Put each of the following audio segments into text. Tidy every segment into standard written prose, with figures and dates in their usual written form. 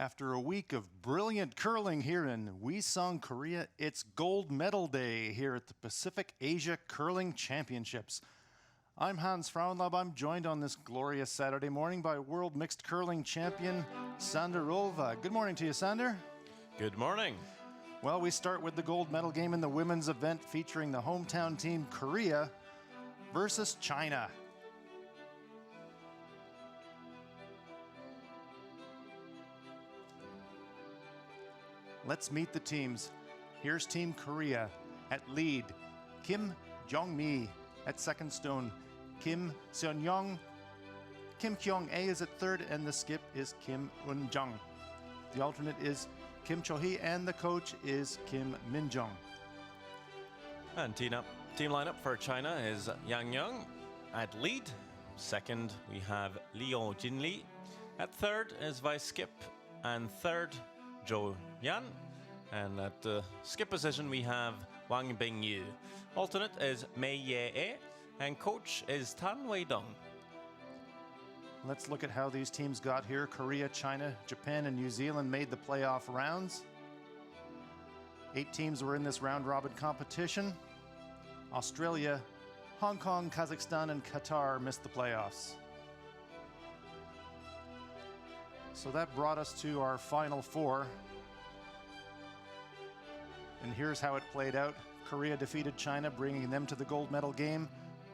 After a week of brilliant curling here in Uiseong, Korea, it's gold medal day here at the Pacific Asia Curling Championships. I'm Hans Frauenlaub. I'm joined on this glorious Saturday morning by world mixed curling champion Sander Rolva. Good morning to you, Sander. Good morning. Well, we start with the gold medal game in the women's event featuring the hometown team Korea versus China. Let's meet the teams. Here's Team Korea. At lead, Kim Jong-mi. At second stone, Kim Seon-young. Kim Kyung-ae is at third, and the skip is Kim Un-jung. The alternate is Kim Cho-hee, and the coach is Kim Min-jung. And team lineup for China is Yang Young at lead. Second, we have Liu Jinli. At third is vice skip, and third, Zhou Yan. And at the skip position, we have Wang Bingyu. Alternate is Mei Ye-e, and coach is Tan Wei-dong. Let's look at how these teams got here. Korea, China, Japan, and New Zealand made the playoff rounds. 8 teams were in this round-robin competition. Australia, Hong Kong, Kazakhstan, and Qatar missed the playoffs. So that brought us to our final 4. And here's how it played out. Korea defeated China, bringing them to the gold medal game.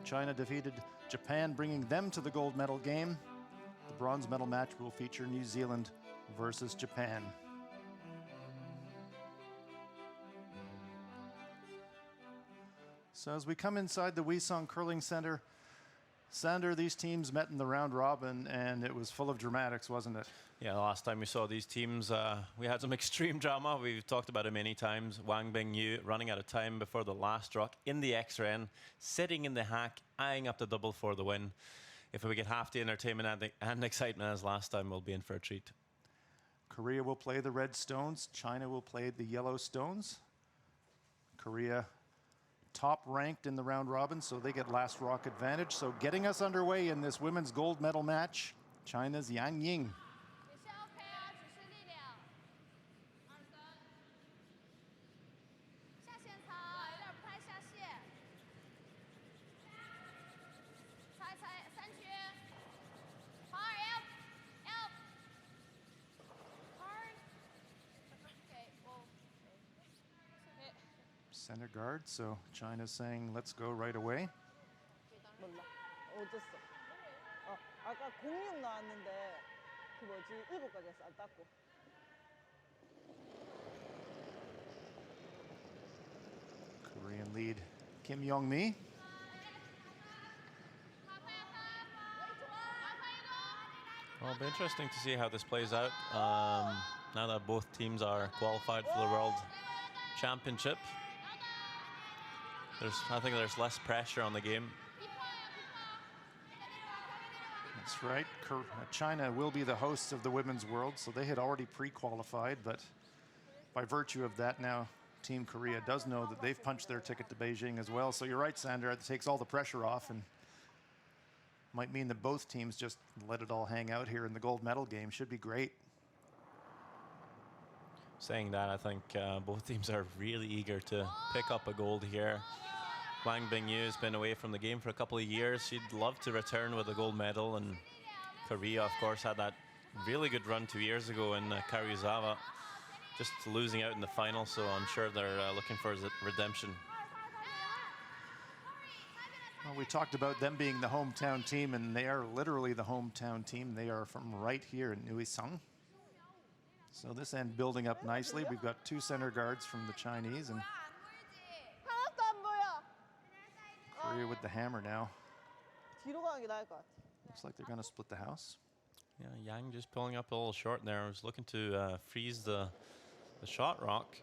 China defeated Japan, bringing them to the gold medal game. The bronze medal match will feature New Zealand versus Japan. So as we come inside the Uiseong Curling Center, Sander, these teams met in the round robin, and it was full of dramatics, wasn't it? Yeah, the last time we saw these teams, we had some extreme drama. We've talked about it many times. Wang Bingyu running out of time before the last rock in the extra end, sitting in the hack, eyeing up the double for the win. If we get half the entertainment and excitement as last time, we'll be in for a treat. Korea will play the red stones. China will play the yellow stones. Korea top ranked in the round robin, so they get last rock advantage. So getting us underway in this women's gold medal match, China's Yang Ying. Center guard, so China's saying, let's go right away. 몰라. 어졌어. 아까 06 나왔는데 그 뭐지 7가지 쌀 닦고. Korean lead, Kim Yong-mi. Well, it'll be interesting to see how this plays out now that both teams are qualified for the World Championship. I think there's less pressure on the game. That's right. China will be the hosts of the Women's World, so they had already pre-qualified, but by virtue of that now, Team Korea does know that they've punched their ticket to Beijing as well. So you're right, Sander, it takes all the pressure off and might mean that both teams just let it all hang out here in the gold medal game. Should be great. Saying that, I think both teams are really eager to pick up a gold here. Wang Bingyu has been away from the game for a couple of years. She'd love to return with a gold medal, and Korea, of course, had that really good run 2 years ago in Karuizawa, just losing out in the final, so I'm sure they're looking for redemption. Well, we talked about them being the hometown team, and they are literally the hometown team. They are from right here in Uiseong. So this end building up nicely. We've got 2 center guards from the Chinese, and Korea with the hammer now. Looks like they're going to split the house. Yeah, Yang just pulling up a little short there. I was looking to freeze the shot rock.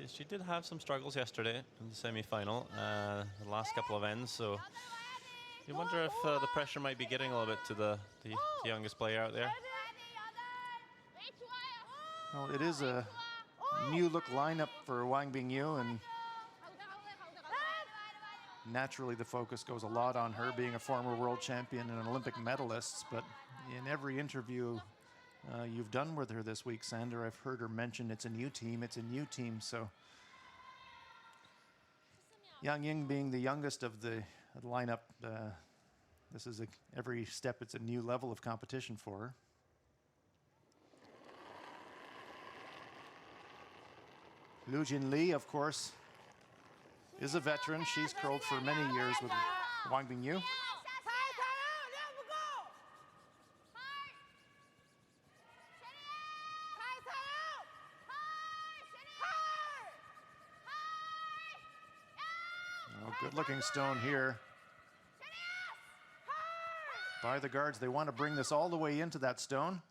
She did have some struggles yesterday in the semi-final, the last couple of ends. So you wonder if the pressure might be getting a little bit to the youngest player out there. Well, it is a new look lineup for Wang Bingyu, and naturally the focus goes a lot on her being a former world champion and an Olympic medalist, but in every interview you've done with her this week, Sander. I've heard her mention it's a new team. It's a new team. So Yang Ying being the youngest of the lineup, this is every step it's a new level of competition for her. Lu Jinli, of course, is a veteran. She's curled for many years with Wang Bingyu. Oh, good-looking stone here by the guards. They want to bring this all the way into that stone.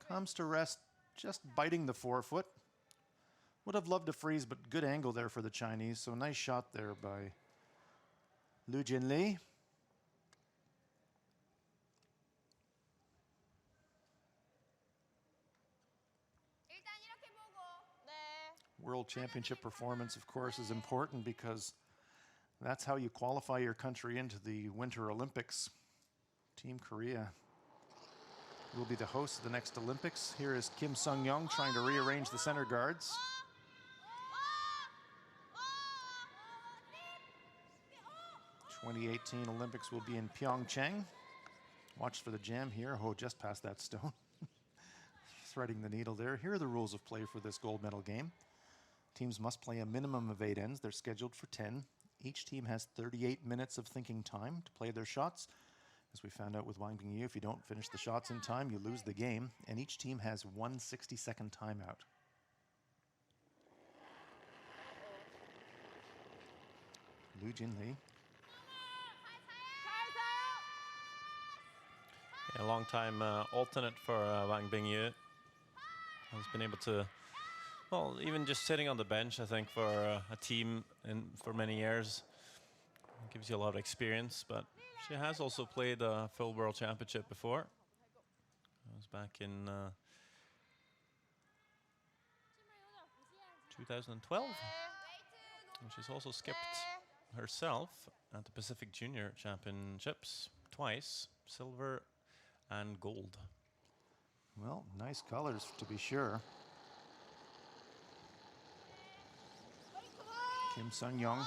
Comes to rest, just biting the forefoot. Would have loved to freeze, but good angle there for the Chinese. So nice shot there by Lu Jinli. World Championship performance, of course, is important because that's how you qualify your country into the Winter Olympics. Team Korea will be the host of the next Olympics. Here is Kim Sung-young trying to rearrange the center guards. 2018 Olympics will be in Pyeongchang. Watch for the jam here. Oh, just past that stone. Threading the needle there. Here are the rules of play for this gold medal game. Teams must play a minimum of 8 ends. They're scheduled for 10. Each team has 38 minutes of thinking time to play their shots. As we found out with Wang Bingyu, if you don't finish the shots in time, you lose the game. And each team has 1 60-second timeout. Lu Jinli. A long time alternate for Wang Bingyu. Has been able to, well, even just sitting on the bench, I think, for a team for many years. Gives you a lot of experience, but she has also played a full World Championship before. It was back in 2012. And she's also skipped herself at the Pacific Junior Championships twice, silver and gold. Well, nice colors to be sure. Kim Sung-young.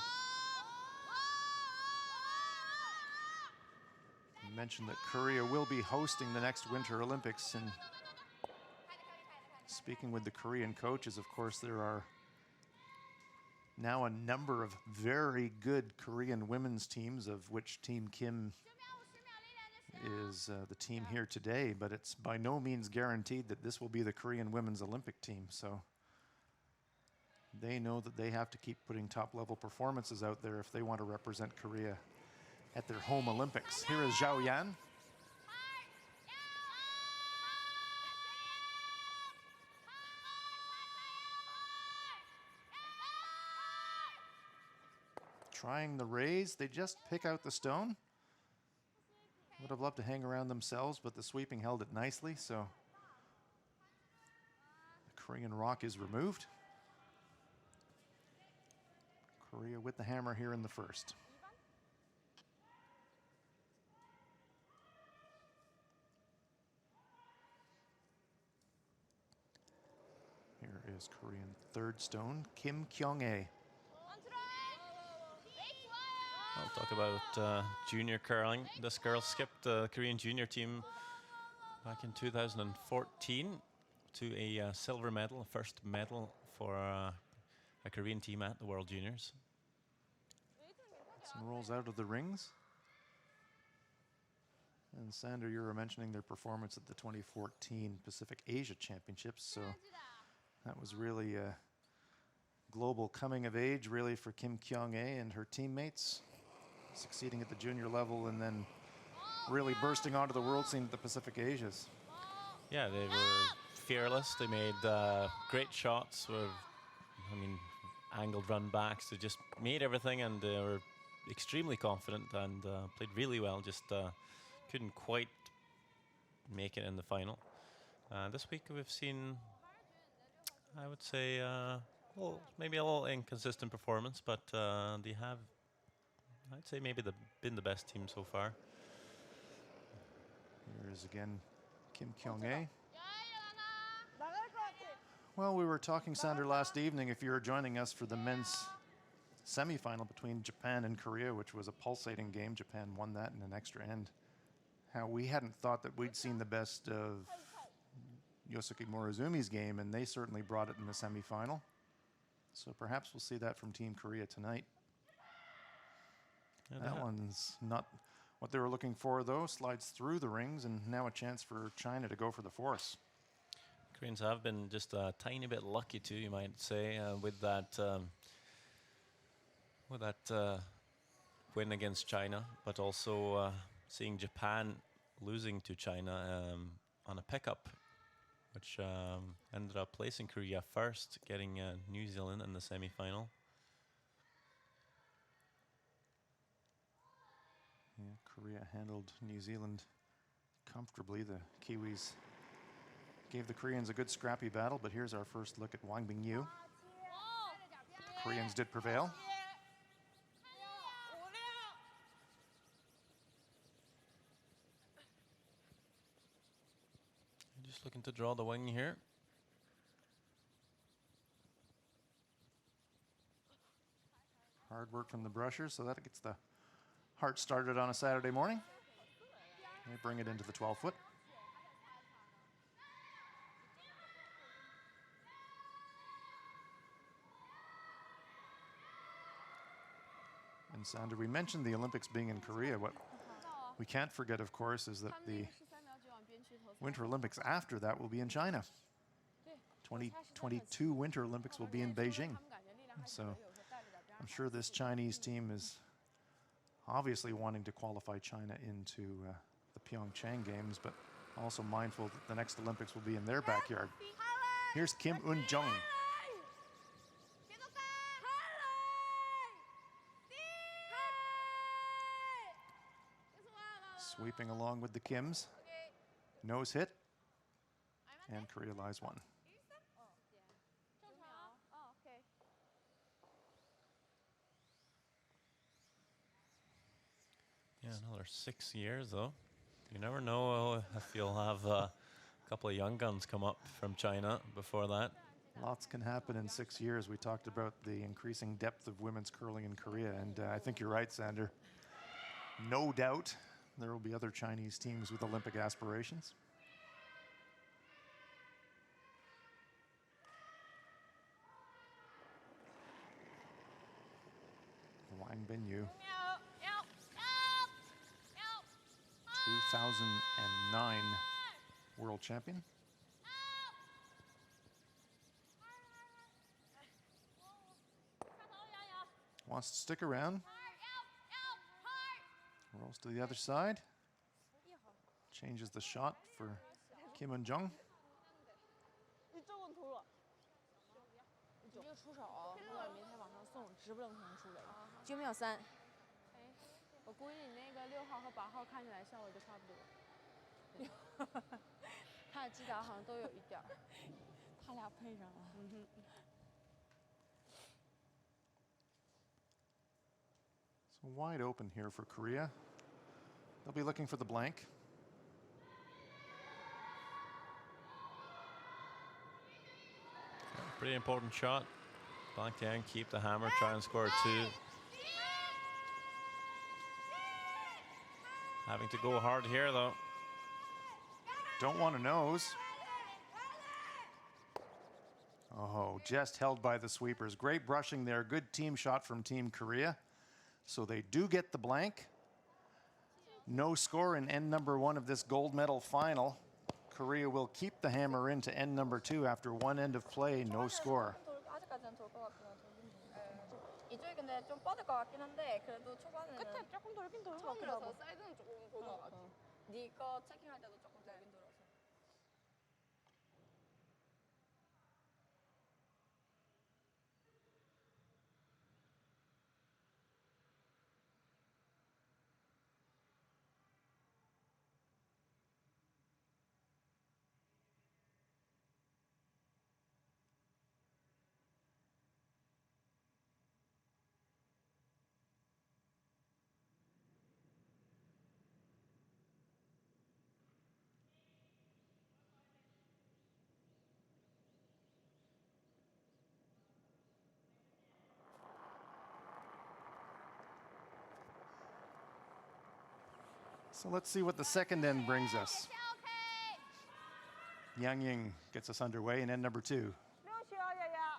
Mentioned that Korea will be hosting the next Winter Olympics, and speaking with the Korean coaches, of course, there are now a number of very good Korean women's teams, of which Team Kim is the team here today, but it's by no means guaranteed that this will be the Korean women's Olympic team. So they know that they have to keep putting top-level performances out there if they want to represent Korea at their home Olympics. Here is Zhao Yan. Trying the raise. They just pick out the stone. Would have loved to hang around themselves, but the sweeping held it nicely, so the Korean rock is removed. Korea with the hammer here in the first. Here is Korean third stone, Kim Kyung-ae. I'll talk about junior curling. This girl skipped the Korean junior team back in 2014 to a silver medal, first medal for a Korean team at the World Juniors. Some rolls out of the rings. And Sander, you were mentioning their performance at the 2014 Pacific Asia Championships, so that was really a global coming of age, really, for Kim Kyung-ae and her teammates, succeeding at the junior level and then really bursting onto the world scene at the Pacific Asias. Yeah, they were fearless. They made great shots with, angled run backs. They just made everything, and they were extremely confident and played really well. Just couldn't quite make it in the final. This week we've seen, I would say, well, maybe a little inconsistent performance, but they have, I'd say, maybe been the best team so far. Here is again Kim Kyung-ae. Well, we were talking, Sander, last evening, if you were joining us for the men's semifinal between Japan and Korea, which was a pulsating game. Japan won that in an extra end. How we hadn't thought that we'd seen the best of Yosuke Morizumi's game, and they certainly brought it in the semifinal. So perhaps we'll see that from Team Korea tonight. Yeah, That one's not what they were looking for, though. Slides through the rings, and now a chance for China to go for the force. Koreans have been just a tiny bit lucky too, you might say, with that win against China, but also seeing Japan losing to China on a pickup, which ended up placing Korea first, getting New Zealand in the semi-final. Yeah, Korea handled New Zealand comfortably. The Kiwis gave the Koreans a good scrappy battle, but here's our first look at Wang Bingyu. The Koreans did prevail. Just looking to draw the wing here. Hard work from the brushers, so that gets the heart started on a Saturday morning. They bring it into the 12-foot. And Sander, we mentioned the Olympics being in Korea. What we can't forget, of course, is that the Winter Olympics after that will be in China. 2022 Winter Olympics will be in Beijing. So I'm sure this Chinese team is obviously wanting to qualify China into the Pyeongchang Games, but also mindful that the next Olympics will be in their backyard. Here's Kim Eun-jung. Sweeping along with the Kims. Nose hit. And Korea lies one. Yeah, another 6 years though. You never know if you'll have a couple of young guns come up from China before that. Lots can happen in 6 years. We talked about the increasing depth of women's curling in Korea, and I think you're right, Sander. No doubt there will be other Chinese teams with Olympic aspirations. Wang Bingyu, 2009 world champion. Wants to stick around. Rolls to the other side. Changes the shot for Kim Eun-jung. 이쪽은 돌아. 直接出手，如果没太往上送，直不愣腾出垒。9秒3。我估计你那个6号和8号看起来效果就差不多。他的击打好像都有一点儿。他俩配上了。So wide open here for Korea. They'll be looking for the blank. Pretty important shot. Back down, keep the hammer, try and score 2. Having to go hard here though. Don't want to nose. Oh, just held by the sweepers. Great brushing there. Good team shot from Team Korea. So they do get the blank. No score in end number 1 of this gold medal final. Korea will keep the hammer into end number 2 after one end of play, no score. 아직까지는 돌 것 같긴 하죠. 이쪽이 근데 좀 뻗을 것 같긴 한데 그래도 초반에는 끝에 조금 돌긴 돌 것 같긴 처음이라서 하고. 사이드는 조금 돌 것 같아. 네 거 체킹할 때도 조금 돌긴 돌아서. So let's see what the second end brings us. Yang Ying gets us underway in end number 2. 六球啊，雅雅。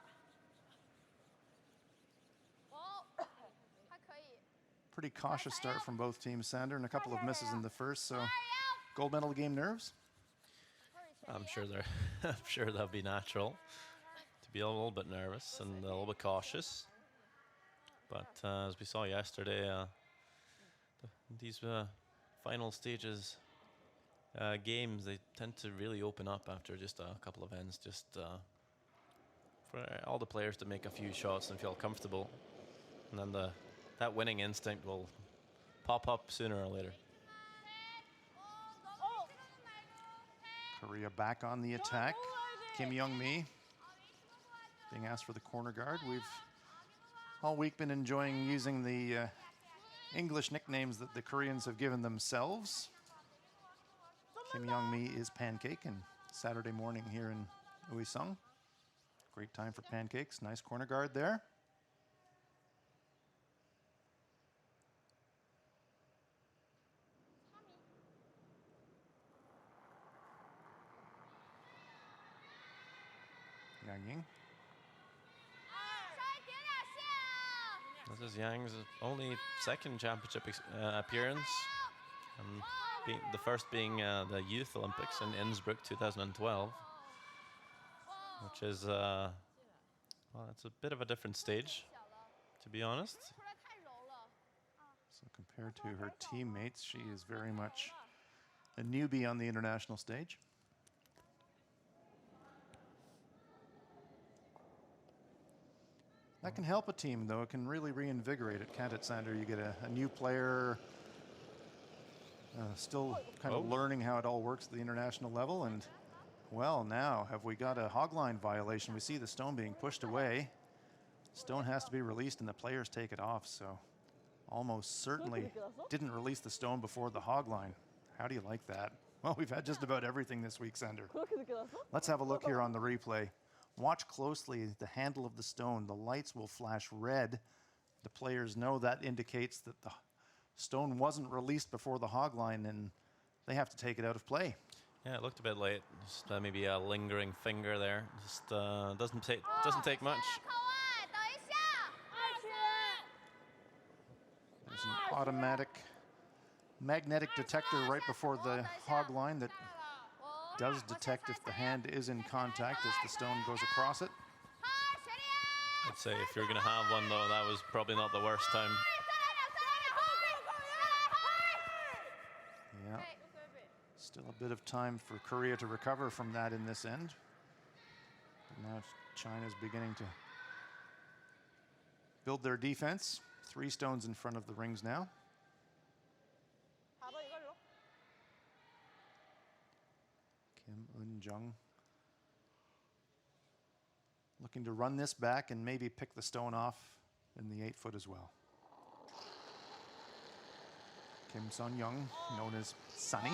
Pretty cautious start from both teams, Sander, and a couple of misses in the first. So gold medal game nerves? I'm sure they're I'm sure that'll be natural to be a little bit nervous and a little bit cautious. But as we saw yesterday, these final stages games, they tend to really open up after just a couple of ends, just for all the players to make a few shots and feel comfortable, and then that winning instinct will pop up sooner or later. Korea back on the attack. Kim Young-mi being asked for the corner guard. We've all week been enjoying using the English nicknames that the Koreans have given themselves. Kim Young-mi is Pancake, and Saturday morning here in Uiseong. Great time for pancakes. Nice corner guard there. Yang Ying. This is Yang's only second championship appearance, the first being the Youth Olympics in Innsbruck 2012, which is, well, it's a bit of a different stage, to be honest. So compared to her teammates, she is very much a newbie on the international stage. That can help a team, though. It can really reinvigorate it, can't it, Sander? You get a new player still kind of learning how it all works at the international level. And, well, now have we got a hogline violation? We see the stone being pushed away. Stone has to be released, and the players take it off. So almost certainly didn't release the stone before the hogline. How do you like that? Well, we've had just about everything this week, Sander. Let's have a look here on the replay. Watch closely the handle of the stone. The lights will flash red. The players know that indicates that the stone wasn't released before the hog line, and they have to take it out of play. Yeah, it looked a bit late. Just maybe a lingering finger there. Just doesn't take much. There's an automatic magnetic detector right before the hog line that does detect if the hand is in contact as the stone goes across it. I'd say if you're going to have one, though, that was probably not the worst time. Yeah, still a bit of time for Korea to recover from that in this end. But now China's beginning to build their defense. 3 stones in front of the rings now. Kim Eun-jung looking to run this back and maybe pick the stone off in the 8-foot as well. Kim Sun-young, known as Sunny.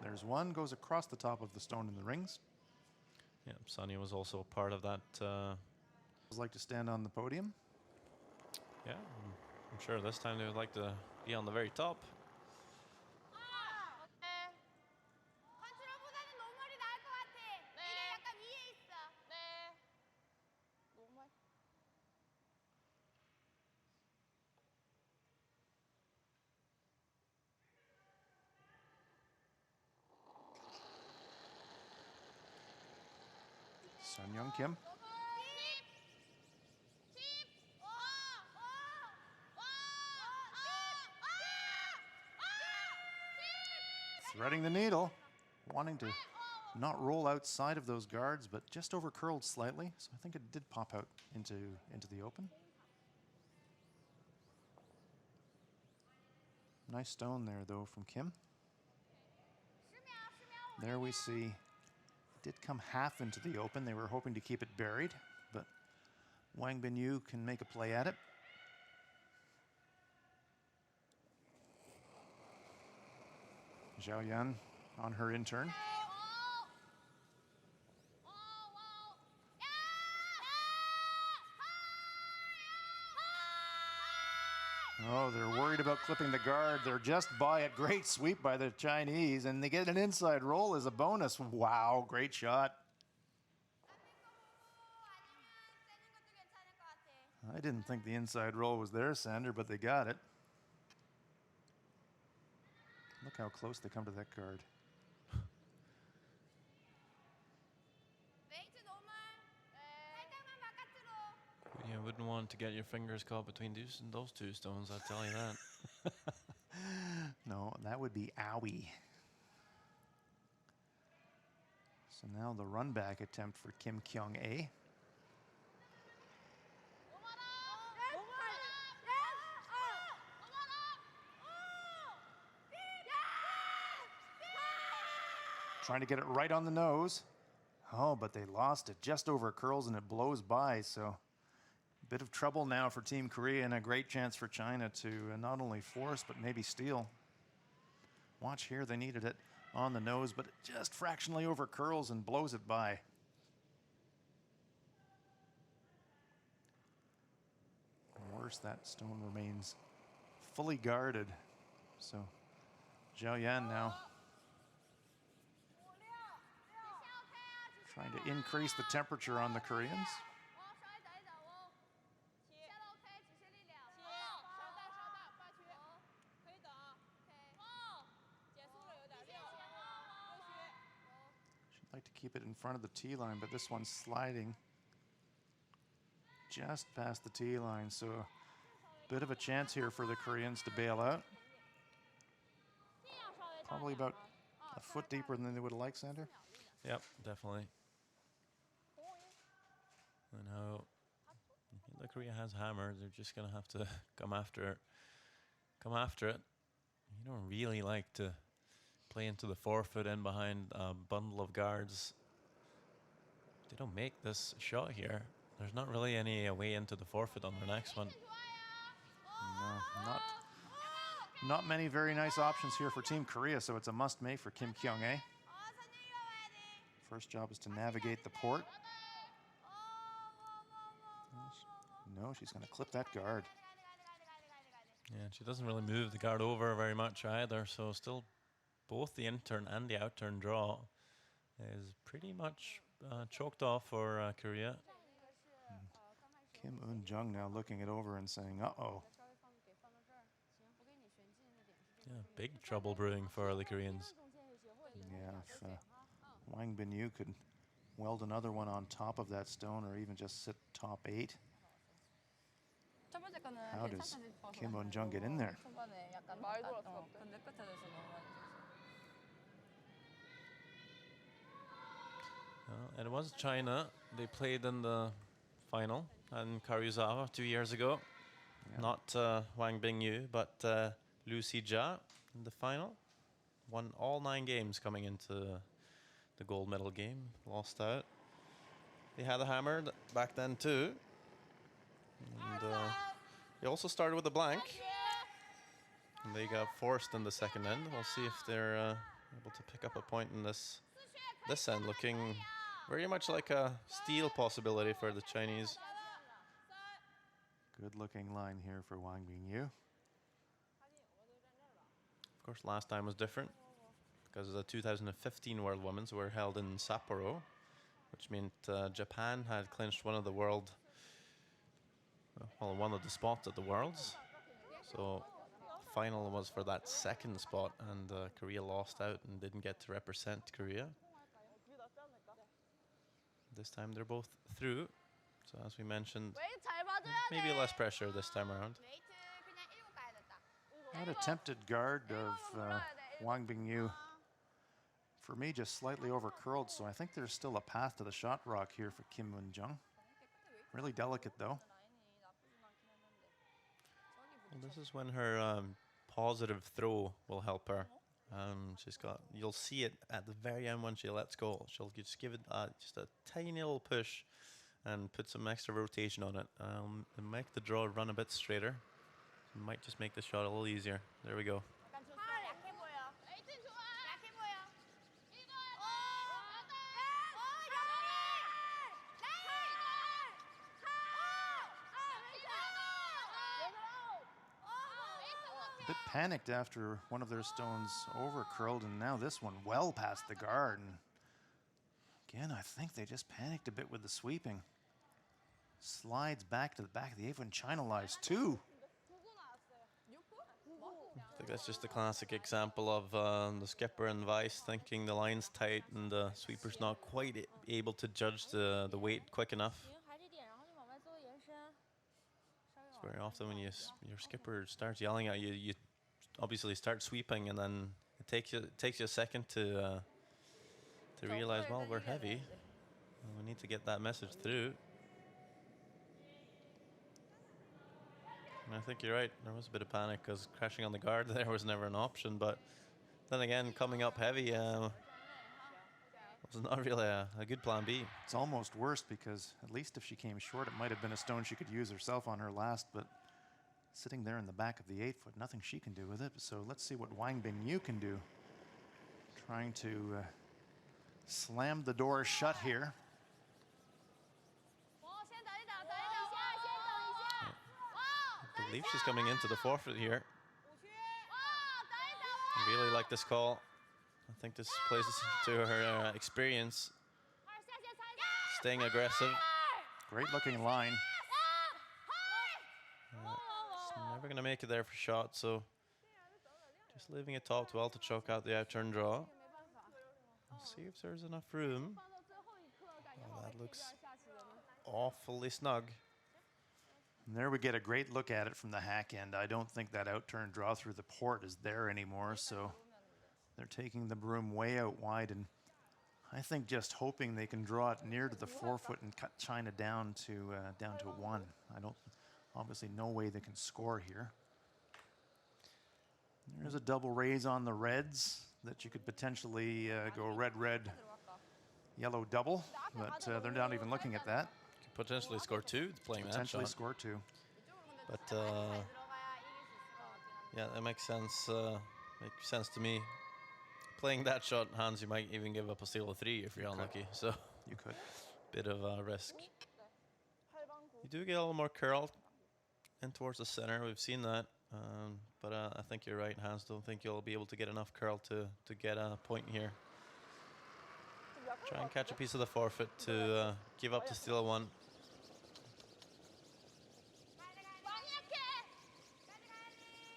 There's one, goes across the top of the stone in the rings. Yeah, Sunny was also part of that. Would like to stand on the podium. Yeah, I'm sure this time they would like to be on the very top. Sun-young Kim. Threading the needle, wanting to not roll outside of those guards, but just over curled slightly. So I think it did pop out into the open. Nice stone there, though, from Kim. There we see it did come half into the open. They were hoping to keep it buried, but Wang Binyu can make a play at it. Zhao Yan on her in-turn. Oh, they're worried about clipping the guard. They're just by it. Great sweep by the Chinese, and they get an inside roll as a bonus. Wow, great shot. I didn't think the inside roll was there, Sander, but they got it. Look how close they come to that guard. You wouldn't want to get your fingers caught between those two stones, I'll tell you that. No, that would be owie. So now the run back attempt for Kim Kyung-A. Trying to get it right on the nose. Oh, but they lost it just over curls and it blows by. So a bit of trouble now for Team Korea and a great chance for China to not only force but maybe steal. Watch here, they needed it on the nose, but it just fractionally over curls and blows it by. Worse, that stone remains fully guarded. So Zhao Yan now trying to increase the temperature on the Koreans. She'd like to keep it in front of the tee line, but this one's sliding just past the tee line. So a bit of a chance here for the Koreans to bail out. Probably about a foot deeper than they would have liked, Sander. Yep, definitely. And how Korea has hammer, they're just gonna have to come after it. You don't really like to play into the forefoot and behind a bundle of guards. If they don't make this shot here, there's not really any way into the forefoot on the next one. No, not many very nice options here for Team Korea, so it's a must-make for Kim Kyung-A. First job is to navigate the port. No, she's going to clip that guard. Yeah, she doesn't really move the guard over very much either, so still both the in-turn and the out-turn draw is pretty much choked off for Korea. Kim Eun-jung now looking it over and saying, uh-oh. Yeah, big trouble brewing for the Koreans. Yeah, if Wang Binyu could weld another one on top of that stone or even just sit top 8. How does Kim Eun-jung get in there? And it was China. They played in the final in Karuizawa 2 years ago. Yeah. Not Wang Bingyu, but Liu Xijia in the final. Won all 9 games coming into the gold medal game. Lost out. They had a hammer back then too. And they also started with a blank. And they got forced in the second end. We'll see if they're able to pick up a point in this end, looking very much like a steal possibility for the Chinese. Good looking line here for Wang Bingyu. Of course, last time was different because the 2015 World Women's were held in Sapporo, which meant Japan had clinched one of the spots at the Worlds. So the final was for that second spot, and Korea lost out and didn't get to represent Korea. This time they're both through. So as we mentioned, maybe less pressure this time around. That attempted guard of Wang Bingyu, for me, just slightly over curled, so I think there's still a path to the shot rock here for Kim Eun-jung. Really delicate, though. Well, this is when her positive throw will help her. You'll see it at the very end when she lets go. She'll just give it just a tiny little push and put some extra rotation on it. And make the draw run a bit straighter. Might just make the shot a little easier. There we go. bit panicked after one of their stones over curled, and now this one well past the guard. And again, I think they just panicked a bit with the sweeping. Slides back to the back of the 8 when China lies 2. I think that's just a classic example of the skipper and vice thinking the line's tight and the sweeper's not quite able to judge the weight quick enough. It's very often when your skipper starts yelling at you, you obviously start sweeping, and then it takes you a second to realize, well, we're heavy, and we need to get that message through. And I think you're right. There was a bit of panic because crashing on the guard there was never an option. But then again, coming up heavy was not really a good plan B. It's almost worse because at least if she came short, it might have been a stone she could use herself on her last. But sitting there in the back of the 8 foot, nothing she can do with it. So let's see what Wang Bingyu can do. Trying to slam the door shut here. I believe she's coming into the forfeit here. I really like this call. I think this plays to her experience. Staying aggressive. Great looking line. She's never going to make it there for shot, so just leaving it top 12 to choke out the out-turn draw. Let's see if there's enough room. Oh, that looks awfully snug. And there we get a great look at it from the hack end. I don't think that out-turn draw through the port is there anymore, so they're taking the broom way out wide, and I think just hoping they can draw it near to the 4 foot and cut China down to 1. I don't, obviously no way they can score here. There's a double raise on the reds that you could potentially go red, red, yellow double, but they're not even looking at that. Could potentially score 2 playing that shot. Potentially score 2. But yeah, that makes sense. Makes sense to me. Playing that shot, Hans, you might even give up a steal of 3 if you're unlucky. So you could. Bit of a risk. You do get a little more curl in towards the center. We've seen that. But I think you're right, Hans. Don't think you'll be able to get enough curl to get a point here. Try and catch a piece of the forfeit to give up the steal of 1.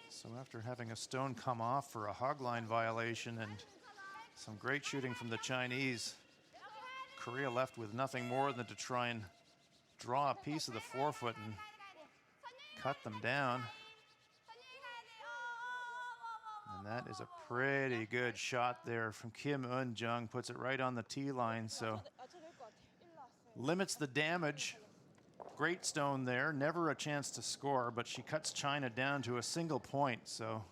So after having a stone come off for a hogline violation and some great shooting from the Chinese, Korea left with nothing more than to try and draw a piece of the 4 foot and cut them down. And that is a pretty good shot there from Kim Eun-jung. Puts it right on the tee line, so limits the damage. Great stone there, never a chance to score, but she cuts China down to a single point. So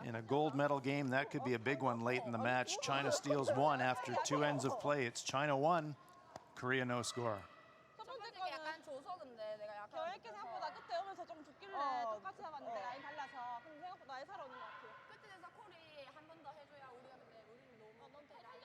in a gold medal game, that could be a big one late in the match. China steals 1 after 2 ends of play. It's China 1, Korea no score. 결핵기 생각보다 끝에 오면서 좀 죽길래 똑같이 잡았는데 라인 달라서 근데 생각보다 날카로운 것 같아요. 그때 돼서 콜이 한 번 더 해줘야 우리가 근데 우리는 너무 너한테 라인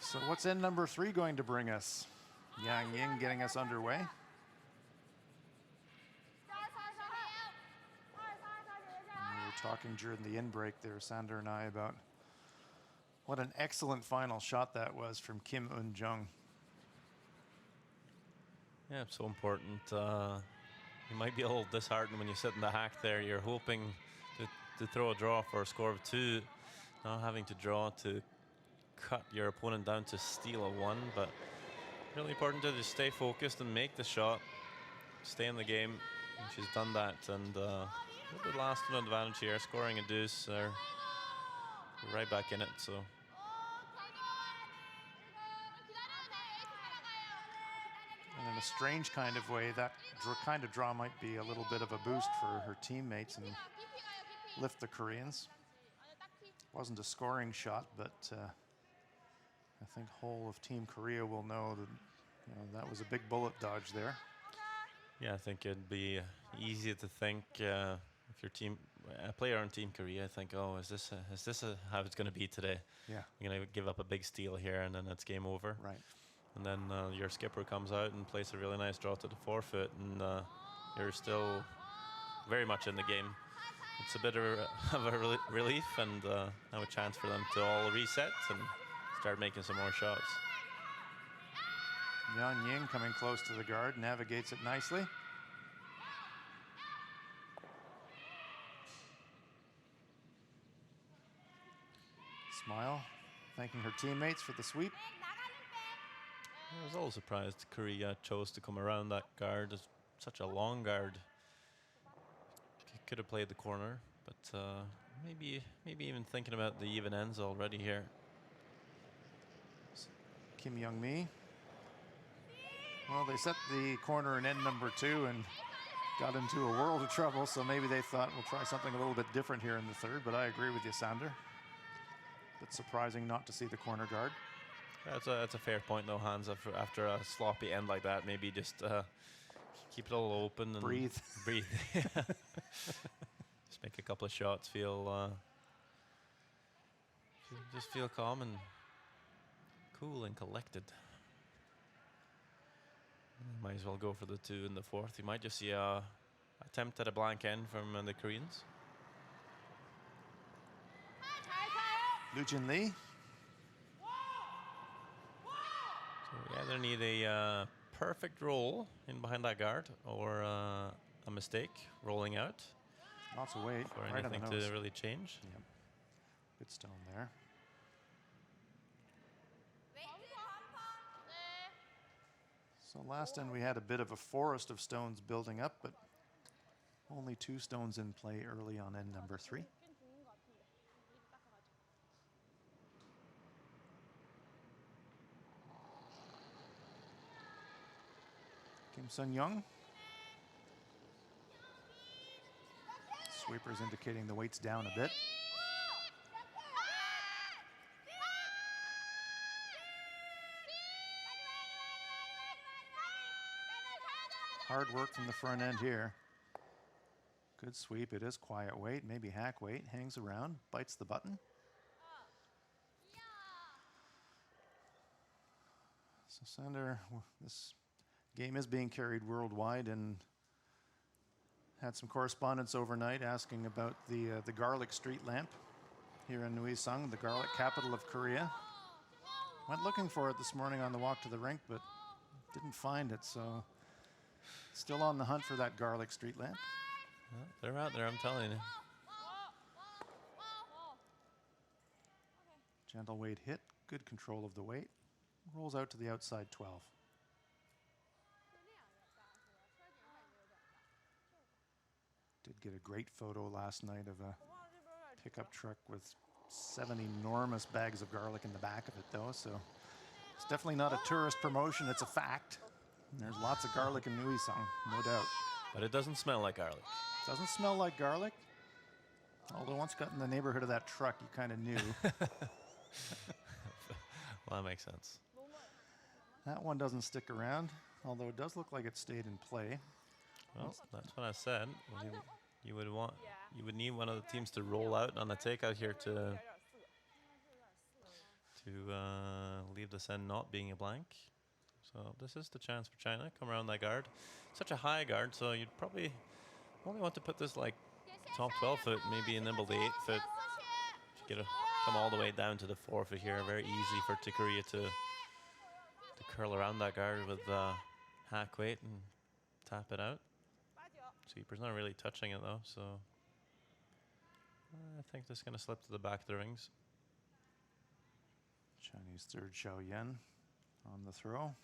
So what's end number 3 going to bring us? Yang Ying getting us underway. We were talking during the in-break there, Sander and I, about what an excellent final shot that was from Kim Eun-jung. Yeah, it's so important. You might be a little disheartened when you sit in the hack there. You're hoping to throw a draw for a score of 2, not having to draw to cut your opponent down to steal a 1, but really important to just stay focused and make the shot, stay in the game. And she's done that, and a little bit last an advantage here, scoring a deuce. They're right back in it. So a strange kind of way, that kind of draw might be a little bit of a boost for her teammates and lift the Koreans. Wasn't a scoring shot, but I think whole of Team Korea will know that that was a big bullet dodge there. Yeah, I think it'd be easy to think if your team, a player on Team Korea, think, oh, is this how it's going to be today? Yeah. You're going to give up a big steal here, and then it's game over. Right. And then your skipper comes out and plays a really nice draw to the forefoot, and you're still very much in the game. It's a bit of a relief, and now a chance for them to all reset and start making some more shots. Yan Ying coming close to the guard, navigates it nicely. Smile, thanking her teammates for the sweep. I was a little surprised Korea chose to come around that guard. It's such a long guard. Could have played the corner, but maybe even thinking about the even ends already here. Kim Young-mi. Well, they set the corner in end number 2 and got into a world of trouble, so maybe they thought we'll try something a little bit different here in the third, but I agree with you, Sander. Bit surprising not to see the corner guard. That's a fair point, though, Hans. After a sloppy end like that, maybe just keep it all open and breathe. Just make a couple of shots. Just feel calm and cool and collected. Might as well go for the 2 in the fourth. You might just see a attempt at a blank end from the Koreans. Lu Jin-lee. So we either need a perfect roll in behind that guard or a mistake rolling out Lots of weight. for Right on anything the nose. to really change. Yep. Good stone there. So last end we had a bit of a forest of stones building up, but only 2 stones in play early on end number 3. Kim Sun-young. Sweepers indicating the weight's down a bit. Hard work from the front end here. Good sweep. It is quiet weight, maybe hack weight. Hangs around, bites the button. So Sander, this game is being carried worldwide, and had some correspondence overnight asking about the garlic street lamp here in Uiseong, the garlic capital of Korea. Went looking for it this morning on the walk to the rink, but didn't find it, so still on the hunt for that garlic street lamp. Well, they're out there, I'm telling you. Gentle weight hit, good control of the weight. Rolls out to the outside 12. Did get a great photo last night of a pickup truck with 7 enormous bags of garlic in the back of it, though, so it's definitely not a tourist promotion, it's a fact. There's lots of garlic in Uiseong, no doubt. But it doesn't smell like garlic. Doesn't smell like garlic. Although once got in the neighborhood of that truck, you kind of knew. Well, that makes sense. That one doesn't stick around, although it does look like it stayed in play. Well, that's what I said. You would need one of the teams to roll out on a takeout here to leave this end not being a blank. So this is the chance for China. Come around that guard. Such a high guard, so you'd probably only want to put this like top 12 foot, maybe enable the 8 foot. Come all the way down to the 4 foot here. Very easy for Korea to curl around that guard with hack weight and tap it out. Sweeper's not really touching it though, so I think this is going to slip to the back of the rings. Chinese third Xiao Yan on the throw.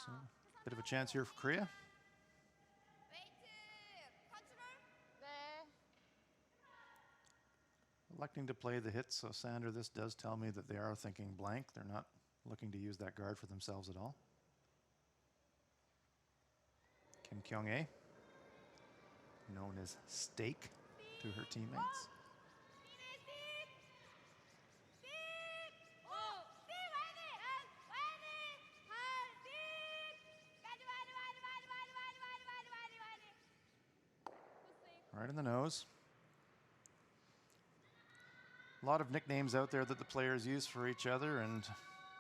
So, bit of a chance here for Korea. Electing to play the hit, so Sander, this does tell me that they are thinking blank. They're not looking to use that guard for themselves at all. Kim Kyung-ae, known as Steak to her teammates. Right in the nose. A lot of nicknames out there that the players use for each other, and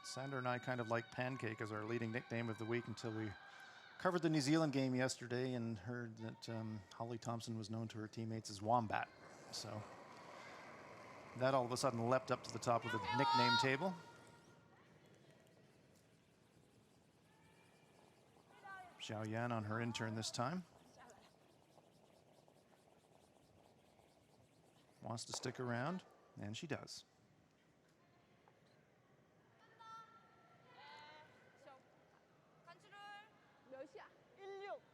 Sandra and I kind of like Pancake as our leading nickname of the week until we covered the New Zealand game yesterday and heard that Holly Thompson was known to her teammates as Wombat. So that all of a sudden leapt up to the top of the nickname table. Xiao Yan on her in-turn this time. Wants to stick around, and she does.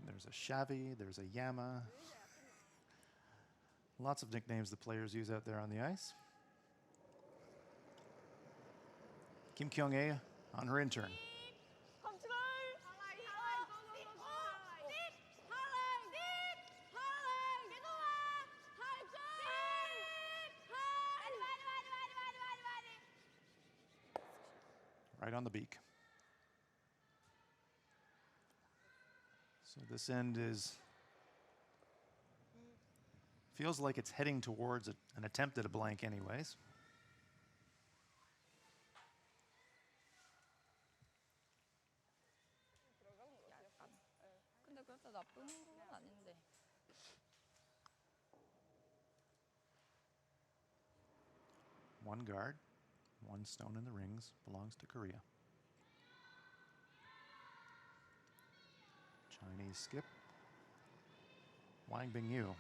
There's a Shavi, there's a Yama. Lots of nicknames the players use out there on the ice. Kim Kyung-ae on her in-turn. Right on the beak. So this end feels like it's heading towards an attempt at a blank anyways. 근데 그렇게 나쁜 건 아닌데. One guard, one stone in the rings, belongs to Korea. Chinese skip. Wang Bingyu.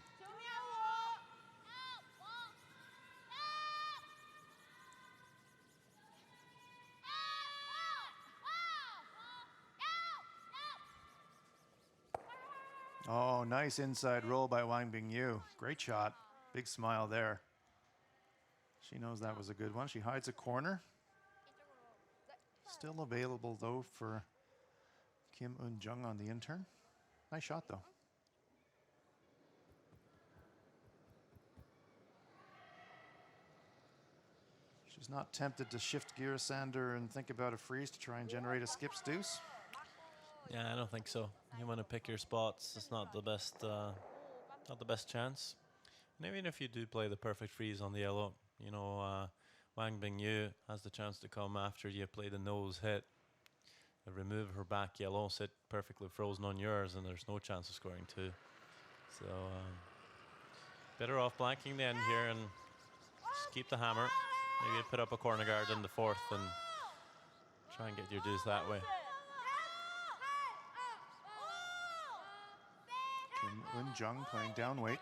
Oh, nice inside roll by Wang Bingyu. Great shot. Big smile there. She knows that was a good one. She hides a corner. Still available, though, for Kim Eun-jung on the in-turn. Nice shot, though. She's not tempted to shift gears, Sander, and think about a freeze to try and generate a skip's deuce? Yeah, I don't think so. You want to pick your spots. It's not the best chance. And even if you do play the perfect freeze on the yellow, you know, Wang Bingyu has the chance to come after you play the nose hit, remove her back yellow, sit perfectly frozen on yours, and there's no chance of scoring two. So better off blanking the end here and just keep the hammer. Maybe put up a corner guard in the fourth and try and get your deuce that way. Kim Eun-jung playing down weight.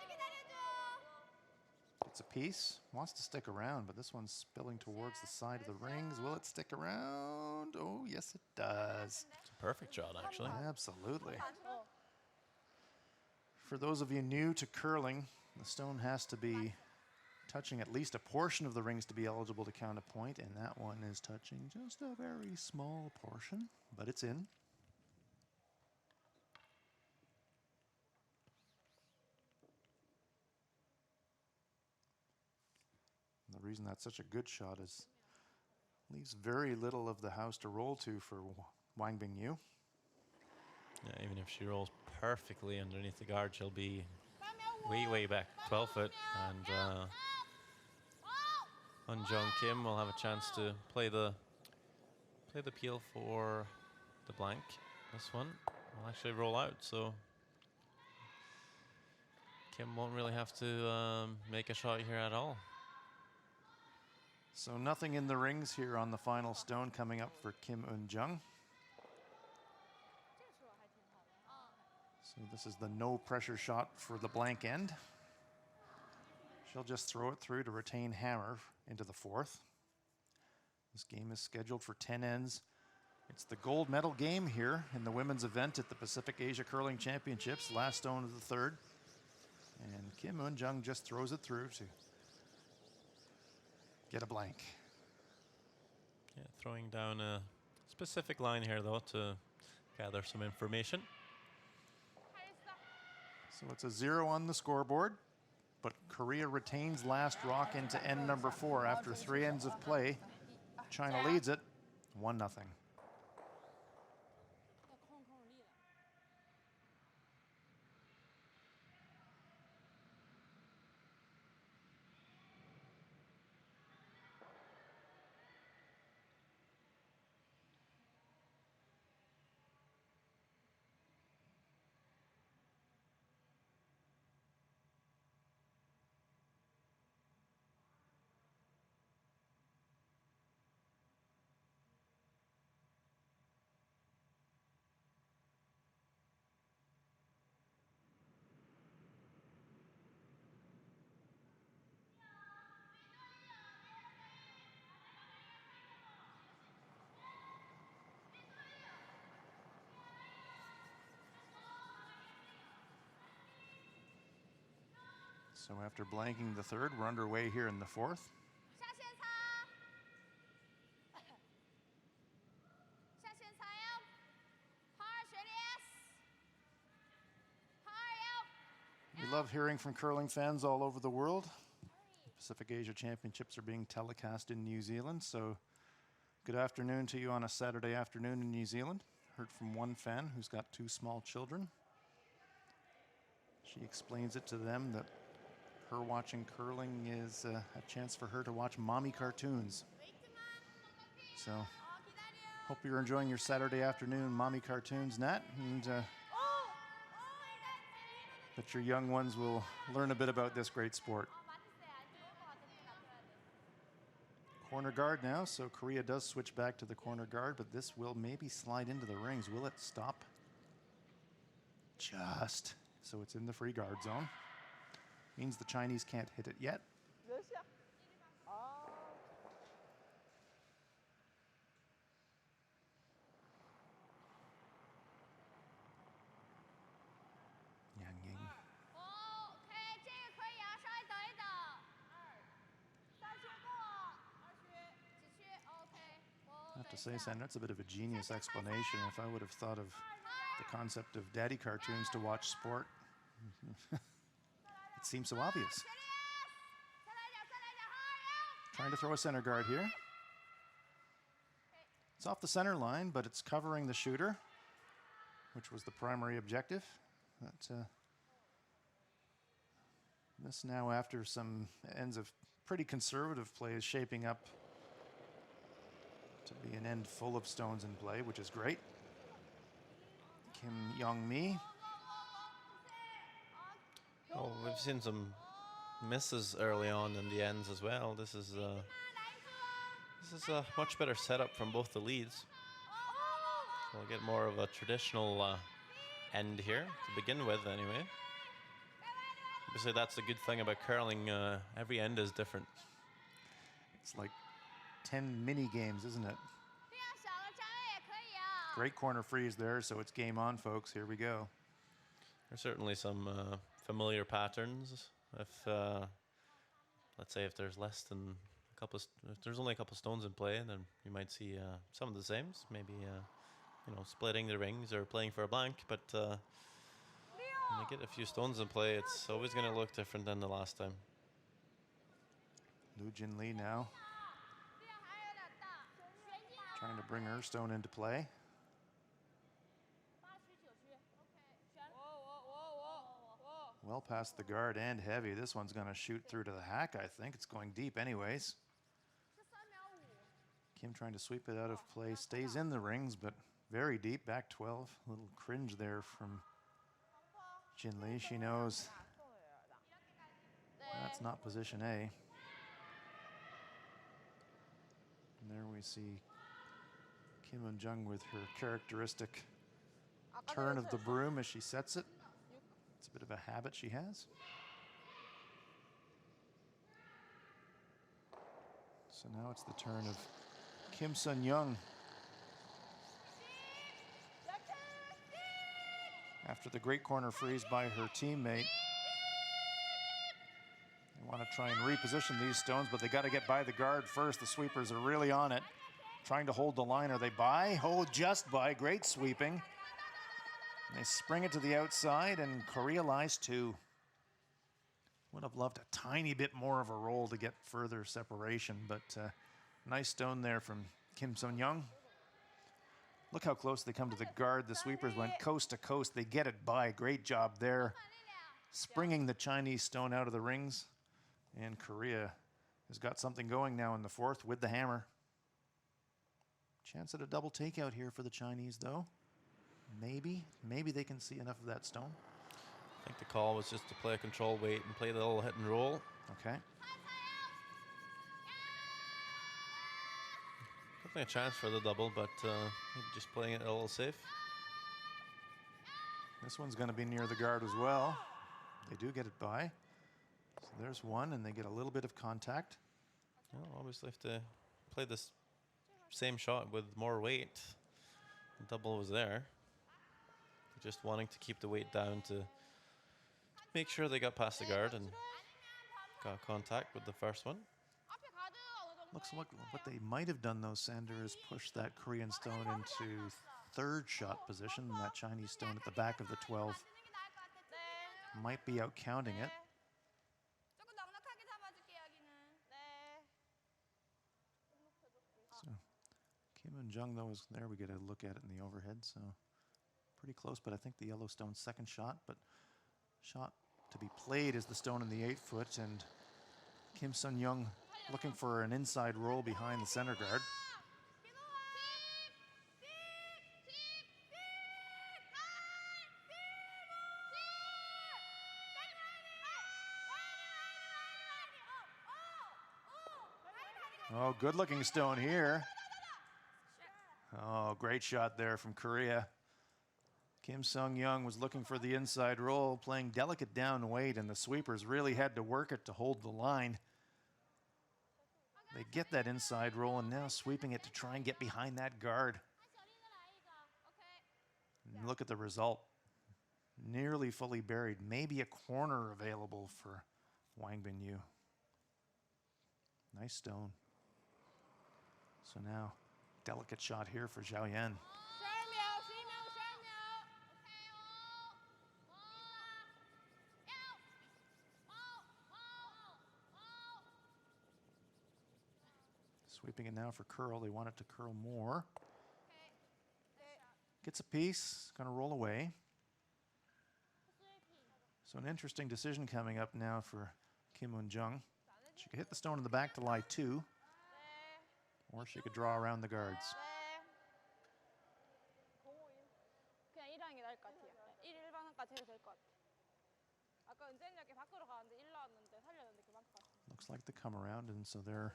It's a piece, wants to stick around, but this one's spilling towards the side of the rings. Will it stick around? Oh, yes, it does. It's a perfect shot, actually. Absolutely. For those of you new to curling, the stone has to be touching at least a portion of the rings to be eligible to count a point, and that one is touching just a very small portion, but it's in. The reason that's such a good shot is leaves very little of the house to roll to for Wang Bingyu. Yeah, even if she rolls perfectly underneath the guard, she'll be way back 12 foot, and Eun-jung Kim will have a chance to play the peel for the blank. This one will actually roll out, so Kim won't really have to make a shot here at all. So nothing in the rings here on the final stone coming up for Kim Eun-jung. So this is the no pressure shot for the blank end. She'll just throw it through to retain hammer into the fourth. This game is scheduled for 10 ends. It's the gold medal game here in the women's event at the Pacific Asia Curling Championships, last stone of the third. And Kim Eun-jung just throws it through to get a blank. Yeah, throwing down a specific line here, though, to gather some information. So it's a 0 on the scoreboard, but Korea retains last rock into end number 4 after 3 ends of play. China leads it 1-0. So after blanking the third, we're underway here in the fourth. We love hearing from curling fans all over the world. The Pacific Asia Championships are being telecast in New Zealand, so good afternoon to you on a Saturday afternoon in New Zealand. Heard from one fan who's got 2 small children. She explains it to them that her watching curling is a chance for her to watch mommy cartoons. So, hope you're enjoying your Saturday afternoon mommy cartoons, Nat, and that your young ones will learn a bit about this great sport. Corner guard now, so Korea does switch back to the corner guard, but this will maybe slide into the rings. Will it stop? Just. So it's in the free guard zone. Means the Chinese can't hit it yet. Yang Ying. I have to say, Sandra, that's a bit of a genius explanation. If I would have thought of the concept of daddy cartoons to watch sport, it seems so obvious. Trying to throw a center guard here. It's off the center line, but it's covering the shooter, which was the primary objective. But, this now, after some ends of pretty conservative play, is shaping up to be an end full of stones in play, which is great. Kim Young-mi. Oh, we've seen some misses early on in the ends as well. This is a much better setup from both the leads. So we'll get more of a traditional end here to begin with, anyway. Obviously, that's the good thing about curling. Every end is different. It's like 10 mini games, isn't it? Great corner freeze there, so it's game on, folks. Here we go. There's certainly some familiar patterns. If let's say if there's less than a couple, if there's only a couple stones in play, then you might see some of the same. Maybe splitting the rings or playing for a blank. But when you get a few stones in play, it's always going to look different than the last time. Lu Jinli now trying to bring her stone into play. Well past the guard and heavy. This one's going to shoot through to the hack, I think. It's going deep anyways. Kim trying to sweep it out of play. Stays in the rings, but very deep. Back 12. A little cringe there from Jinli. She knows that's not position A. And there we see Kim Eun-jung with her characteristic turn of the broom as she sets it. It's a bit of a habit she has. So now it's the turn of Kim Sun-young. After the great corner freeze by her teammate. They want to try and reposition these stones, but they got to get by the guard first. The sweepers are really on it. Trying to hold the line. Are they by? Oh, just by. Great sweeping. They spring it to the outside, and Korea lies 2. Would have loved a tiny bit more of a roll to get further separation, but nice stone there from Kim Sun-young. Look how close they come to the guard. The sweepers went coast to coast. They get it by. Great job there. Springing the Chinese stone out of the rings. And Korea has got something going now in the 4th with the hammer. Chance at a double takeout here for the Chinese, though. Maybe they can see enough of that stone. I think the call was just to play a control weight and play the little hit and roll. Okay. Definitely a chance for the double, but just playing it a little safe. This one's going to be near the guard as well. They do get it by. So there's one, and they get a little bit of contact. Well, obviously have to play this same shot with more weight. The double was there. Just wanting to keep the weight down to make sure they got past the guard and got contact with the first one. Looks like what they might have done, though, Sander, is push that Korean stone into 3rd shot position. And that Chinese stone at the back of the 12 might be out counting it. So Kim and-jung, though, is there. We get a look at it in the overhead, so pretty close. But I think the yellow stone's 2nd shot, but shot to be played is the stone in the 8-foot, and Kim Sun-young looking for an inside roll behind the center guard. Oh, good looking stone here. Oh, great shot there from Korea. Kim Sun-young was looking for the inside roll, playing delicate down weight, and the sweepers really had to work it to hold the line. They get that inside roll, and now sweeping it to try and get behind that guard. And look at the result. Nearly fully buried. Maybe a corner available for Wang Binyu. Nice stone. So now, delicate shot here for Zhao Yan. Sweeping it now for curl. They want it to curl more. Gets a piece, going to roll away. So an interesting decision coming up now for Kim Un-jung. She could hit the stone in the back to lie 2, or she could draw around the guards. 그냥 1하는 게 나을 것 같아요. 1방까지 해도 될 것 같아. 아까 은재는 이렇게 밖으로 가는데 1 나왔는데 살렸는데 그만큼 갔어. Looks like the come around, and so they're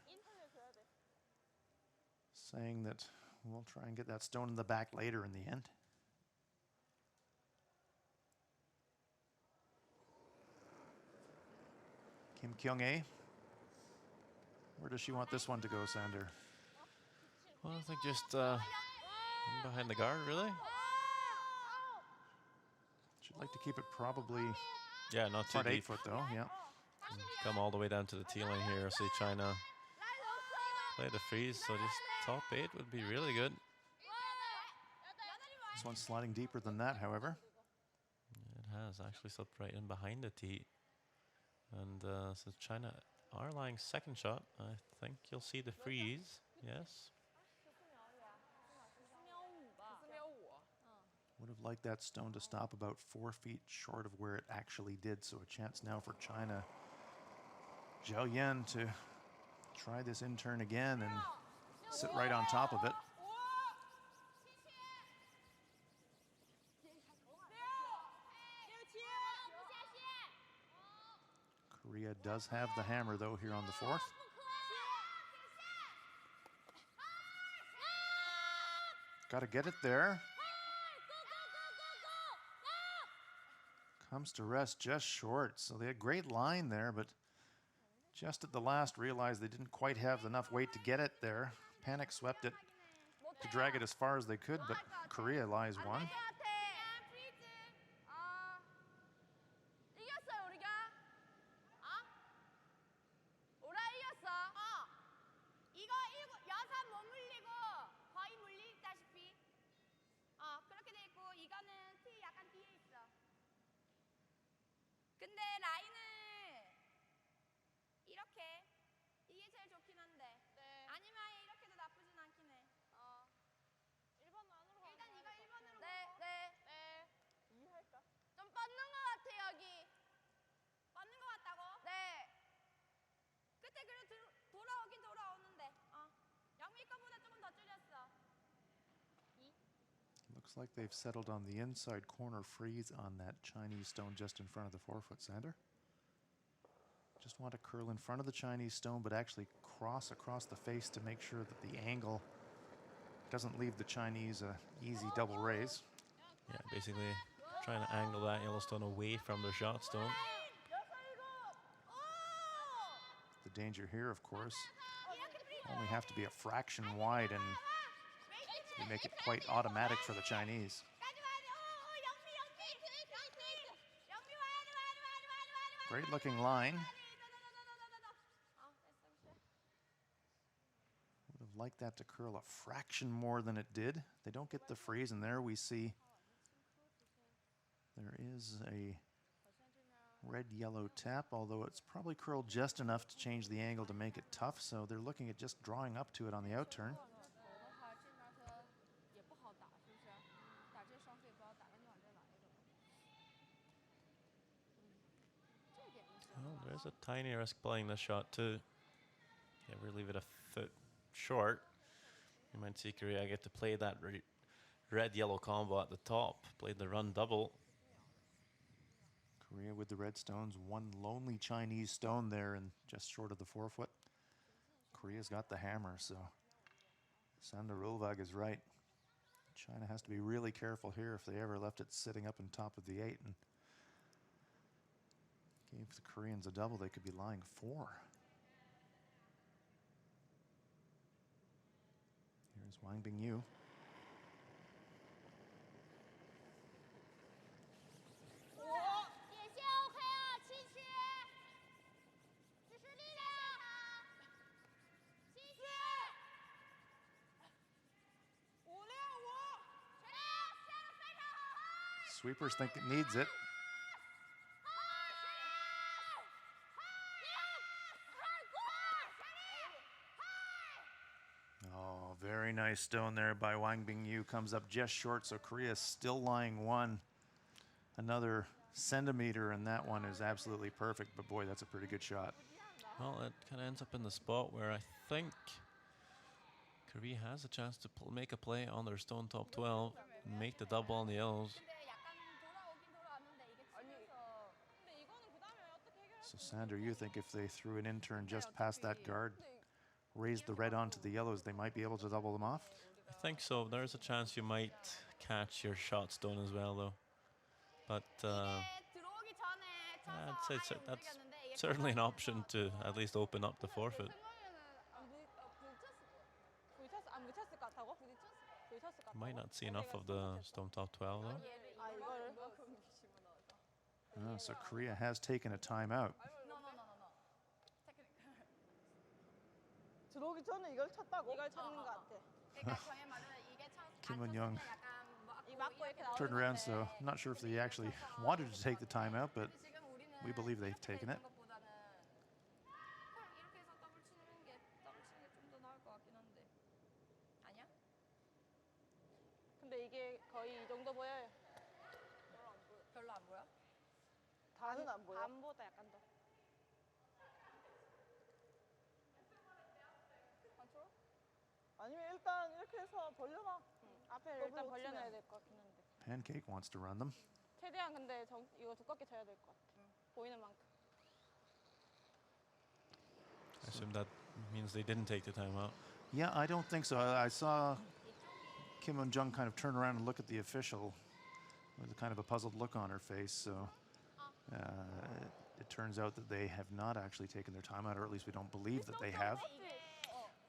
saying that we'll try and get that stone in the back later in the end. Kim Kyung-ae. Where does she want this one to go, Sander? Well, I think just behind the guard, really. She'd like to keep it probably Yeah, not too front deep. 8-foot, though. Yeah. Come all the way down to the T-line here. See China play the freeze, so just top 8 would be really good. This one's sliding deeper than that, however. It has actually slipped right in behind the tee. And since China are lying 2nd shot, I think you'll see the freeze. Yes. Would have liked that stone to stop about 4 feet short of where it actually did. So a chance now for China. Zhao Yan to try this in turn again and sit right on top of it. Korea does have the hammer, though, here on the 4th. Got to get it there. Comes to rest just short. So they had great line there, but just at the last realized they didn't quite have enough weight to get it there. Panic swept it to drag it as far as they could, but Korea lies 1. 근데 라인을 이렇게 이게 제일 좋긴 한데. 네. 아니면 아예 이렇게도 나쁘진 않긴 해. 1번 안으로 가면 일단 이거 1번으로 네. 보고. 네. 이해할까? 좀 뻗는 것 같아 여기. 뻗는 것 같다고? 네. 끝에 그래도 돌아오긴 돌아오는데. 영미 거보다 조금 더 줄였어. Looks like they've settled on the inside corner freeze on that Chinese stone just in front of the forefoot, Sander. Just want to curl in front of the Chinese stone, but actually cross across the face to make sure that the angle doesn't leave the Chinese a easy double raise. Yeah, basically trying to angle that yellow stone away from their shot stone. The danger here, of course, only have to be a fraction wide, and you make it quite automatic for the Chinese. Great looking line. Would have liked that to curl a fraction more than it did. They don't get the freeze, and there we see there is a red-yellow tap, although it's probably curled just enough to change the angle to make it tough, so they're looking at just drawing up to it on the outturn. 头的话，这面它也不好打，是不是？打这双飞也不好打，赶紧往这来一个吧。这点就行 Well, 了。 there's a tiny risk playing this shot too. Ever leave it a foot short, you might see Korea get to play that red-yellow combo at the top, play the run double. Korea with the red stones, one lonely Chinese stone there and just short of the forefoot. Korea's got the hammer, so Sander Ulvag is right. China has to be really careful here if they ever left it sitting up on top of the 8 and gave the Koreans a double, they could be lying 4. Here's Wang Bingyu. Sweepers think it needs it. Oh, very nice stone there by Wang Bingyu. Comes up just short, so Korea is still lying 1. Another centimeter, and that one is absolutely perfect. But boy, that's a pretty good shot. Well, it kind of ends up in the spot where I think Korea has a chance to make a play on their stone top 12 and make the double on the yellows. So Sander, you think if they threw an intern just past that guard, raised the red onto the yellows, they might be able to double them off? I think so. There's a chance you might catch your shot stone as well, though. But I'd say that's certainly an option to at least open up the forfeit. Might not see enough of the stone top 12, though. So Korea has taken a timeout. 들어오기 전에 이걸 쳤다고? 이걸 쳤는 것 같아. Kim Eun-young 이 맞고 이렇게 나오는 turned around, so I'm not sure if they actually wanted to take the timeout, but we believe they've taken it. 근데 이게 거의 이 정도 보여요. 별로 안 보여? 다는 안 보여. 반보다 약간 더. 아니면 일단 이렇게 해서 벌려놔. 앞에 일단 벌려놔야 될 것 같긴 한데. Pancake wants to run them. 최대한 근데 이거 두껍게 쳐야 될 것 같아. 보이는 만큼. I assume that means they didn't take the timeout. Yeah, I don't think so. I saw Kim Eun-jung kind of turn around and look at the official with a kind of a puzzled look on her face. So it turns out that they have not actually taken their timeout, or at least we don't believe that they have.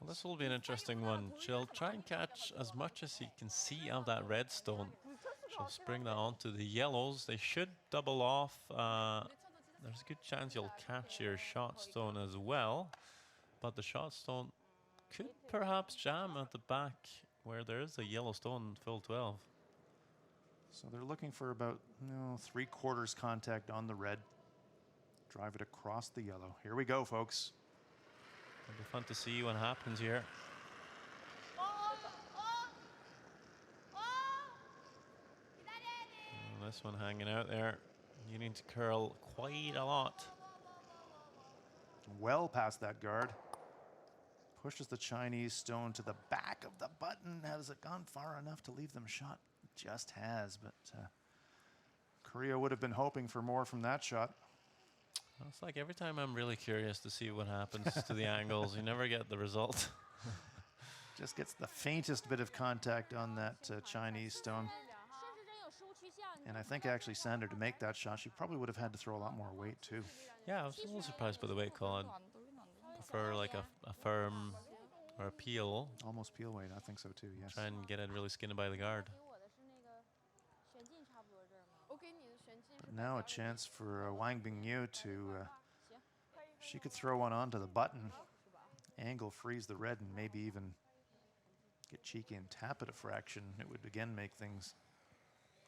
Well, this will be an interesting one. She'll try and catch as much as he can see of that red stone. She'll spring that onto the yellows. They should double off. There's a good chance you'll catch your shot stone as well. But the shot stone could perhaps jam at the back where there is a yellow stone full 12. So they're looking for about 3/4 contact on the red. drive it across the yellow. Here we go, folks. It'll be fun to see what happens here. This one hanging out there, needing to curl quite a lot. Well past that guard. Pushes the Chinese stone to the back of the button. Has it gone far enough to leave them shot? It just has, but Korea would have been hoping for more from that shot. Well, it's like every time I'm really curious to see what happens to the angles, you never get the result. Just gets the faintest bit of contact on that Chinese stone. And I think actually Sander, to make that shot, she probably would have had to throw a lot more weight too. Yeah, I was a little surprised by the weight call. I'd prefer like a firm or a peel. Almost peel weight, I think so too, yes. Try and get it really skinned by the guard. But now a chance for Wang Bingyu to, she could throw one onto the button, angle, freeze the red, and maybe even get cheeky and tap it a fraction. It would again make things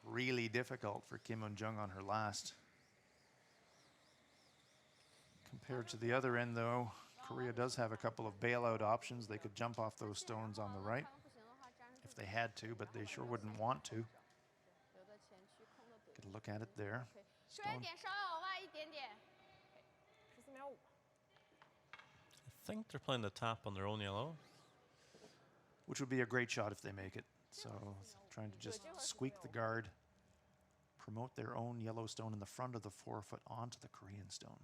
really difficult for Kim Eun-jung on her last. Compared to the other end, though, Korea does have a couple of bailout options. They could jump off those stones on the right if they had to, but they sure wouldn't want to. Get a look at it there. Stone. I think they're playing the tap on their own yellow. Which would be a great shot if they make it. So trying to just squeak the guard, promote their own yellow stone in the front of the 4-foot onto the Korean stone.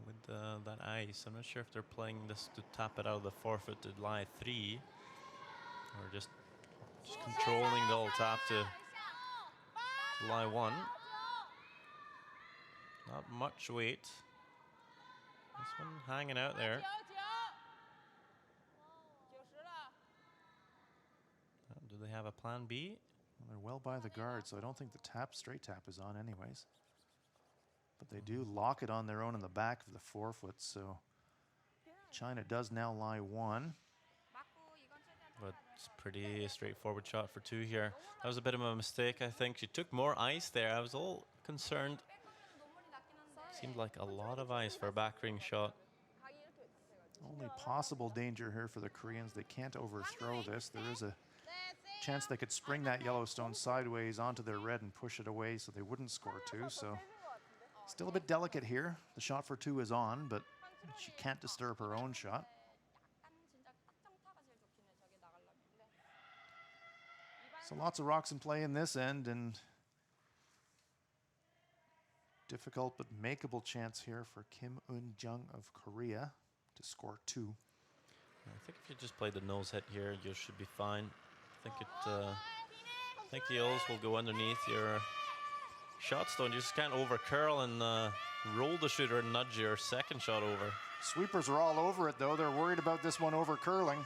With that ice, I'm not sure if they're playing this to tap it out of the 4-foot to lie 3, or just controlling the whole tap to lie 1. Not much weight. This one hanging out there. Do they have a plan B? Well, they're well by the guard, so I don't think the straight tap is on anyways. But they do lock it on their own in the back of the 4-foot, so China does now lie 1. But it's a pretty straightforward shot for 2 here. That was a bit of a mistake, I think. She took more ice there. I was all concerned. Seemed like a lot of ice for a back ring shot. Only possible danger here for the Koreans. They can't overthrow this. There is a chance they could spring that yellow stone sideways onto their red and push it away so they wouldn't score 2. So still a bit delicate here. The shot for 2 is on, but she can't disturb her own shot. So lots of rocks in play in this end, and difficult but makeable chance here for Kim Eun-jung of Korea to score 2. I think if you just play the nose hit here, you should be fine. I think the O's will go underneath your shot stone. You just can't over curl and roll the shooter and nudge your second shot over. Sweepers are all over it, though. They're worried about this one over curling.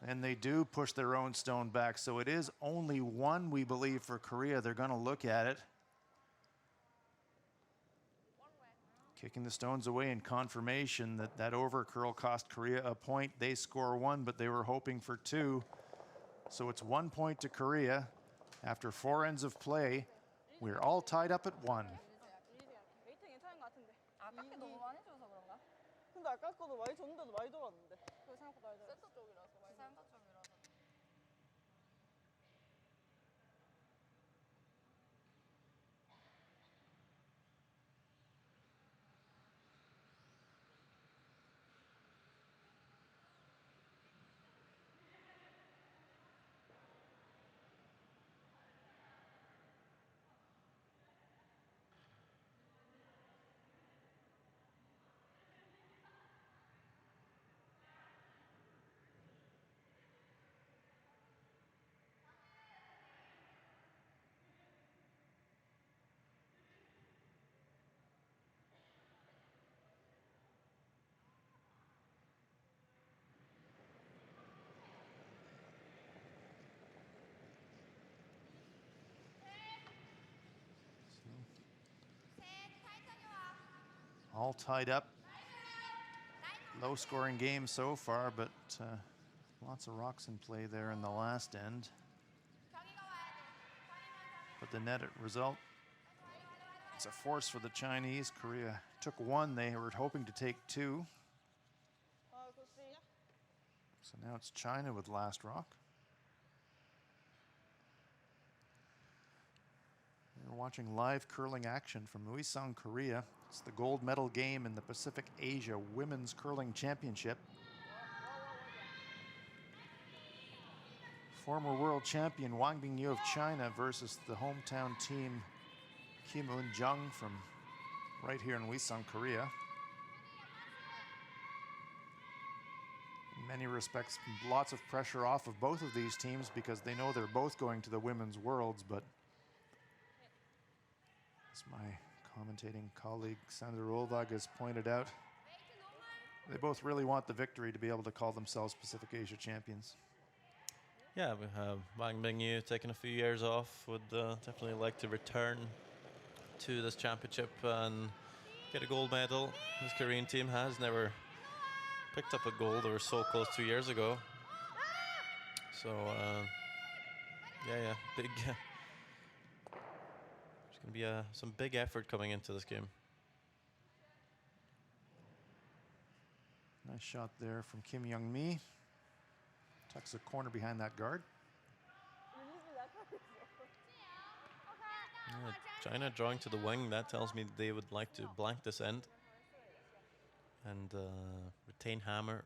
And they do push their own stone back. So it is only 1, we believe, for Korea. They're going to look at it. Kicking the stones away in confirmation that that over curl cost Korea a point. They score 1, but they were hoping for 2. So it's 1 point to Korea after 4 ends of play. We're all tied up at 1. 웨이트 괜찮은 것 같은데. 아깝게 너무 많이 줘서 그런가? 근데 아까 거도 많이 줬는데도 많이 돌았는데. 그 생각보다 많이 센터 쪽이라서 많이 센터 쪽이라서. All tied up. Low scoring game so far, but lots of rocks in play there in the last end. But the net result It's a force for the Chinese. Korea took one. They were hoping to take two. So now it's China with last rock. We're watching live curling action from Uiseong, Korea. It's the gold medal game in the Pacific Asia Women's Curling Championship. Former world champion Wang Bingyu of China versus the hometown team Kim Eun-jung from right here in Uiseong, Korea. In many respects, lots of pressure off of both of these teams because they know they're both going to the Women's Worlds, but as my commentating colleague Sandra Rolvag has pointed out, they both really want the victory to be able to call themselves Pacific Asia champions. Yeah, we have Wang Bingyu taking a few years off. Would definitely like to return to this championship and get a gold medal. This Korean team has never picked up a gold. They were so close 2 years ago. So, yeah, big. There's going to be some big effort coming into this game. Nice shot there from Kim Young-mi. Tucks a corner behind that guard. Yeah, China drawing to the wing. That tells me they would like to blank this end and retain hammer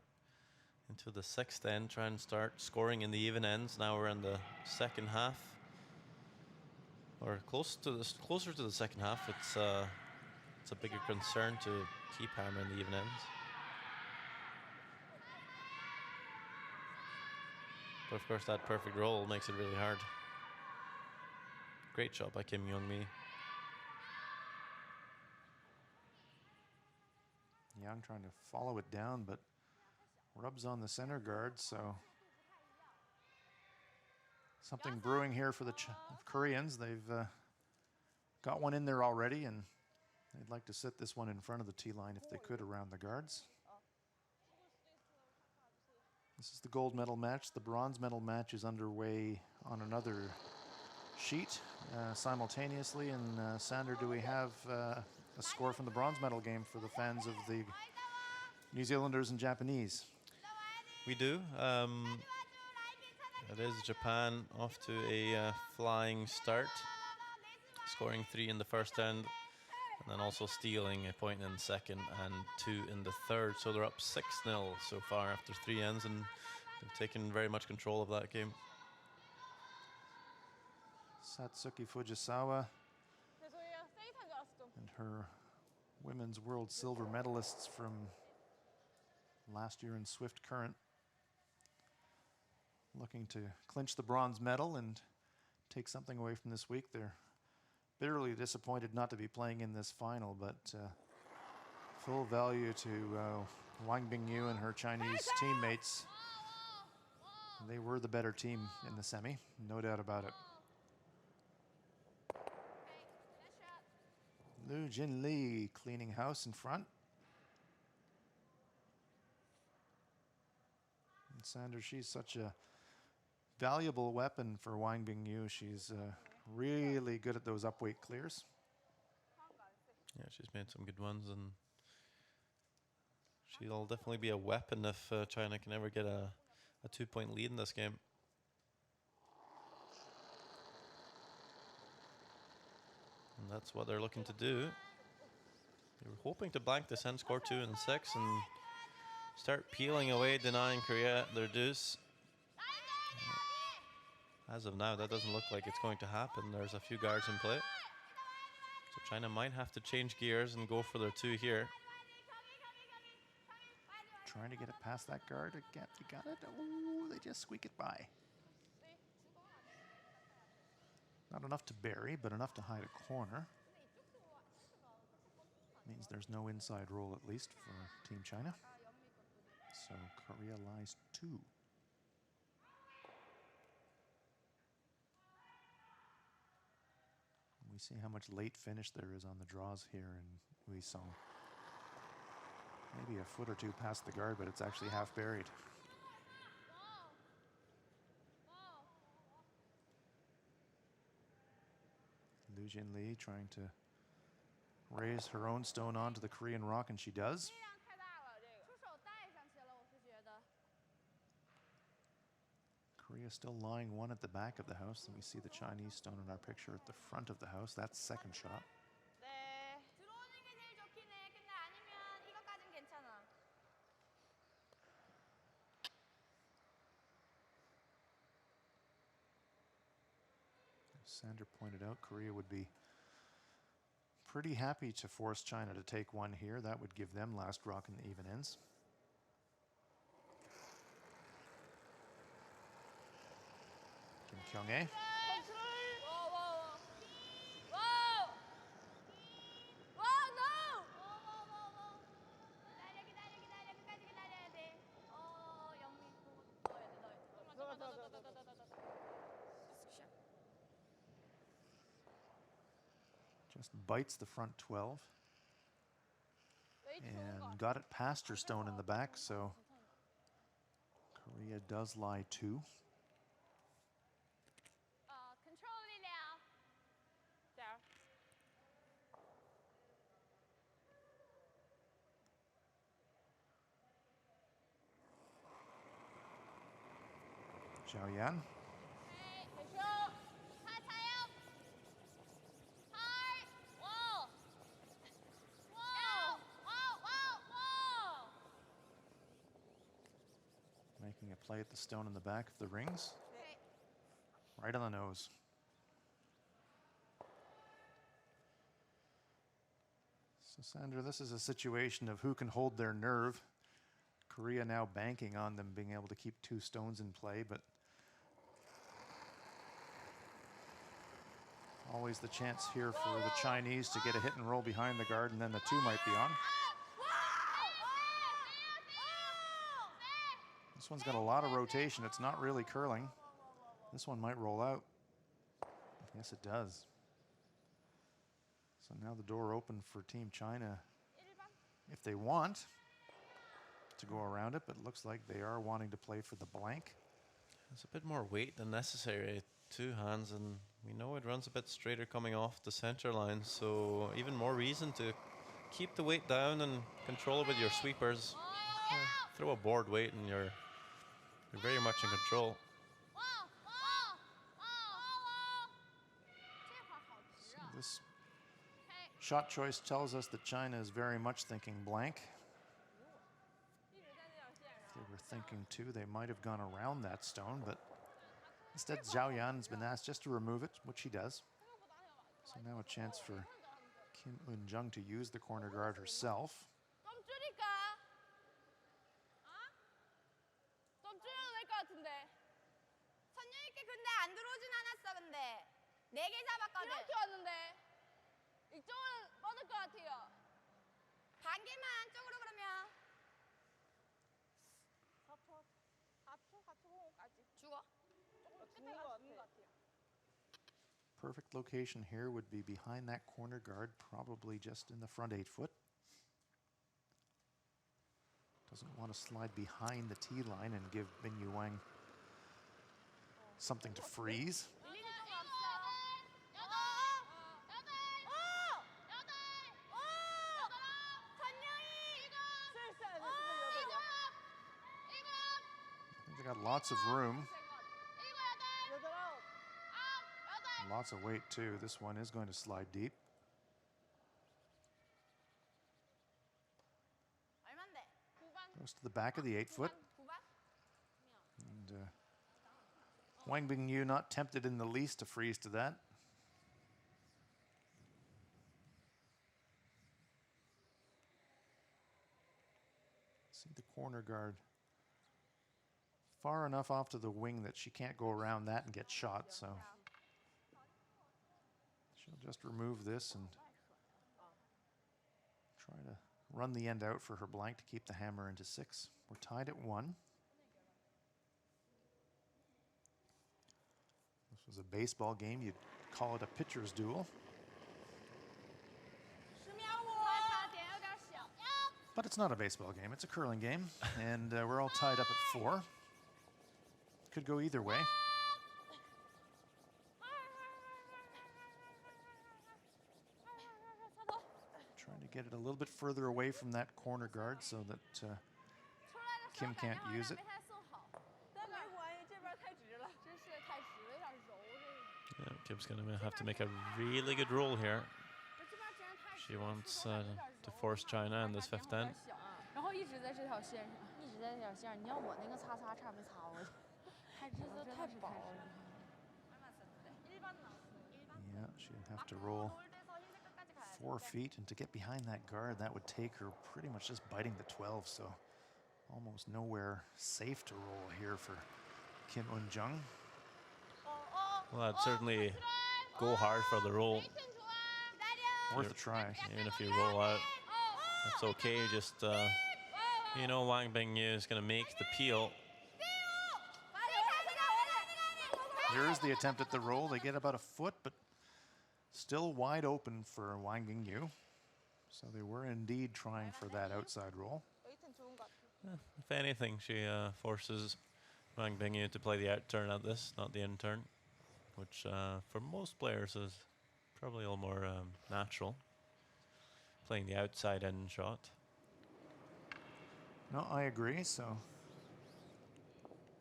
into the sixth end. Try and start scoring in the even ends. Now we're in the second half, or closer to the second half. It's a bigger concern to keep hammer in the even ends. But of course, that perfect roll makes it really hard. Great shot by Kim Young-mi. Young trying to follow it down, but rubs on the center guard, so something brewing here for the Koreans. They've got one in there already, and they'd like to sit this one in front of the tee line if they could around the guards. This is the gold medal match. The bronze medal match is underway on another sheet simultaneously. And Sander, do we have a score from the bronze medal game for the fans of the New Zealanders and Japanese? We do. It is Japan off to a flying start, scoring 3 in the first end, and then also stealing a point in the second and 2 in the third. So they're up 6-0 so far after 3 ends, and they've taken very much control of that game. Satsuki Fujisawa and her women's world silver medalists from last year in Swift Current looking to clinch the bronze medal and take something away from this week. They're bitterly disappointed not to be playing in this final, but full value to Wang Bingyu and her Chinese teammates. They were the better team in the semi, no doubt about it. Lu Jinli cleaning house in front. And Sanders, she's such a valuable weapon for Wang Bingyu. She's really good at those upweight clears. Yeah, she's made some good ones, and she'll definitely be a weapon if China can ever get a 2-point lead in this game. And that's what they're looking to do. They were hoping to blank this end, score 2 and 6, and start peeling away, denying Korea their deuce. As of now, that doesn't look like it's going to happen. There's a few guards in play. So China might have to change gears and go for their 2 here. Trying to get it past that guard again. You got it? Oh, they just squeak it by. Not enough to bury, but enough to hide a corner. Means there's no inside roll, at least, for Team China. So Korea lies 2. We see how much late finish there is on the draws here in Uiseong. Maybe a foot or 2 past the guard, but it's actually half buried. Lu Jinli trying to raise her own stone onto the Korean rock, and she does. 力量太大了，这个出手带上去了，我是觉得。 Korea still lying one at the back of the house, and we see the Chinese stone in our picture at the front of the house. That's second shot. 네. 들어오는 게 제일 좋긴 해. 근데 아니면 이거까진 괜찮아. As Sandra pointed out, Korea would be pretty happy to force China to take one here. That would give them last rock in the even ends. Kim Kyung-ae. 기다려, 기다려, 기다려. 끝까지 기다려야 돼. 영미. 넣어야 돼, 넣어야 돼. Just bites the front 12 and got it past her stone in the back, so Korea does lie 2. 컨트롤力量. There. Zhao Yan. Making a play at the stone in the back of the rings. Right on the nose. So Sandra, this is a situation of who can hold their nerve. Korea now banking on them being able to keep 2 stones in play, but always the chance here for the Chinese to get a hit and roll behind the guard, and then the 2 might be on. This one's got a lot of rotation. It's not really curling. This one might roll out. Yes, it does. So now the door open for Team China if they want to go around it, but it looks like they are wanting to play for the blank. It's a bit more weight than necessary. 2 hands, and we know it runs a bit straighter coming off the center line, so even more reason to keep the weight down and control it with your sweepers. Throw a board weight and you're very much in control. So this shot choice tells us that China is very much thinking blank. If they were thinking 2, they might have gone around that stone, but instead Zhao Yan's been asked just to remove it, which he does. So now a chance for Kim Eun-jung to use the corner guard herself. 좀 줄일까? 좀 줄여도 될 것 같은데. 선율 있게 근데 안 들어오진 않았어 근데. 4개 잡았거든. 이렇게 왔는데. 이쪽은 뻗을 것 같아요. 반 개만 안쪽으로 그러면. 4초 5까지. 죽어? 죽는 것 같아. Perfect location here would be behind that corner guard, probably just in the front 8 foot. Doesn't want to slide behind the tee line and give Bin Yuang something to freeze. They got lots of room. Lots of weight too. This one is going to slide deep. Goes to the back of the 8 foot. And Wang Bingyu not tempted in the least to freeze to that. See the corner guard far enough off to the wing that she can't go around that and get shot, so she'll just remove this and try to run the end out for her blank to keep the hammer into 6. We're tied at 1. This was a baseball game. You'd call it a pitcher's duel. But it's not a baseball game. It's a curling game. And we're all tied up at 4. Could go either way. get it a little bit further away from that corner guard so that Kim can't use it. 但没关系，这边太直了。真是太直了，有点柔这个。 Yeah, Kim's going to have to make a really good roll here. 这边真是太直 She 了 wants 出手感有点 to 柔 force China in this fifth end. 然后一直在这条线上，一直在这条线上。你要我那个擦擦差没擦过去？太直了，太薄了。 Yeah, she'd have to roll 4 feet, and to get behind that guard, that would take her pretty much just biting the 12, so almost nowhere safe to roll here for Kim Eun-jung. Well, I'd certainly go hard for the roll. Worth a try. Even if you roll out, that's okay. Just, you know, Wang Bingyu is going to make the peel. Here's the attempt at the roll. They get about a foot, but still wide open for Wang Bingyu. So they were indeed trying for that outside roll. 웨이트는 좋은 것 같아. If anything, she forces Wang Bingyu to play the out turn at this, not the in turn, which for most players is probably a little more natural. Playing the outside end shot. No, I agree. So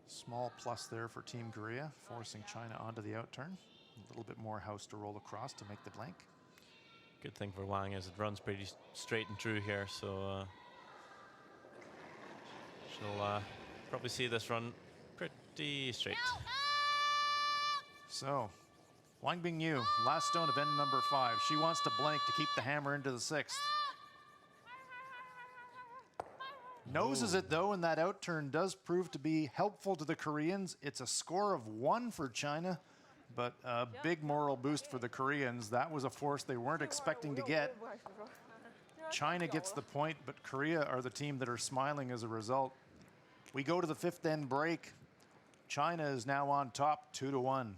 small plus there for Team Korea, forcing China onto the out turn. A little bit more house to roll across to make the blank. Good thing for Wang is it runs pretty straight and true here, so she'll probably see this run pretty straight. So Wang Bingyu, last stone of end number 5. She wants to blank to keep the hammer into the 6th. Noses it though, and that out turn does prove to be helpful to the Koreans. It's a score of 1 for China, but a big moral boost for the Koreans. That was a force they weren't expecting to get. China gets the point, but Korea are the team that are smiling as a result. We go to the 5th end break. China is now on top 2-1.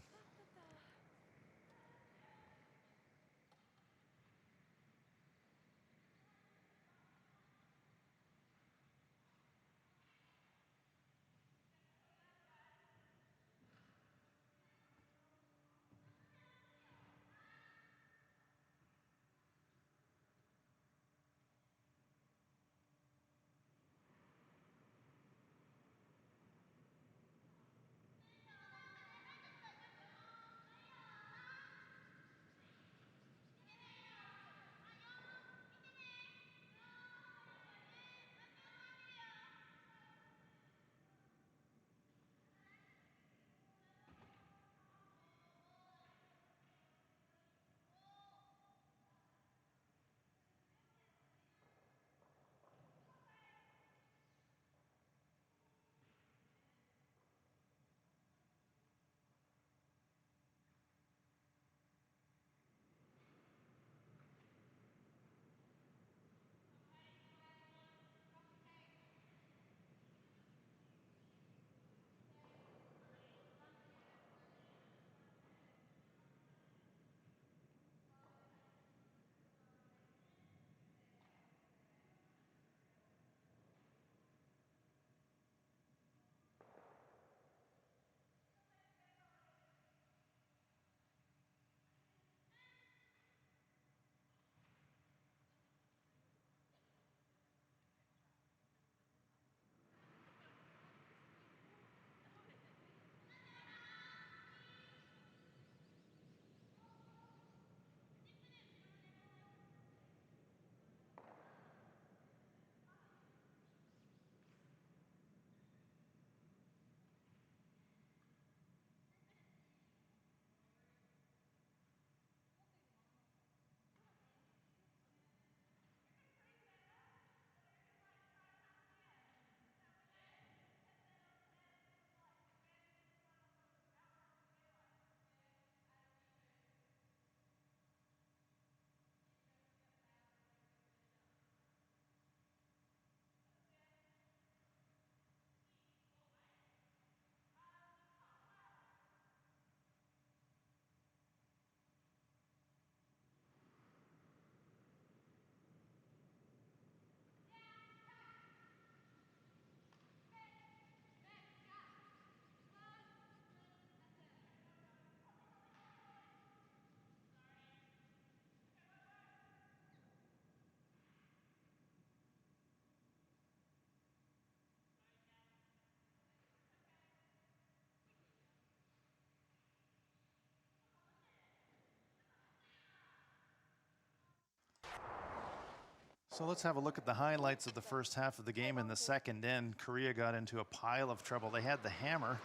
So let's have a look at the highlights of the first half of the game. In the second end, Korea got into a pile of trouble. They had the hammer.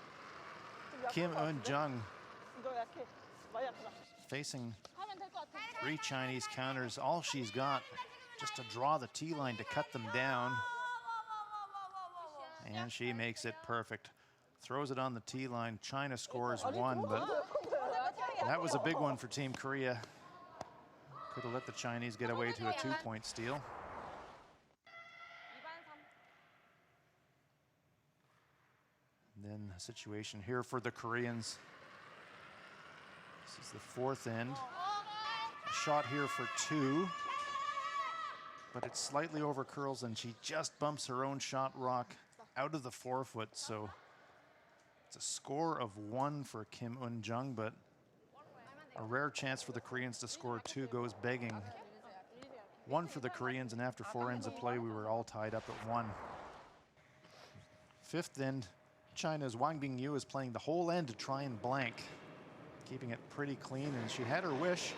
Kim Eun-jung 이거 약해. 많이 약하다. facing 하면 될 것 같아. 3 Chinese counters. All she's got just to draw the T-line to cut them down. And she makes it perfect. Throws it on the T-line. China scores 1, but that was a big one for Team Korea. Could have let the Chinese get away to a 2-point steal. 2반 3. And then a situation here for the Koreans. This is the fourth end. A shot here for 2. But it slightly over curls and she just bumps her own shot rock out of the 4-foot. So it's a score of 1 for Kim Eun-jung, but a rare chance for the Koreans to score 2 goes begging. 1 for the Koreans, and after 4 ends of play, we were all tied up at 1. Fifth end, China's Wang Bingyu is playing the whole end to try and blank, keeping it pretty clean, and she had her wish.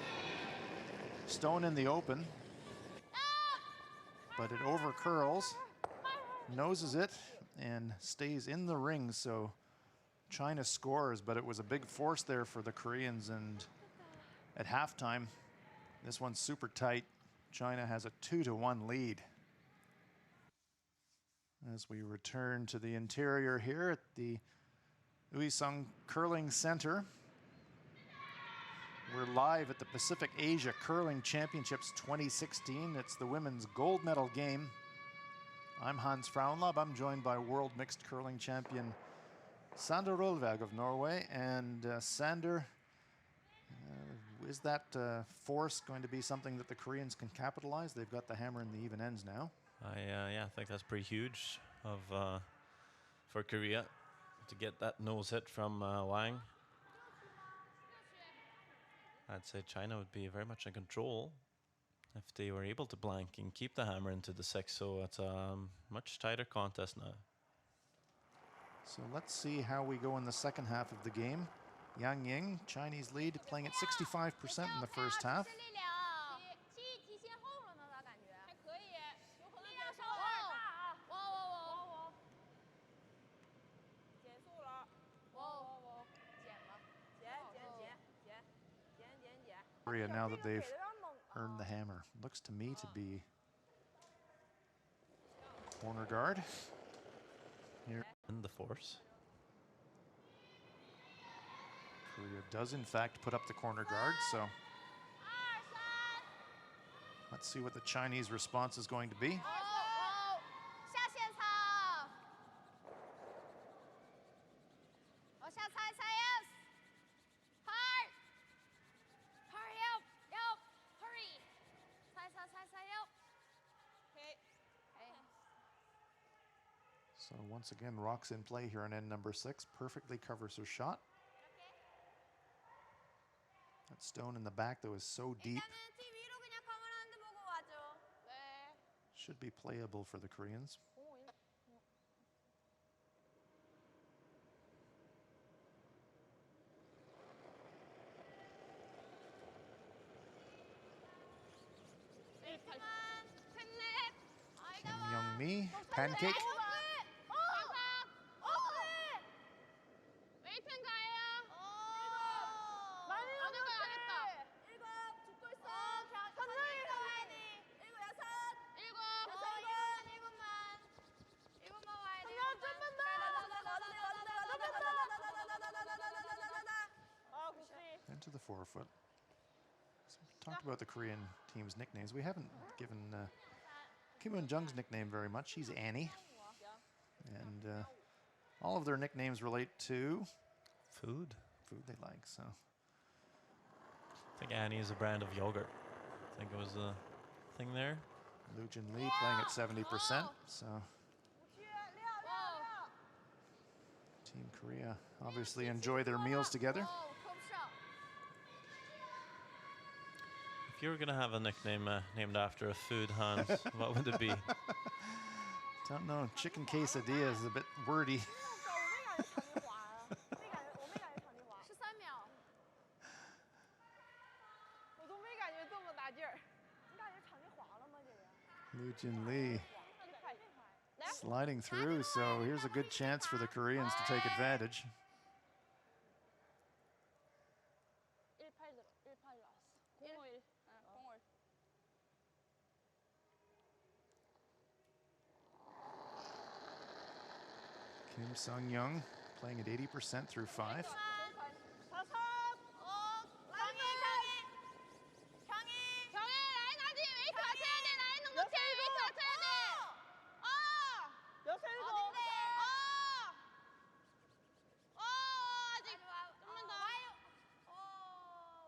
Stone in the open, but it over curls, noses it, and stays in the ring, so China scores, but it was a big force there for the Koreans, and at halftime, this one's super tight. China has a 2-1 lead. As we return to the interior here at the Uiseong Curling Center, we're live at the Pacific Asia Curling Championships 2016. It's the women's gold medal game. I'm Hans Frauenlob. I'm joined by world mixed curling champion Sander Rolvag of Norway. And Sander, is that force going to be something that the Koreans can capitalize? They've got the hammer in the even ends now. I think that's pretty huge for Korea to get that nose hit from Wang. I'd say China would be very much in control if they were able to blank and keep the hammer into the 6. So it's a much tighter contest now. So let's see how we go in the second half of the game. Yang Ying, Chinese lead, playing at 65% in the first half. 还可以，有可能点稍微有点大啊。哇！减速了。减。 Korea now that they've earned the hammer. Looks to me to be corner guard. Here. In the force. Korea does in fact put up the corner guard, so let's see what the Chinese response is going to be. 下线操。下菜 yes. Hard. Hurry up. Hurry. 菜 up. Okay. So once again, Rock's in play here on end number 6. Perfectly covers her shot. That stone in the back, though, is so deep. 일단은 TV 위로 그냥 카메라한테 보고 와줘. 네. Should be playable for the Koreans. Kim Young-mi, pancake. 웨이트인가요? 많이 어느 건 안 했다. 7 죽고 있어. 천천히 가야 돼. 7 7만 와야 돼. 좀만 더. 아, 굿시. Into the 4-foot. So we talked about the Korean team's nicknames. We haven't given Kim Eun-jung's nickname very much. She's Annie. And all of their nicknames relate to Food. food they like. So I think Annie is a brand of yogurt. I think it was a thing there. Loo Jin Lee playing at 70%. So Team Korea obviously enjoy their meals together. If you were going to have a nickname named after a food, Hans, what would it be? Don't know. Chicken quesadilla is a bit wordy. 13秒。我都没感觉这么大劲儿。你感觉场地滑了吗，姐姐？ Lu Jinli sliding through, so here's a good chance for the Koreans to take advantage. 18 들어. 18 나왔어. 051. 051. Kim Sung-young playing at 80% through 5. 4, 3. 경혜 라인 하지. 웨이트 맞춰야 돼. 라인 넘어치. 웨이트 맞춰야 돼. 여섯, 일곱. 아직 좀만 더.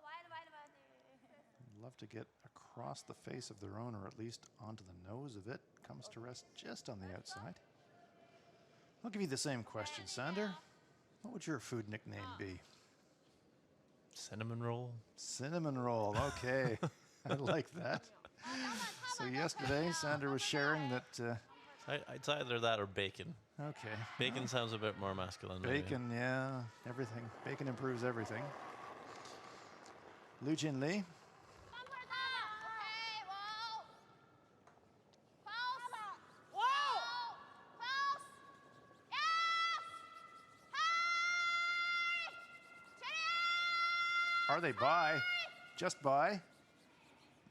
와이드 봐야지. Love to get across the face of their own, or at least onto the nose of it. Comes to rest just on the outside. I'll give you the same question, Sander. What would your food nickname be? Cinnamon roll. Cinnamon roll. Okay, I like that. So yesterday, Sander was sharing that. It's either that or bacon. Okay. Bacon sounds a bit more masculine. maybe. Bacon, yeah, everything. Bacon improves everything. Lu Jinli. 오케이. 와우. 파우스. 와우! 파우스. 예스. 하이. Are they by? Just by.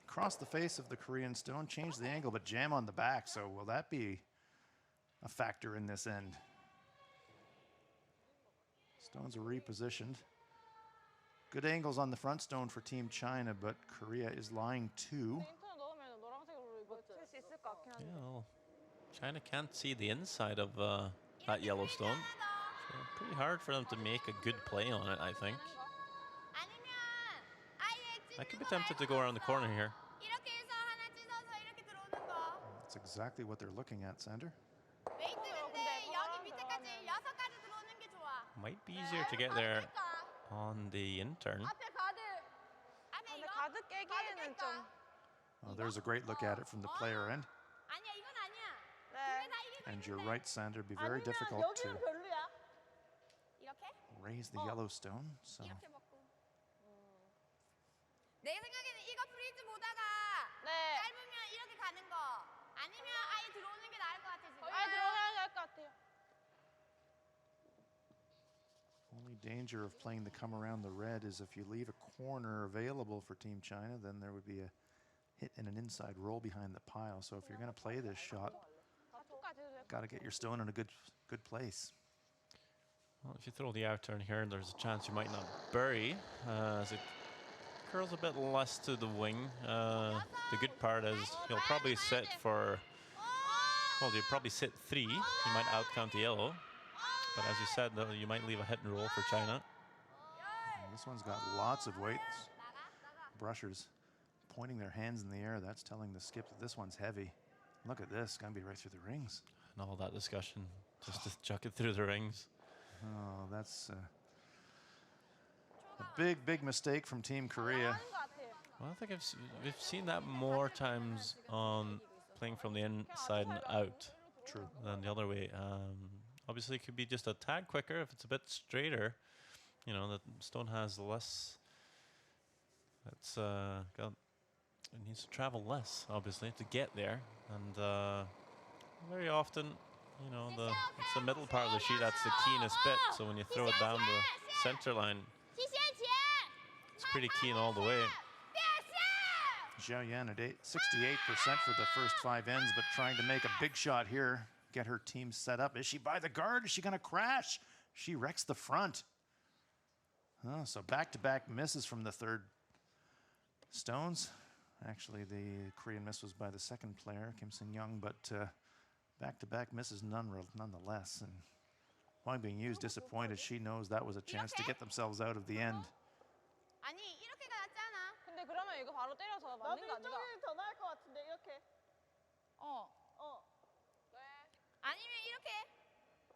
Cross the face of the Korean stone, change the angle, but jam on the back. So will that be a factor in this end? Stones are repositioned. Good angles on the front stone for Team China, but Korea is lying 2. 인터넷 넣으면 노란색으로 이거 칠 수 있을 것 같긴 한데. Yeah, well, China can't see the inside of that yellow stone. So pretty hard for them to make a good play on it, I think. 아니면 아예 I could be tempted to go around the corner here. 이렇게 해서 하나 찢어서 이렇게 들어오는 거. That's exactly what they're looking at, Sander. 웨이트 근데 여기 밑에까지 6가지 들어오는 게 좋아. Might be easier to get there on the intern. 앞에 가드. 앞에 근데 이거? 가드 깨기에는 좀. Oh, there's a great look at it from the player end. 아니야 이건 아니야. 네. 두개 다 이기고 And 있는데. you're right, Sander. It'd be very 아니면 difficult to 여기는 별로야. 이렇게? raise the yellow stone. So 이렇게 먹고. 내 생각에는 이거 프리즈 보다가 네. 짧으면 이렇게 가는 거. 아니면 아예 들어오는 게 나을 것 같아 지금. 아예 들어가야 할 것 같아요. only danger of playing the come around the red is if you leave a corner available for Team China, then there would be a hit and an inside roll behind the pile. So if you're going to play this shot, 앞쪽까지 해도 될것 got to get your stone in a good place. Well, if you throw the out turn here, there's a chance you might not bury as it curls a bit less to the wing. The good part is he'll probably sit for, well, he'll probably sit 3. He might outcount the yellow. But as you said, though, you might leave a hit and roll for China. And this one's got lots of weights. Brushers pointing their hands in the air. That's telling the skip that this one's heavy. Look at this. Going to be right through the rings. And all that discussion just to chuck it through the rings. Oh, that's a big mistake from Team Korea. 하는 것 같아요. Well, I think we've seen that more times on playing from the inside and out True. than the other way. Obviously, it could be just a tad quicker if it's a bit straighter. You know, the stone has less. It's it needs to travel less, obviously, to get there. And very often, you know, it's the middle part of the sheet that's the keenest bit. So when you throw it down the center line, it's pretty keen all the way. Zhao Yan at 68% for the first 5 ends, but trying to make a big shot here. Get her team set up. Is she by the guard? Is she going to crash? She wrecks the front. Oh, so back-to-back misses from the third stones. Actually, the Korean miss was by the second player, Kim Sung-young, but back-to-back misses nonetheless. And Wang Bingyu disappointed. She knows that was a chance to get themselves out of the end. 아니 이렇게가 낫지 않아? 근데 그러면 이거 바로 때려서 나도 맞는 거 아닌가? 이쪽이 더 나을 것 같은데 이렇게. 어. 아니면 이렇게.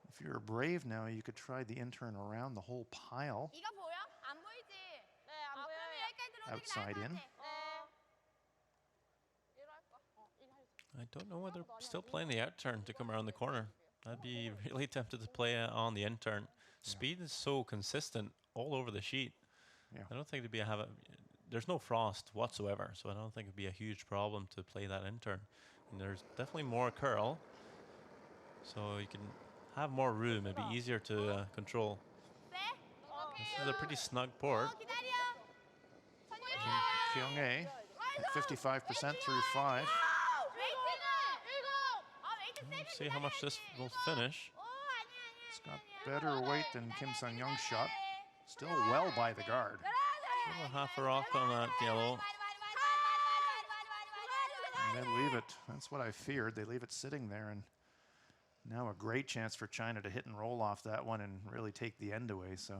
If you're brave now, you could try the intern around the whole pile. 이거 보여? 안 보이지? 네, 안 그러면 보여요. 여기까지 들어오는 게 나을 Outside 것 in. 같아. 이로 할까? 이로 할까? I don't know whether still playing the out turn to come around the corner. I'd be really tempted to play on the in turn. Speed is so consistent all over the sheet. Yeah. I don't think it'd be there's no frost whatsoever, so I don't think it'd be a huge problem to play that in turn. There's definitely more curl, so you can have more room. It'd be easier to control. This is a pretty snug port. Kyung-hae at 55% through 5. Let's see how much this will finish. It's got better weight than Kim Sang-young's shot. Still well by the guard. About half a rock on that yellow. And they leave it. That's what I feared. They leave it sitting there, and now a great chance for China to hit and roll off that one and really take the end away. So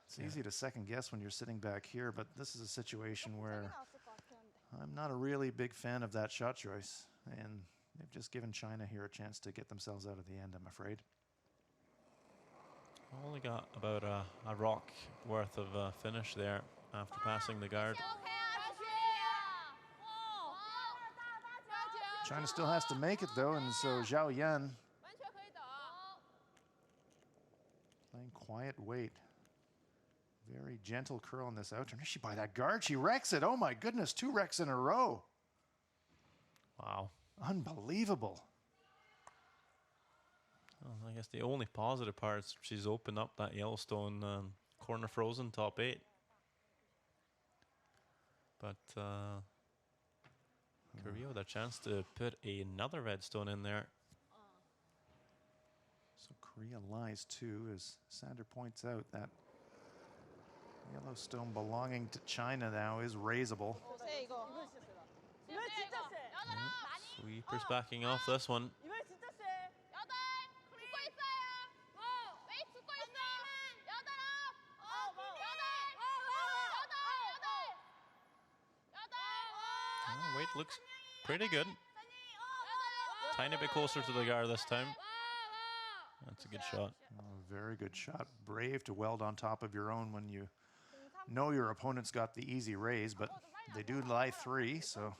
it's easy to second guess when you're sitting back here, but this is a situation where I'm not a really big fan of that shot choice, and they've just given China here a chance to get themselves out of the end, I'm afraid. Only got about a rock worth of finish there after passing the guard. China still has to make it, though, and so Zhao Yan playing quiet weight. Very gentle curl in this outturn. Is she by that guard? She wrecks it. Oh, my goodness. 2 wrecks in a row. Wow. Unbelievable. Well, I guess the only positive part is she's opened up that Yellowstone corner frozen top 8. But Korea with a chance to put another red stone in there. So Korea lies 2, as Sander points out. That Yellowstone belonging to China now is raisable. Sweepers backing off this one. Weight looks pretty good. Tiny bit closer to the guard this time. That's a good shot. Oh, very good shot. Brave to weld on top of your own when you know your opponent's got the easy raise, but they do lie 3, so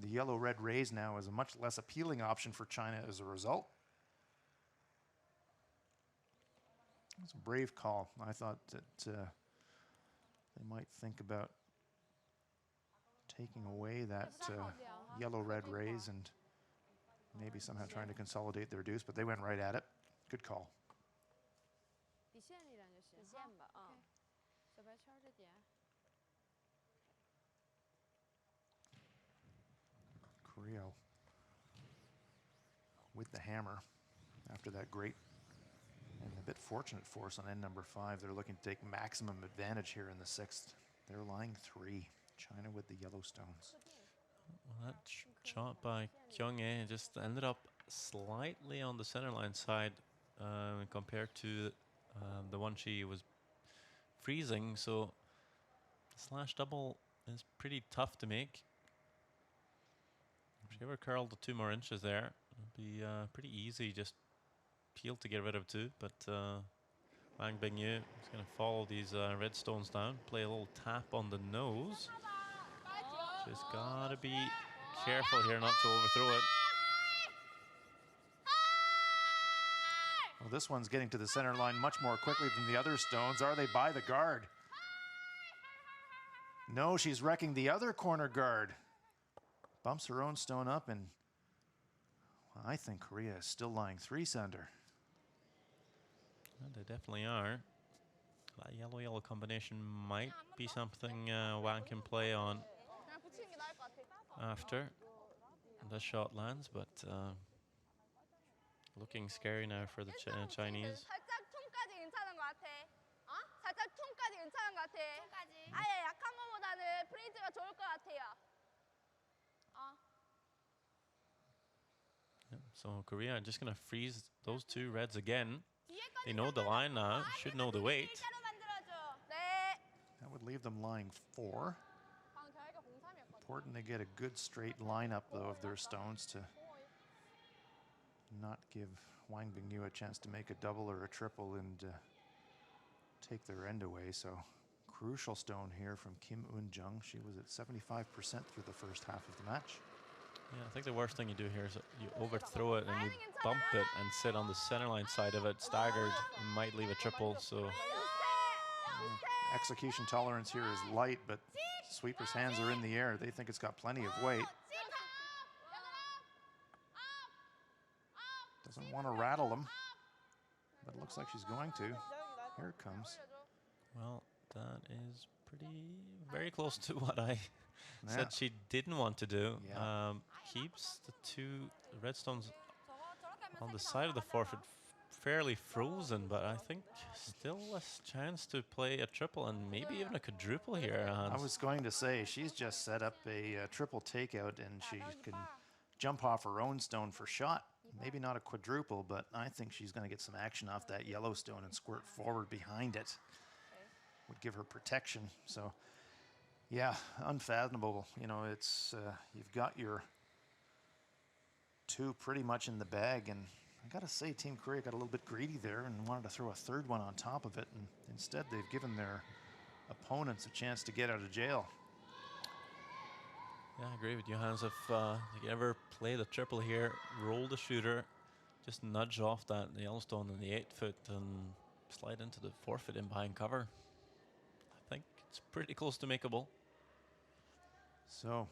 the yellow-red raise now is a much less appealing option for China as a result. It's a brave call. I thought that they might think about taking away that yellow-red raise and maybe somehow trying to consolidate their deuce, but they went right at it. Good call. Korea with the hammer after that great and a bit fortunate force on end number 5. They're looking to take maximum advantage here in the 6th. They're lying 3. China with the Yellowstones. Well, that shot by Kyung-hae just ended up slightly on the center line side compared to the one she was freezing. So slash double is pretty tough to make. If she ever curled 2 more inches there, it'd be pretty easy. Just peel to get rid of 2. But Wang Bingyu is going to follow these red stones down, play a little tap on the nose. Just gotta be careful here not to overthrow it. Well, this one's getting to the center line much more quickly than the other stones. Are they by the guard? No, she's wrecking the other corner guard. Bumps her own stone up, and well, I think Korea is still lying 3, Sander. Well, they definitely are. That yellow-yellow combination might be something Wang can play on after the shot lands, but looking scary now for the Chinese. So Korea just gonna freeze those 2 reds again. They know the line now, should know the weight. That would leave them lying 4. Important they get a good straight lineup, though, of their stones to not give Wang Bingyu a chance to make a double or a triple and take their end away. So crucial stone here from Kim Eun-jung. She was at 75% through the first half of the match. Yeah, I think the worst thing you do here is you overthrow it and you bump it and sit on the center line side of it, staggered, and might leave a triple. So execution tolerance here is light, but Sweeper's hands are in the air. They think it's got plenty of weight. Doesn't want to rattle them, but it looks like she's going to. Here it comes. Well, that is very close to what I said she didn't want to do. Yeah. Keeps the two redstones on the side of the forfeit fairly frozen, but I think still less chance to play a triple and maybe even a quadruple here. I was going to say, she's just set up a triple takeout and she can jump off her own stone for shot. Maybe not a quadruple, but I think she's going to get some action off that yellow stone and squirt forward behind it. Would give her protection. So, yeah, unfathomable. You know, it's you've got your two pretty much in the bag, and I gotta say, Team Korea got a little bit greedy there and wanted to throw a third one on top of it, and instead they've given their opponents a chance to get out of jail. Yeah, I agree with you, Hans. If you ever play the triple here, roll the shooter, just nudge off the Yellowstone in the 8-foot and slide into the forfeit in behind cover. I think it's pretty close to makeable. So,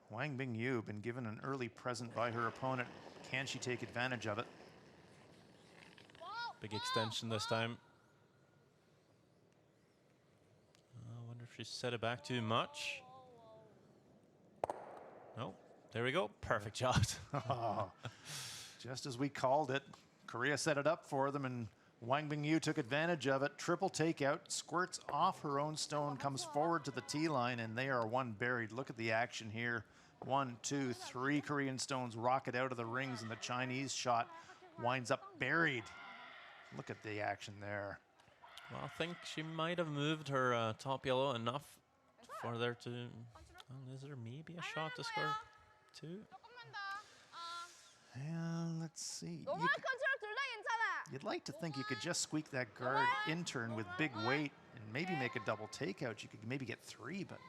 Wang Bingyu been given an early present by her opponent. Can she take advantage of it? Big extension this time. I wonder if she set it back too much. No, there we go. Perfect shot. Just as we called it, Korea set it up for them, and Wang Bingyu took advantage of it. Triple takeout, squirts off her own stone, comes forward to the tee line, and they are one buried. Look at the action here. 1, 2, 3 Korean stones rocket out of the rings, and the Chinese shot winds up buried. Look at the action there. Well, I think she might have moved her top yellow enough for there to... Well, is there maybe a shot to score two? And let's see. You'd like to think you could just squeak that guard in turn with big weight and maybe make a double takeout. You could maybe get 3, but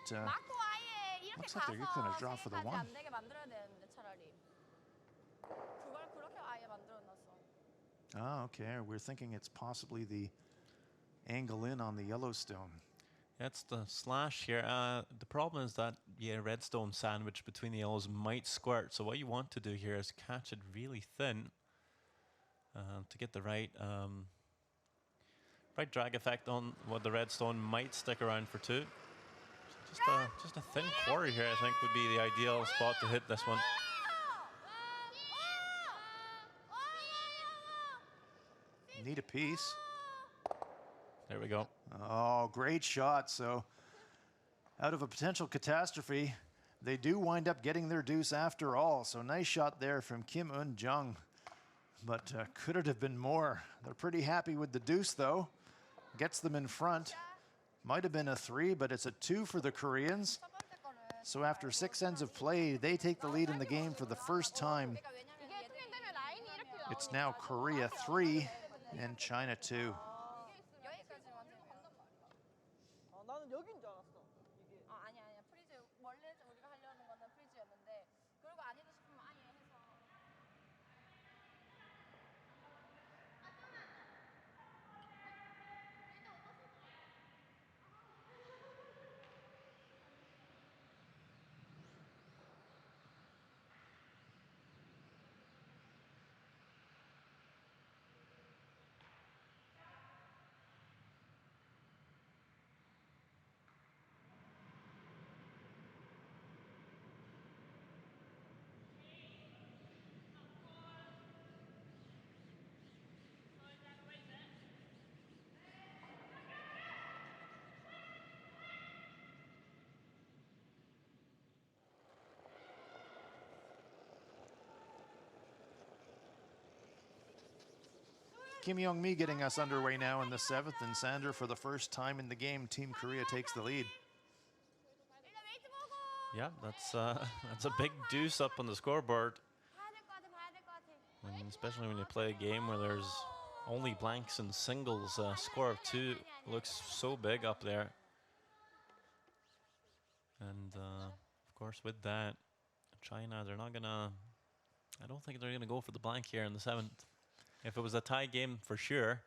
looks like they're going to draw for the 1. Oh, okay. We're thinking it's possibly the angle in on the Yellowstone. That's the slash here. The problem is that redstone sandwich between the yellows might squirt. So what you want to do here is catch it really thin to get the right drag effect on what the redstone might stick around for 2. Just a thin quarry here, I think, would be the ideal spot to hit this one. Need a piece. There we go. Oh, great shot. So out of a potential catastrophe, they do wind up getting their deuce after all. So nice shot there from Kim Eun-jung. But could it have been more? They're pretty happy with the deuce, though. Gets them in front. Might have been a 3, but it's a 2 for the Koreans. So after 6 ends of play, they take the lead in the game for the first time. It's now Korea 3 and China 2. 나는 여긴 줄 알았어. 이게. 아니야. 프리즈 원래 우리가 하려는 거는 프리즈였는데 그리고 아니다 싶으면 아예 해서. Kim Young-mi getting us underway now in the 7th, and Sander, for the first time in the game, Team Korea takes the lead. Yeah, that's a big deuce up on the scoreboard. And especially when you play a game where there's only blanks and singles, a score of 2 looks so big up there. And of course, with that, China, they're not gonna. I don't think they're gonna go for the blank here in the 7th. If it was a tie game, for sure,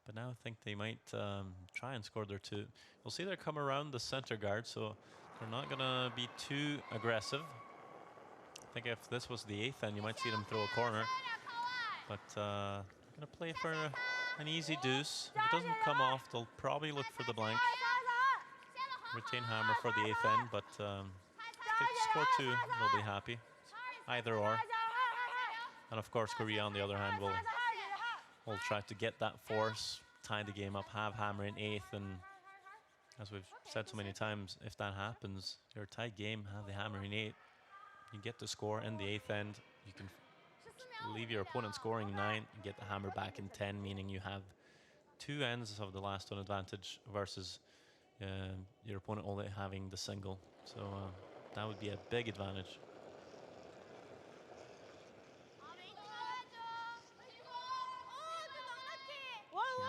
But now I think they might try and score their two. You'll see they come around the center guard, so they're not going to be too aggressive. I think if this was the eighth end, you might see them throw a corner. But they're going to play for an easy deuce. If it doesn't come off, they'll probably look for the blank. Retain hammer for the eighth end, but if they score two, they'll be happy. Either or. And of course, Korea, on the other hand, will try to get that force, tie the game up, have hammer in eighth, and as we've said so many times, if that happens, you're a tight game, have the hammer in eight, you get the score in the eighth end, you can leave your opponent scoring 9 and get the hammer back in 10, meaning you have two ends of the last one advantage versus your opponent only having the single. So that would be a big advantage.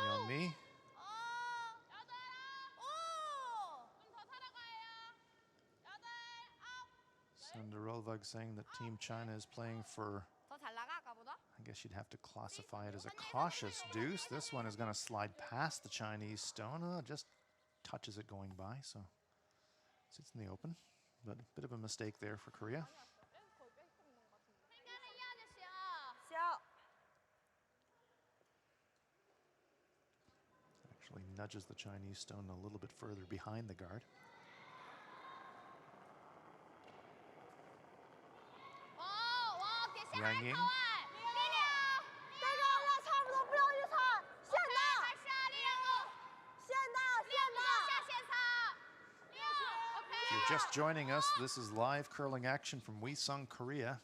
Youngmi. Sandarolvag saying that Team China is playing for, I guess you'd have to classify it as a cautious deuce. This one is going to slide past the Chinese stone. Just touches it going by, so sits in the open. But a bit of a mistake there for Korea. Actually nudges the Chinese stone a little bit further behind the guard. Yang Ying. If you're just joining us, this is live curling action from Uiseong, Korea.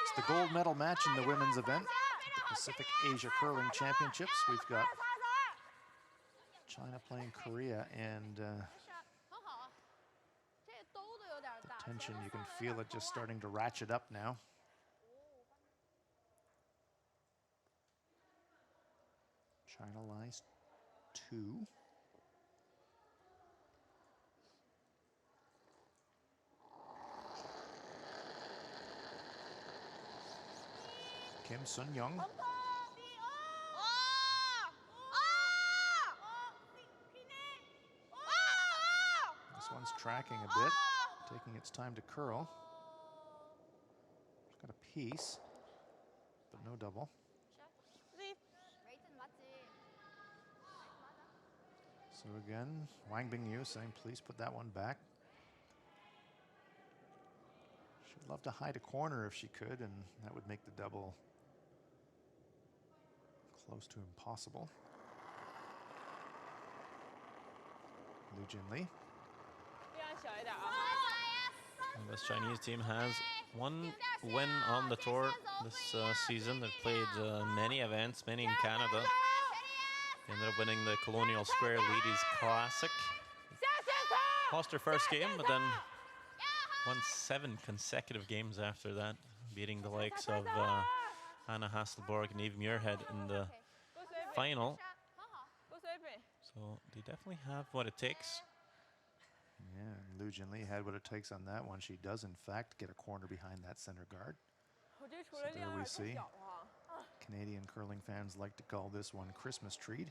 It's the gold medal match in the women's event, the Pacific Asia Curling Championships. We've got China playing Korea, and the tension, you can feel it just starting to ratchet up now. China lies 2. Kim Sun-young. This one's tracking a bit, taking its time to curl. It's got a piece, but no double. So again, Wang Bingyu saying, please put that one back. She'd love to hide a corner if she could, and that would make the double close to impossible. Liu Jinli. And this Chinese team has one win on the tour this season. They've played many events, many in Canada. They ended up winning the Colonial Square Ladies Classic. Lost their first game, but then won 7 consecutive games after that, beating the likes of Anna Hasselborg and Eve Muirhead in the final. So they definitely have what it takes. Yeah, Liu Jinli had what it takes on that one. She does, in fact, get a corner behind that center guard. So there we see. Canadian curling fans like to call this one Christmas treat.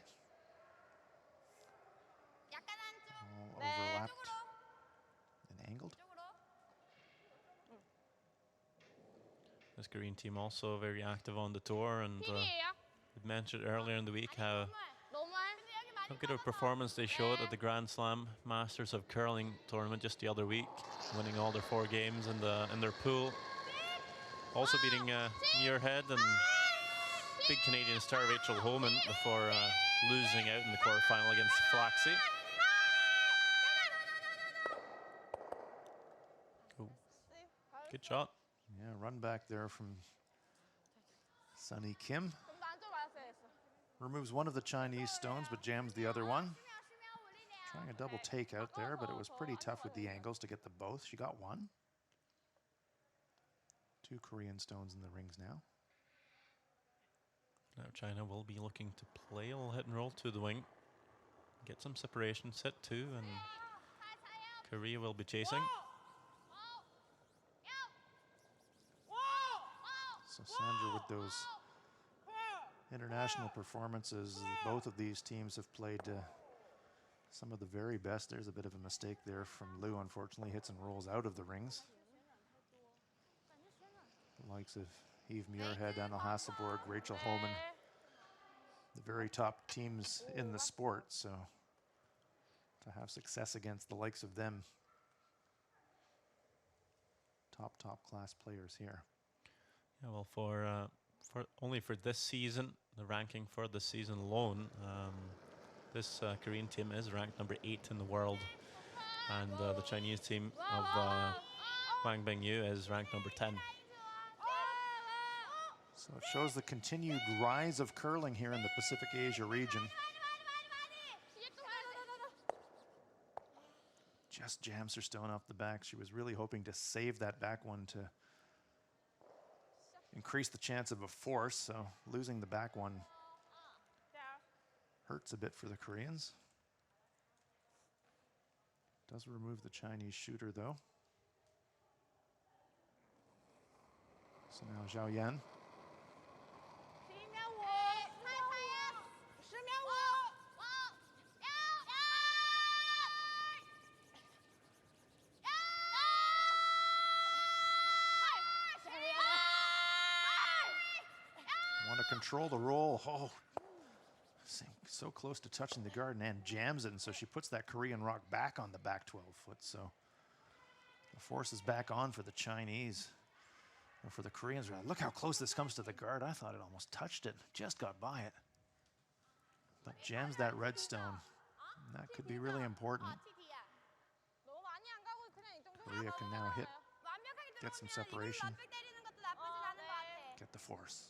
All overlapped and angled. This Korean team also very active on the tour, and we mentioned earlier in the week how good a performance they showed at the Grand Slam Masters of Curling tournament just the other week, winning all their 4 games in their pool. Also beating Muirhead and big Canadian star Rachel Homan before losing out in the quarterfinal against Flaxey. Oh, good shot. Yeah, run back there from Sunny Kim. Removes one of the Chinese stones, but jams the other one. Trying a double takeout there, but it was pretty tough with the angles to get them both. She got one. 2 Korean stones in the rings now. Now China will be looking to play a little hit and roll to the wing. Get some separation, set 2, and Korea will be chasing. So Sandra with those international performances. Both of these teams have played some of the very best. There's a bit of a mistake there from Liu, unfortunately. Hits and rolls out of the rings. The likes of Eve Muirhead, Anna Hasselborg, Rachel Homan, the very top teams in the sport. So to have success against the likes of them, top class players here. Yeah, well, for only for this season, the ranking for this season alone, this Korean team is ranked number 8 in the world, and the Chinese team of Wang Bingyu is ranked number 10. So it shows the continued rise of curling here in the Pacific Asia region. Just jams her stone off the back. She was really hoping to save that back one to increase the chance of a force, so losing the back one hurts a bit for the Koreans. Does remove the Chinese shooter though. So now Zhao Yan. Want to control the roll. Oh, so close to touching the guard, and jams it, and so she puts that Korean rock back on the back 12 foot. So the force is back on for the Chinese, or for the Koreans. Look how close this comes to the guard. I thought it almost touched it, just got by it. But jams that redstone. And that could be really important. Korea can now get some separation, get the force.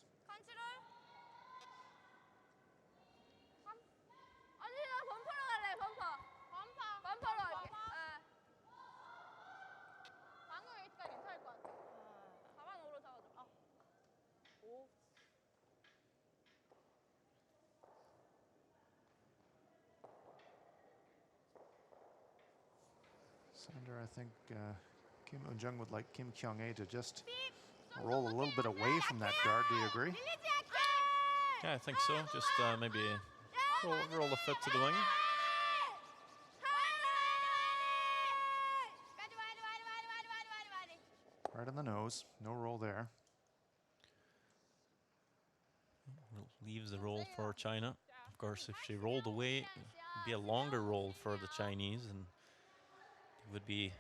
Sander, I think Kim Eun-jung would like Kim Kyung-ae to just roll a little bit away from that guard. Do you agree? Yeah, I think so. Just maybe roll the foot to the wing. Right on the nose. No roll there. Leaves the roll for China. Of course, if she rolled away, it would be a longer roll for the Chinese, and it would be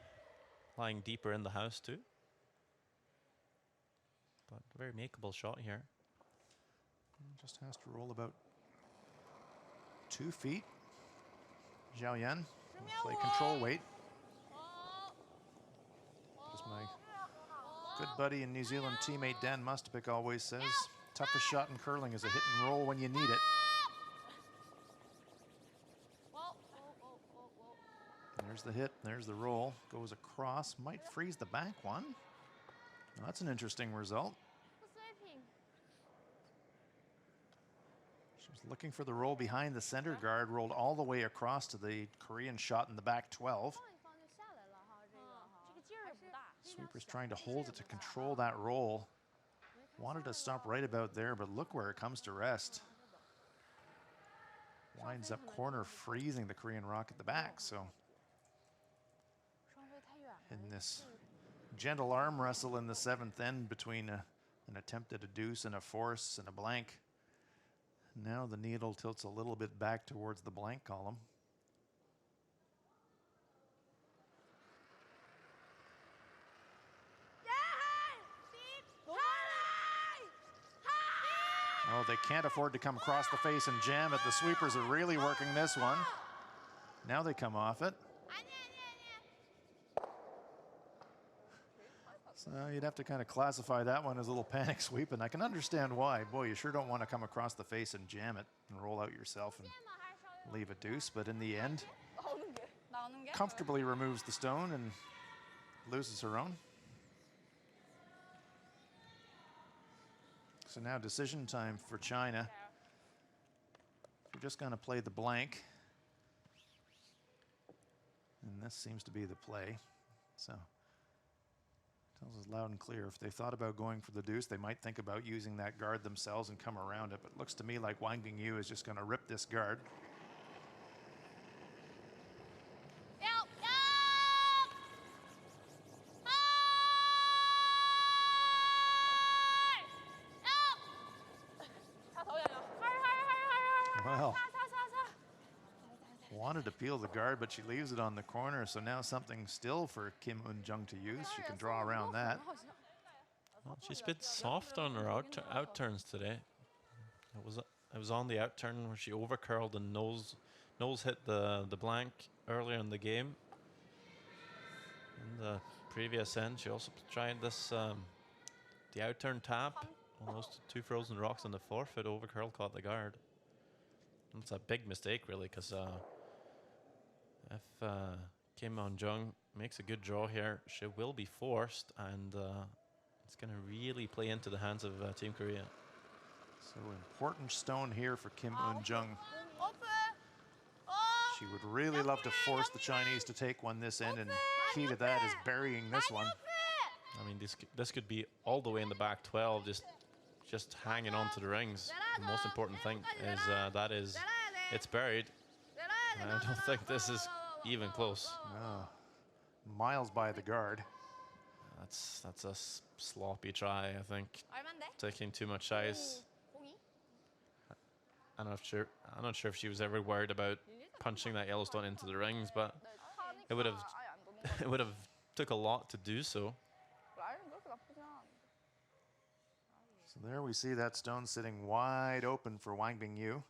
lying deeper in the house too. But a very makeable shot here. Just has to roll about 2 feet. Zhao Yan will play control weight. As my good buddy and New Zealand teammate Dan Mustapik always says, toughest shot in curling is a hit and roll when you need it. There's the hit, there's the roll, goes across, might freeze the back one. Well, that's an interesting result. She was looking for the roll behind the center guard, rolled all the way across to the Korean shot in the back 12. Sweeper's trying to hold it to control that roll. Wanted to stop right about there, but look where it comes to rest. Winds up corner, freezing the Korean rock at the back. So in this gentle arm wrestle in the 7th end between an attempt at a deuce and a force and a blank, now the needle tilts a little bit back towards the blank column. Oh, they can't afford to come across the face and jam it. The sweepers are really working this one. Now they come off it. So you'd have to kind of classify that one as a little panic sweep, and I can understand why. Boy, you sure don't want to come across the face and jam it and roll out yourself and leave a deuce, but in the end, comfortably removes the stone and loses her own. So now decision time for China. We're just going to play the blank. And this seems to be the play. So Tells us loud and clear. If they thought about going for the deuce, they might think about using that guard themselves and come around it. But it looks to me like Wang Bingyu is just going to rip this guard. Well, wanted to peel the guard, but she leaves it on the corner. So now something still for Kim Eun-jung to use. She can draw around that. Well, she's a bit soft on her out turns today. It was on the out turn where she over curled and nose hit the blank earlier in the game. In the previous end, she also tried this the out turn tap on those two frozen rocks on the forefoot. Over curl caught the guard. And it's a big mistake, really, because if Kim Eun-jung makes a good draw here, she will be forced, and it's going to really play into the hands of Team Korea. So important stone here for Kim Eun-jung. She would really love to force the Chinese to take one this end, and key to that is burying this one. I mean, this could be all the way in the back 12, just hanging on to the rings. The most important thing is it's buried. I don't think this is even close. Miles by the guard. That's a sloppy try, I think. Taking too much ice. I'm not sure if she was ever worried about punching that yellow stone into the rings, but it would have took a lot to do so. So there we see that stone sitting wide open for Wang Bingyu.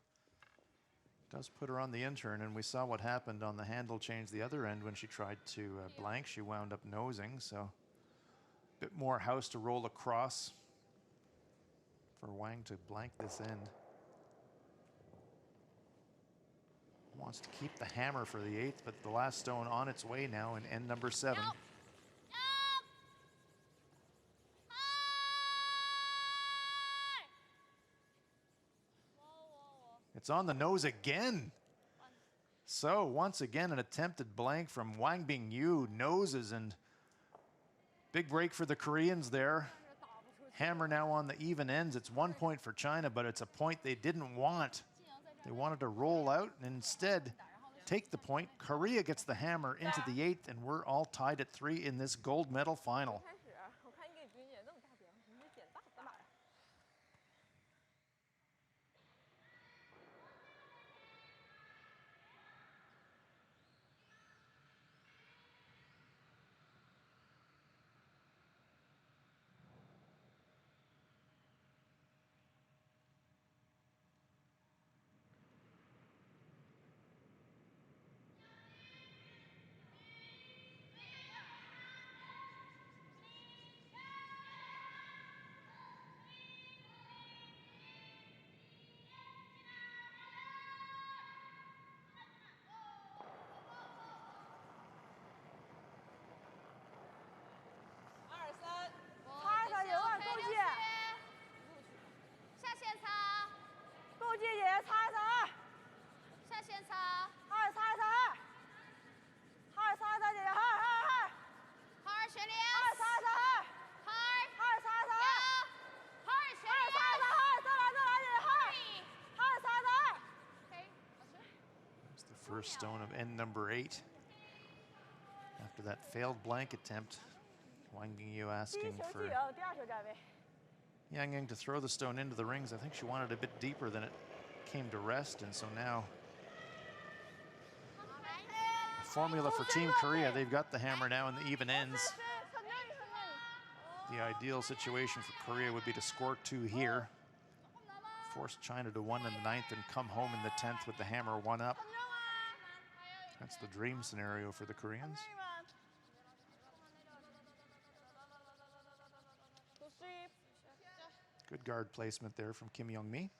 Does put her on the in-turn, and we saw what happened on the handle change the other end when she tried to blank. She wound up nosing, so a bit more house to roll across for Wang to blank this end. Wants to keep the hammer for the 8th, but the last stone on its way now in end number 7. It's on the nose again. So once again, an attempted blank from Wang Bingyu. Noses, and big break for the Koreans there. Hammer now on the even ends. It's 1 point for China, but it's a point they didn't want. They wanted to roll out and instead take the point. Korea gets the hammer into the 8th, and we're all tied at 3 in this gold medal final. First stone of end number 8. After that failed blank attempt, Wang Bingyu asking for Yang Yang to throw the stone into the rings. I think she wanted a bit deeper than it came to rest, and so now the formula for Team Korea, they've got the hammer now in the even ends. The ideal situation for Korea would be to score 2 here, force China to 1 in the 9th, and come home in the 10th with the hammer 1 up. That's the dream scenario for the Koreans. Good guard placement there from Kim Young-mi.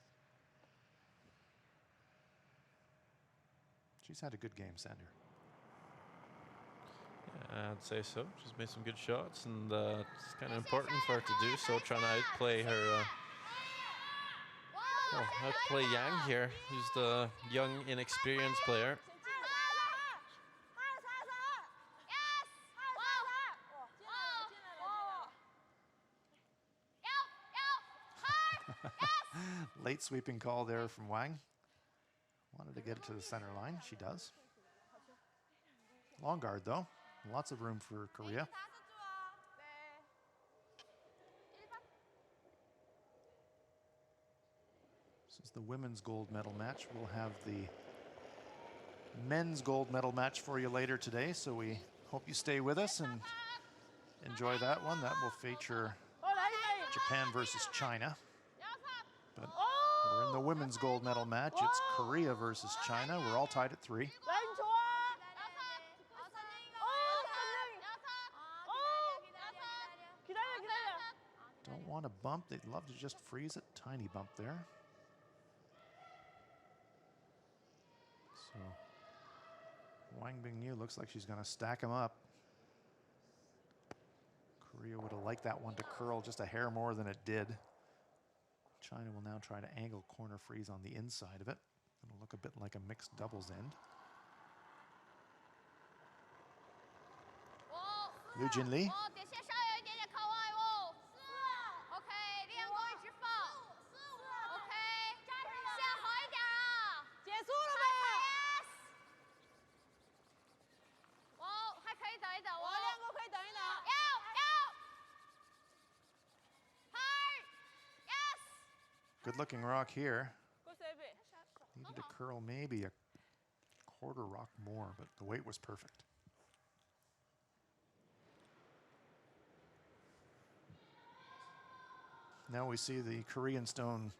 She's had a good game, Sander. Yeah, I'd say so. She's made some good shots, and it's kind of important for her to do so, trying to outplay her. Outplay Yang here, who's the young, inexperienced player. Late sweeping call there from Wang. Wanted to get it to the center line. She does. Long guard, though. Lots of room for Korea. This is the women's gold medal match. We'll have the men's gold medal match for you later today, so we hope you stay with us and enjoy that one. That will feature Japan versus China. But we're in the women's gold medal match. It's Korea versus China. We're all tied at 3. Don't want to bump. They'd love to just freeze it. Tiny bump there. So Wang Bingyu looks like she's going to stack them up. Korea would have liked that one to curl just a hair more than it did. China will now try to angle corner freeze on the inside of it. It'll look a bit like a mixed doubles end. Liu Jinli. Good looking rock here. Needed to curl maybe a quarter rock more, but the weight was perfect. Now we see the Korean stone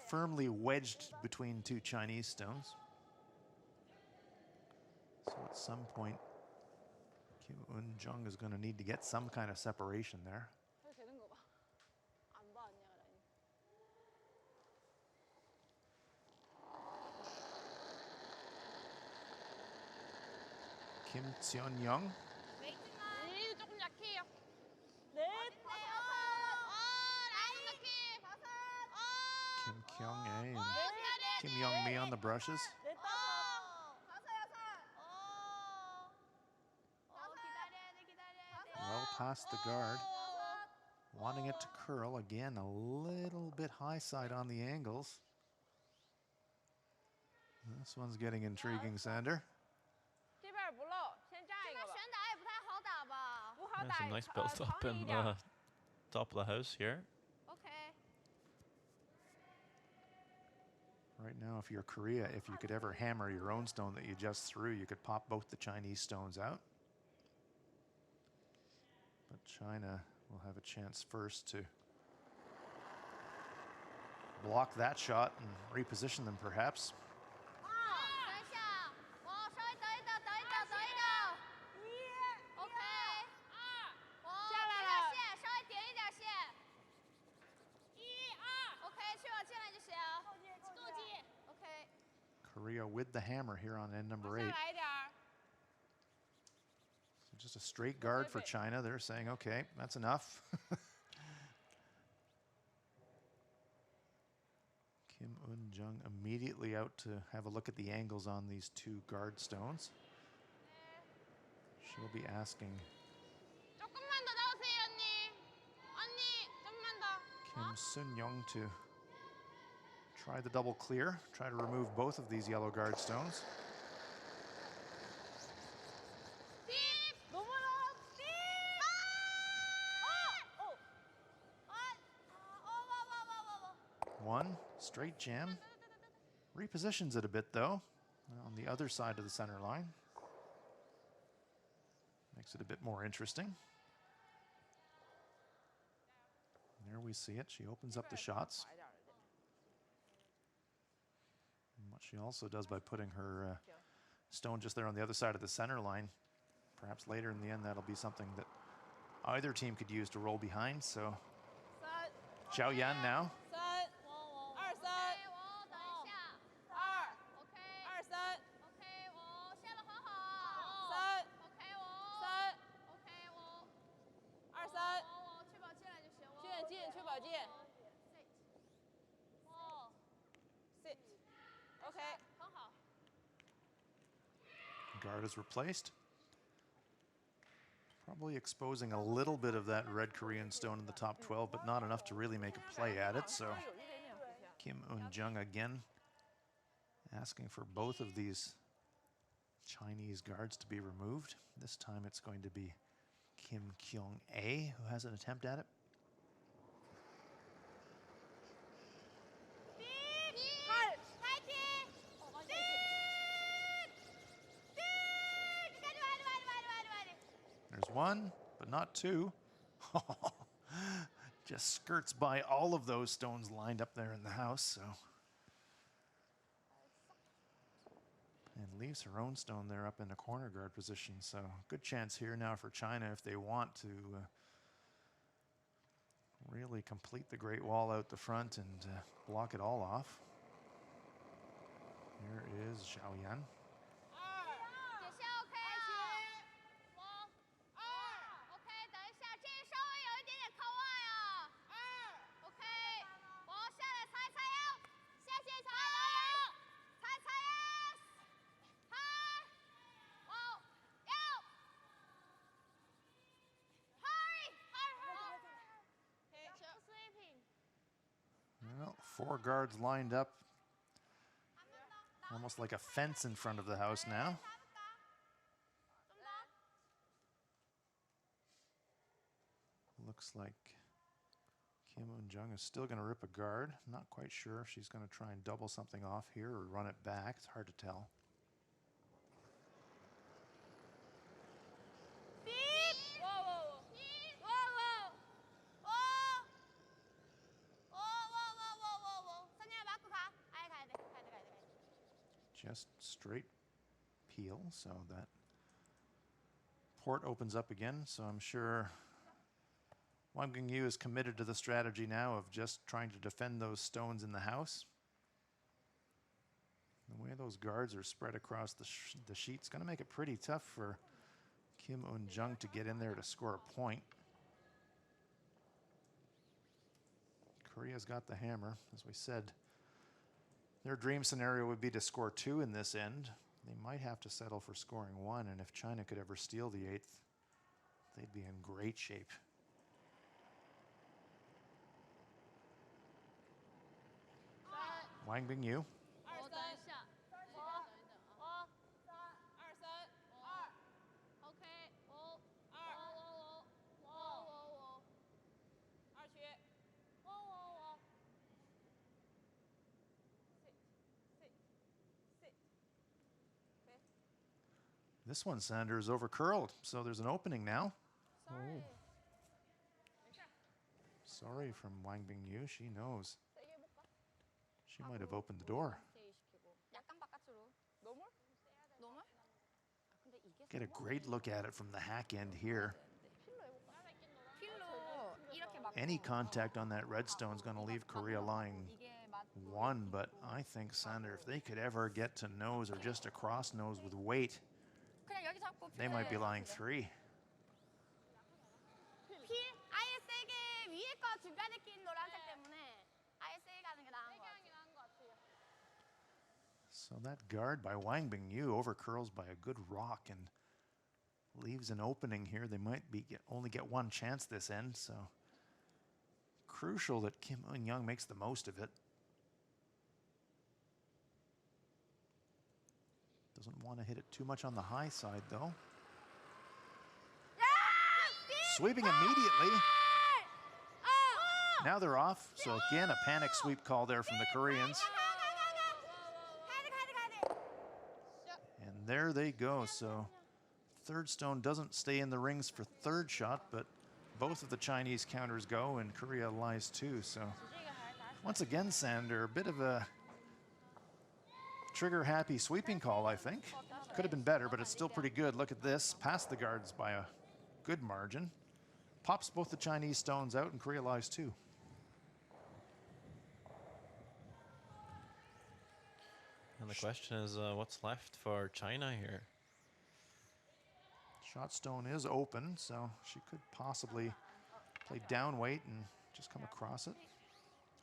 firmly wedged between 2 Chinese stones. So at some point, Kim Eun-jung is going to need to get some kind of separation there. Kim Seon-young. 조금 약해요. Kim Kyung-ae and Kim Young-mi on the brushes. Well past the guard. Wanting it to curl. Again, a little bit high side on the angles. This one's getting intriguing, Sander. There's a nice build up in the top of the house here. Right now, if you're Korea, if you could ever hammer your own stone that you just threw, you could pop both the Chinese stones out. But China will have a chance first to block that shot and reposition them perhaps. Korea with the hammer here on end number 8. So just a straight guard for China. They're saying, okay, that's enough. Kim Eun-jung immediately out to have a look at the angles on these 2 guard stones. She'll be asking Kim Sun-young to try the double clear, try to remove both of these yellow guard stones. One, straight jam. Repositions it a bit though, on the other side of the center line. Makes it a bit more interesting. There we see it, she opens up the shots. And what she also does by putting her stone just there on the other side of the center line, perhaps later in the end that'll be something that either team could use to roll behind. So Zhao Yan now. Guard is replaced. Probably exposing a little bit of that red Korean stone in the top 12, but not enough to really make a play at it. So Kim Eun-jung again asking for both of these Chinese guards to be removed. This time it's going to be Kim Kyung-ae who has an attempt at it. There's one, but not two. Just skirts by all of those stones lined up there in the house, so. And leaves her own stone there up in the corner guard position. So good chance here now for China if they want to really complete the Great Wall out the front and block it all off. Here is Zhao Yan. Well, 4 guards lined up, almost like a fence in front of the house now. Looks like Kim Eun-jung is still going to rip a guard. Not quite sure if she's going to try and double something off here or run it back. It's hard to tell. Just straight peel, so that port opens up again. So I'm sure Wang Bingyu is committed to the strategy now of just trying to defend those stones in the house. The way those guards are spread across the sheet's going to make it pretty tough for Kim Eun-jung to get in there to score a point. Korea's got the hammer, as we said. Their dream scenario would be to score 2 in this end. They might have to settle for scoring 1, and if China could ever steal the 8th, they'd be in great shape. Wang Bingyu. This one, Sander, is over curled, so there's an opening now. Sorry. Sorry from Wang Bingyu, she knows. She might have opened the door. Get a great look at it from the hack end here. Any contact on that redstone is going to leave Korea lying 1, but I think, Sander, if they could ever get to nose or just across nose with weight, they might be lying 3. So that guard by Wang Bingyu overcurls by a good rock and leaves an opening here. They might only get 1 chance this end, so crucial that Kim Eun-jung makes the most of it. Doesn't want to hit it too much on the high side, though. Sweeping immediately. Now they're off. So again, a panic sweep call there from the Koreans. And there they go. So 3rd stone doesn't stay in the rings for 3rd shot, but both of the Chinese counters go, and Korea lies 2. So once again, Sander, a bit of a trigger-happy sweeping call, I think. Could have been better, but it's still pretty good. Look at this. Past the guards by a good margin. Pops both the Chinese stones out, and Korea lies 2. And the question is, what's left for China here? Shot stone is open, so she could possibly play down weight and just come across it.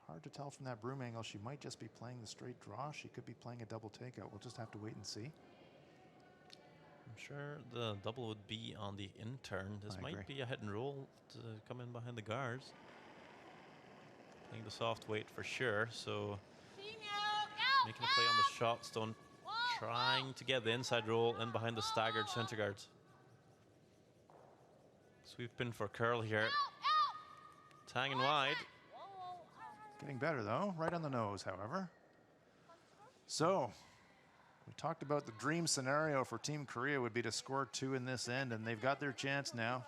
Hard to tell from that broom angle. She might just be playing the straight draw. She could be playing a double takeout. We'll just have to wait and see. I'm sure the double would be on the in-turn. This might be a hit and roll to come in behind the guards. Playing the soft weight for sure, so Making a play on the shot, Stone trying to get the inside roll in behind the staggered center guards. Sweep in for curl here. Tang and wide. Getting better though, right on the nose, however. So, we talked about the dream scenario for Team Korea would be to score 2 in this end, and they've got their chance now.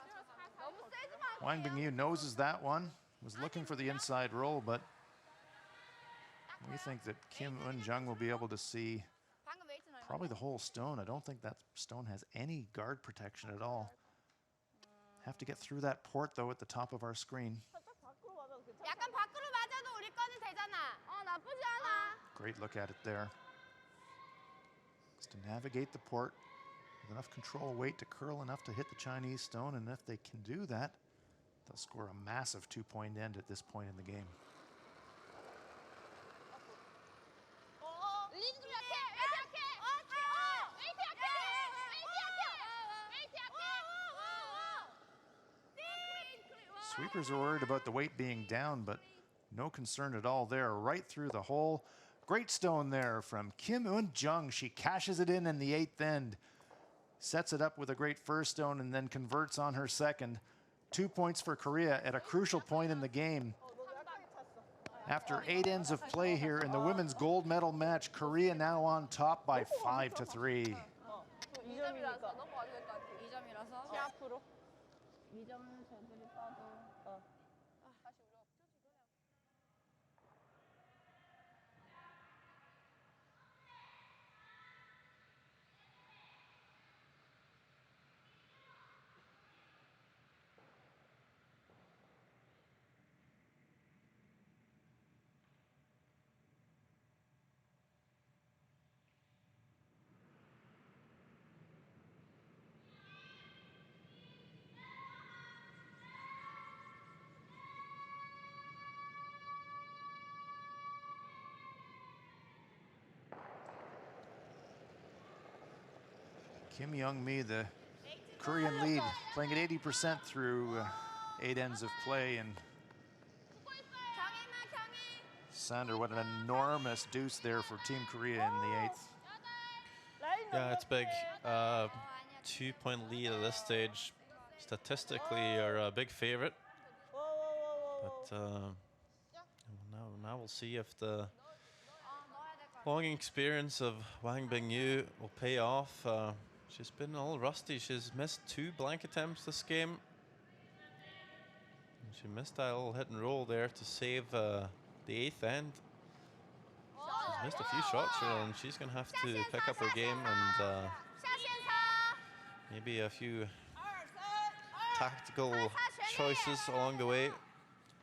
Wang Bingyu noses that one, was looking for the inside roll, but we think that Kim Eun-jung will be able to see probably the whole stone. I don't think that stone has any guard protection at all. Have to get through that port though at the top of our screen. 약간 밖으로 맞아도 우리 거는 되잖아. 나쁘지 않아. Great look at it there. Just to navigate the port with enough control weight to curl enough to hit the Chinese stone, and if they can do that, they'll score a massive 2-point end at this point in the game. Sweepers are worried about the weight being down, but no concern at all there. Right through the hole. Great stone there from Kim Eun-jung. She cashes it in the 8th end. Sets it up with a great first stone and then converts on her second. 2 points for Korea at a crucial point in the game. After 8 ends of play here in the women's gold medal match, Korea now on top by 5-3. 2점을 쟤들이 따도. Kim Young-mi, the Korean lead, playing at 80% through 8 ends of play. And Sander, what an enormous deuce there for Team Korea in the 8th. Yeah, it's big. 2-point lead at this stage. Statistically, are a big favorite. But now we'll see if the long experience of Wang Bingyu will pay off. She's been a little rusty. She's missed 2 blank attempts this game. And she missed that little hit and roll there to save the 8th end. She's missed a few shots here, and she's going to have to pick up her game, and maybe a few tactical choices along the way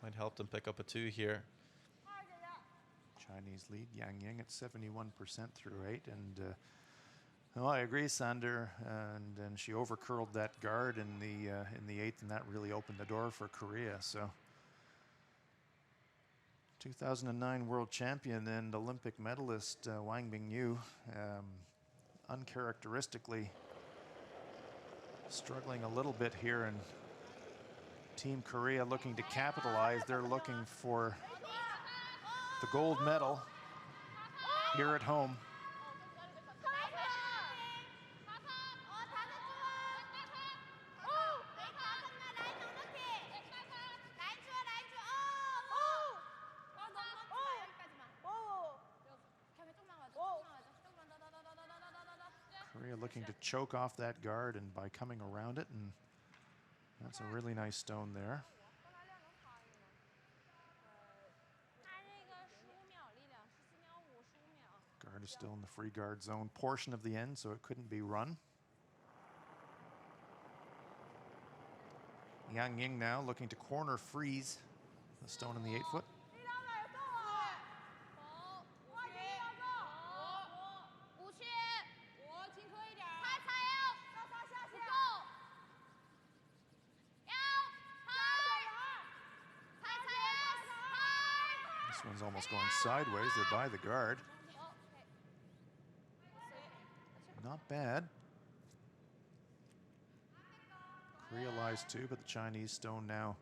might help them pick up a 2 here. Chinese lead, Yang Ying at 71% through 8. And well, I agree, Sander. And she overcurled that guard in the 8th, and that really opened the door for Korea. So 2009 world champion and Olympic medalist Wang Bingyu, uncharacteristically struggling a little bit here, and Team Korea looking to capitalize. They're looking for the gold medal here at home. Korea looking to choke off that guard, and by coming around it, and that's a really nice stone there. Guard is still in the free guard zone portion of the end, so it couldn't be run. Yang Ying now looking to corner freeze the stone in the 8-foot. This one's almost going sideways. They're by the guard. Not bad. Korea lies 2, but the Chinese stone now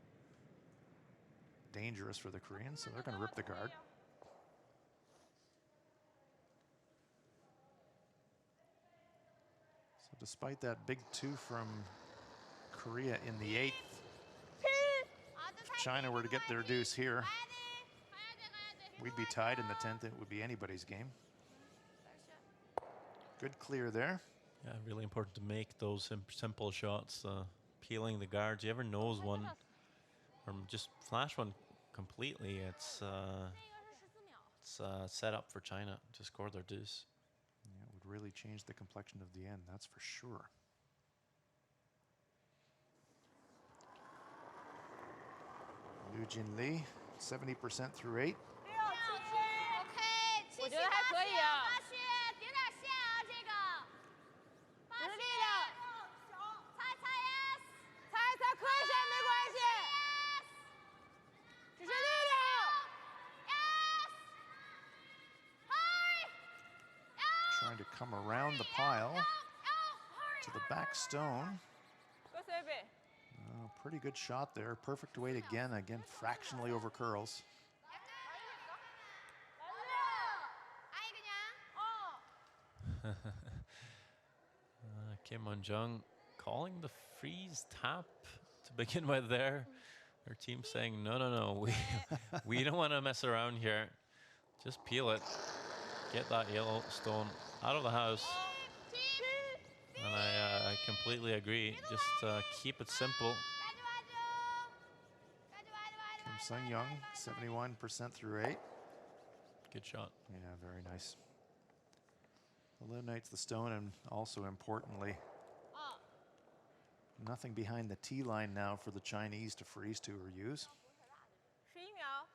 dangerous for the Koreans, so they're going to rip the guard. despite that big 2 from Korea in the 8th, if China were to get their deuce here, we'd be tied in the 10th. It would be anybody's game. Good clear there. Yeah, really important to make those simple shots. Peeling the guards. You ever nose one or just flash one completely, it's set up for China to score their deuce. Yeah, it would really change the complexion of the end, that's for sure. Liu Jinli, 70% through 8. 我觉得还可以啊。猜磕一下没关系，只是力量。Trying to come around the pile to the back stone. Pretty good shot there. Perfect weight again. Again, fractionally over curls. Kim Won-jung calling the freeze tap to begin with there. Her team saying, no, we don't want to mess around here. Just peel it. Get that yellow stone out of the house. And I completely agree. Just keep it simple. Kim Sung-young, 71% through 8. Good shot. Yeah, very nice. Eliminates the stone, and also importantly, nothing behind the tee line now for the Chinese to freeze to or use. 11秒。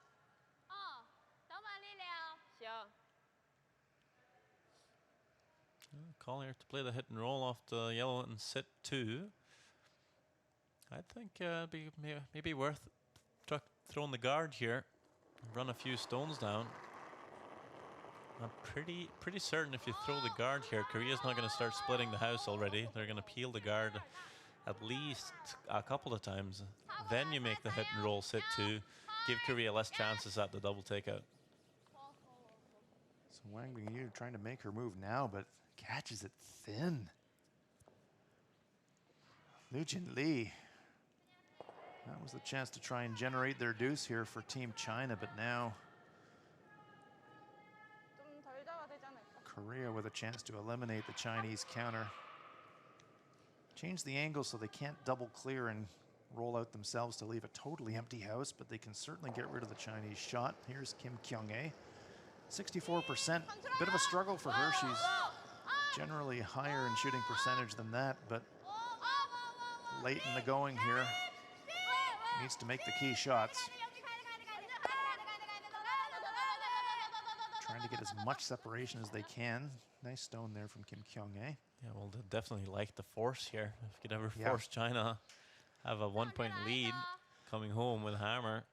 等满力量。行。 Calling her to play the hit and roll off the yellow and sit 2. I think it'd be maybe worth throwing the guard here. Run a few stones down. I'm pretty certain if you throw the guard here, Korea's not going to start splitting the house already. They're going to peel the guard at least a couple of times. Then you make the hit and roll sit 2. Give Korea less chances at the double takeout. So Wang Bingyu trying to make her move now, but catches it thin. Liu Jinli. That was the chance to try and generate their deuce here for Team China, but now Korea with a chance to eliminate the Chinese counter. Change the angle so they can't double clear and roll out themselves to leave a totally empty house, but they can certainly get rid of the Chinese shot. Here's Kim Kyung-ae, 64%. Bit of a struggle for her. She's generally higher in shooting percentage than that, but late in the going here, needs to make the key shots. Trying to get as much separation as they can. Nice stone there from Kim Kyung-ae. Yeah, well, they definitely like the force here. If you could ever force China, have a 1-point lead coming home with hammer.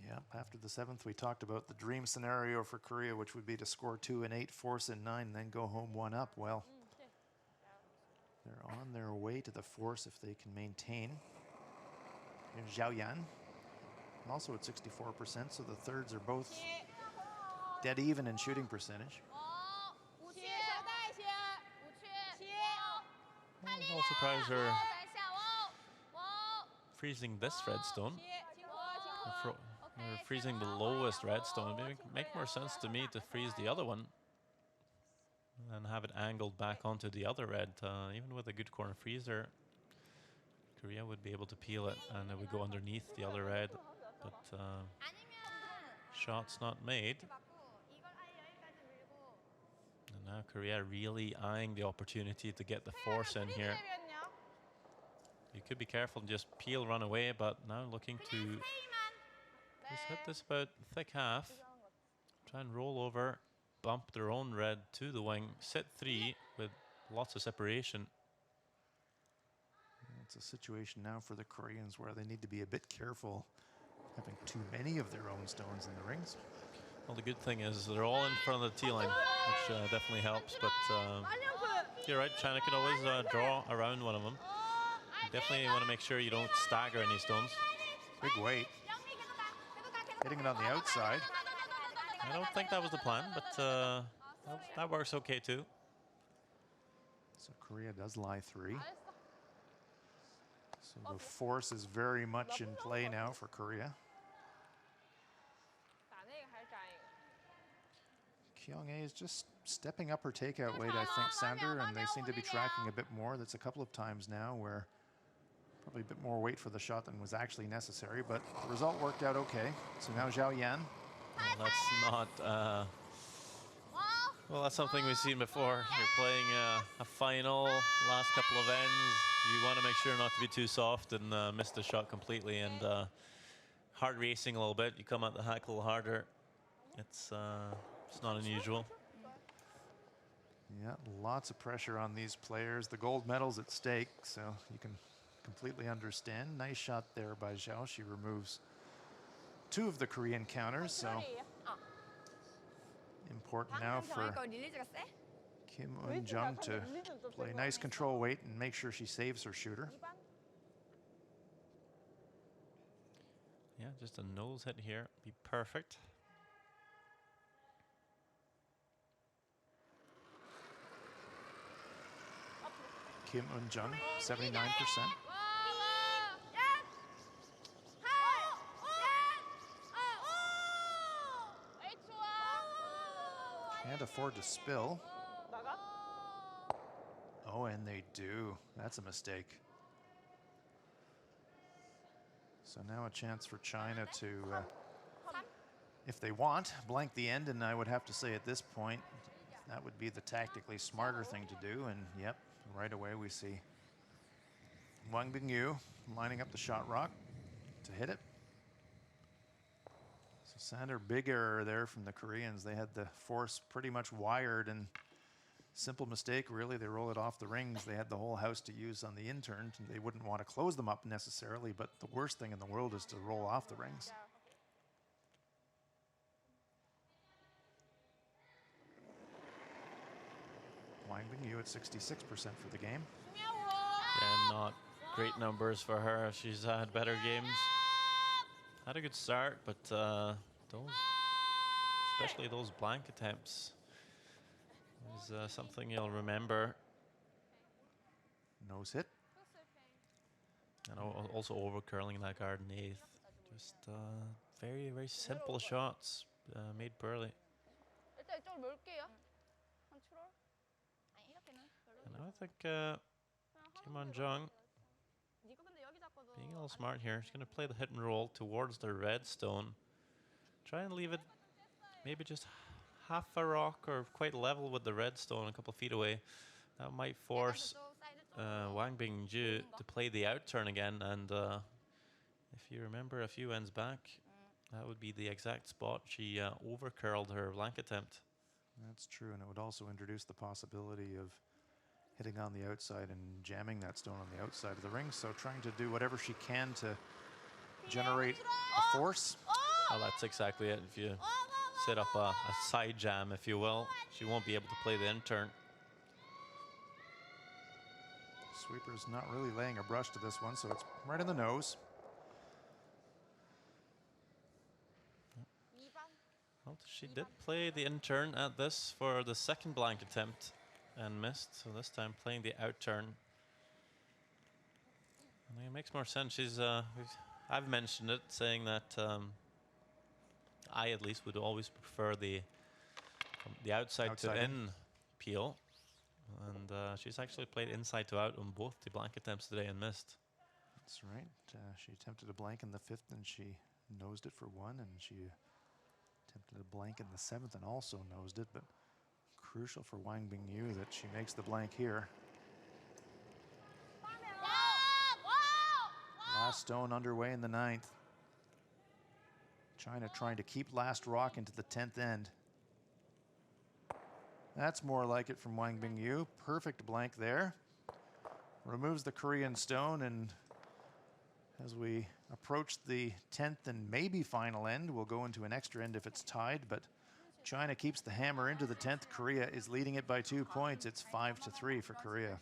Yeah, after the 7th, we talked about the dream scenario for Korea, which would be to score 2 in 8, force in 9, and then go home 1 up. Well, they're on their way to the force if they can maintain. Here's Zhao Yan, also at 64%, so the thirds are both dead even in shooting percentage. I'll surprise her freezing this redstone. Or freezing the lowest redstone. It would make more sense to me to freeze the other one and have it angled back onto the other red. Even with a good corner freezer, Korea would be able to peel it and it would go underneath the other red. But shots not made. And now Korea really eyeing the opportunity to get the force in here. You could be careful and just peel, run away, but now looking to just hit this about thick half. Try and roll over, bump their own red to the wing, sit 3 with lots of separation. It's a situation now for the Koreans where they need to be a bit careful having too many of their own stones in the rings. Well, the good thing is they're all in front of the tee line, which definitely helps, but you're right, China could always draw around one of them. You definitely want to make sure you don't stagger any stones. Big weight. Hitting it on the outside. I don't think that was the plan, but that works okay too. So Korea does lie 3. So the force is very much in play now for Korea. 打那个还是粘一个？ Kyung-ae is just stepping up her takeout weight, I think, Sander, and they seem to be tracking a bit more. That's a couple of times now where probably a bit more weight for the shot than was actually necessary, but the result worked out okay. So now Zhao Yan. Well, that's not... well, that's something we've seen before. You're playing a final, last couple of ends. You want to make sure not to be too soft and miss the shot completely. And hard racing a little bit. You come at the hack a little harder. It's not unusual. Yeah, lots of pressure on these players. The gold medal's at stake, so you can completely understand. Nice shot there by Zhao. She removes 2 of the Korean counters, so important now for Kim Un-jung to play nice control weight and make sure she saves her shooter. Yeah, just a nose hit here. Be perfect. Kim Un-jung, 79%. Can't afford to spill. Oh, and they do. That's a mistake. So now a chance for China to, if they want, blank the end. And I would have to say at this point, that would be the tactically smarter thing to do. And yep, right away we see Wang Bingyu lining up the shot rock to hit it. So Sander, big error there from the Koreans. They had the force pretty much wired, and simple mistake, really. They roll it off the rings. They had the whole house to use on the intern. They wouldn't want to close them up necessarily, but the worst thing in the world is to roll off the rings. Wang Bingyu at 66% for the game. Yeah, not great numbers for her. She's had better games. Had a good start, but especially those blank attempts, is something you'll remember. Nose hit. And also overcurling that garden 8th. Just very, very simple shots made poorly. 일단 이쪽을 밀게요. 한 7월? And I think Kim Un-jung being a little smart here. She's going to play the hit and roll towards the red stone. Try and leave it maybe just half a rock or quite level with the red stone a couple feet away. That might force Wang Bingyu to play the out turn again. And if you remember a few ends back, that would be the exact spot she overcurled her blank attempt. That's true, and it would also introduce the possibility of hitting on the outside and jamming that stone on the outside of the ring. So trying to do whatever she can to generate a force. Oh, that's exactly it. If you set up a side jam, if you will, she won't be able to play the in turn. Sweeper's not really laying a brush to this one, so it's right in the nose. Well, she did play the in turn at this for the second blank attempt and missed. So this time playing the out turn. I mean, it makes more sense. I've mentioned it, saying that I at least would always prefer the outside to in peel. And she's actually played inside to out on both the blank attempts today and missed. That's right. She attempted a blank in the 5th and she nosed it for 1, and she attempted a blank in the 7th and also nosed it, but crucial for Wang Bingyu that she makes the blank here. Last stone underway in the 9th. China trying to keep last rock into the 10th end. That's more like it from Wang Bingyu. Perfect blank there. Removes the Korean stone, and as we approach the 10th and maybe final end, we'll go into an extra end if it's tied, but China keeps the hammer into the 10th. Korea is leading it by 2 points. It's 5-3 for Korea.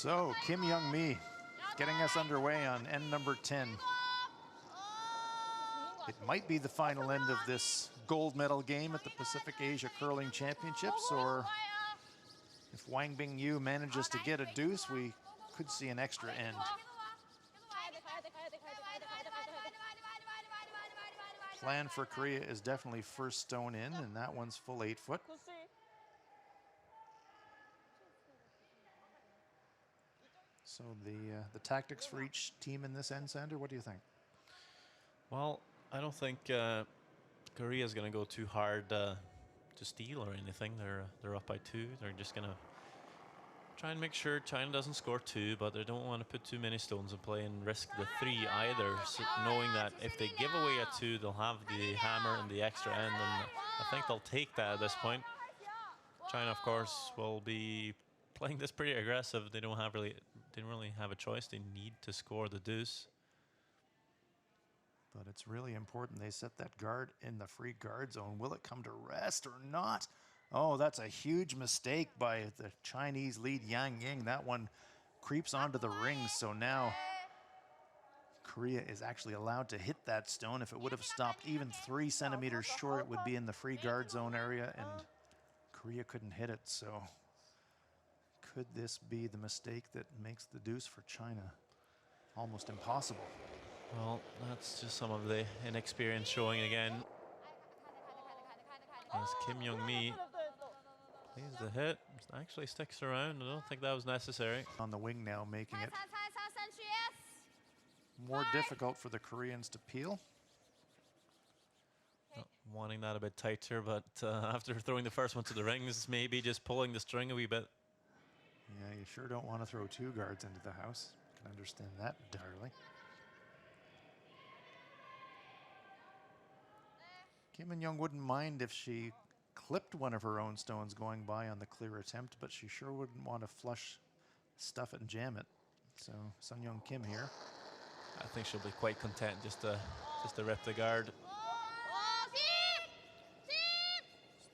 So Kim Young-mi getting us underway on end number 10. It might be the final end of this gold medal game at the Pacific Asia Curling Championships, or if Wang Bingyu manages to get a deuce, we could see an extra end. Plan for Korea is definitely first stone in, and that one's full 8 foot. So the tactics for each team in this end, Sander, what do you think? Well, I don't think Korea is going to go too hard to steal or anything. They're up by 2. They're just going to try and make sure China doesn't score 2, but they don't want to put too many stones in play and risk the 3 either, so knowing that if they give away a 2, they'll have the hammer and the extra end, and I think they'll take that at this point. China, of course, will be playing this pretty aggressive. They didn't really have a choice. They need to score the deuce. But it's really important they set that guard in the free guard zone. Will it come to rest or not? Oh, that's a huge mistake by the Chinese lead Yang Ying. That one creeps onto the rings, so now Korea is actually allowed to hit that stone. If it would have stopped even 3 centimeters short, it would be in the free guard zone area, and Korea couldn't hit it. So could this be the mistake that makes the deuce for China almost impossible? Well, that's just some of the inexperience showing again. As Kim Young-mi plays the hit, actually sticks around. I don't think that was necessary. On the wing now, making it more difficult for the Koreans to peel. Wanting that a bit tighter, but after throwing the first one to the rings, maybe just pulling the string a wee bit. Yeah, you sure don't want to throw 2 guards into the house. Can understand that entirely. Kim In-young wouldn't mind if she clipped one of her own stones going by on the clear attempt, but she sure wouldn't want to flush, stuff it, and jam it. So Sun Young Kim here. I think she'll be quite content just to rip the guard.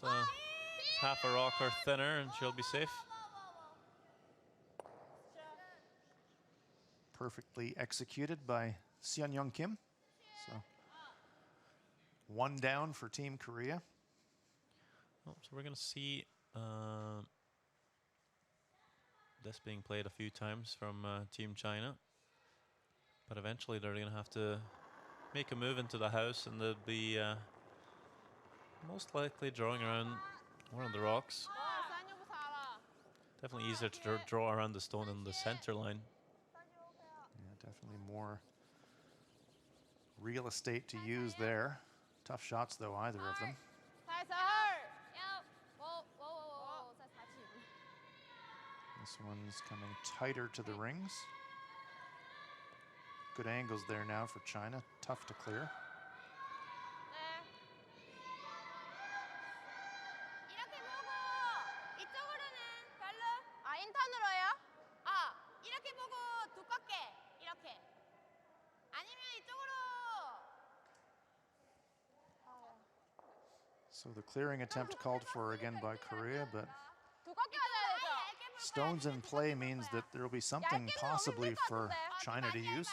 Just half a rock or thinner, and she'll be safe. Perfectly executed by Sun Young Kim. So 1 down for Team Korea. Oh, so we're going to see this being played a few times from Team China. But eventually they're going to have to make a move into the house, and they'll be most likely drawing around one of the rocks. Definitely easier to draw around the stone in the center line. Yeah, definitely more real estate to use there. Tough shots, though, either of them. This one's coming tighter to the rings. Good angles there now for China. Tough to clear. So the clearing attempt called for again by Korea, but stones in play means that there will be something possibly for China to use.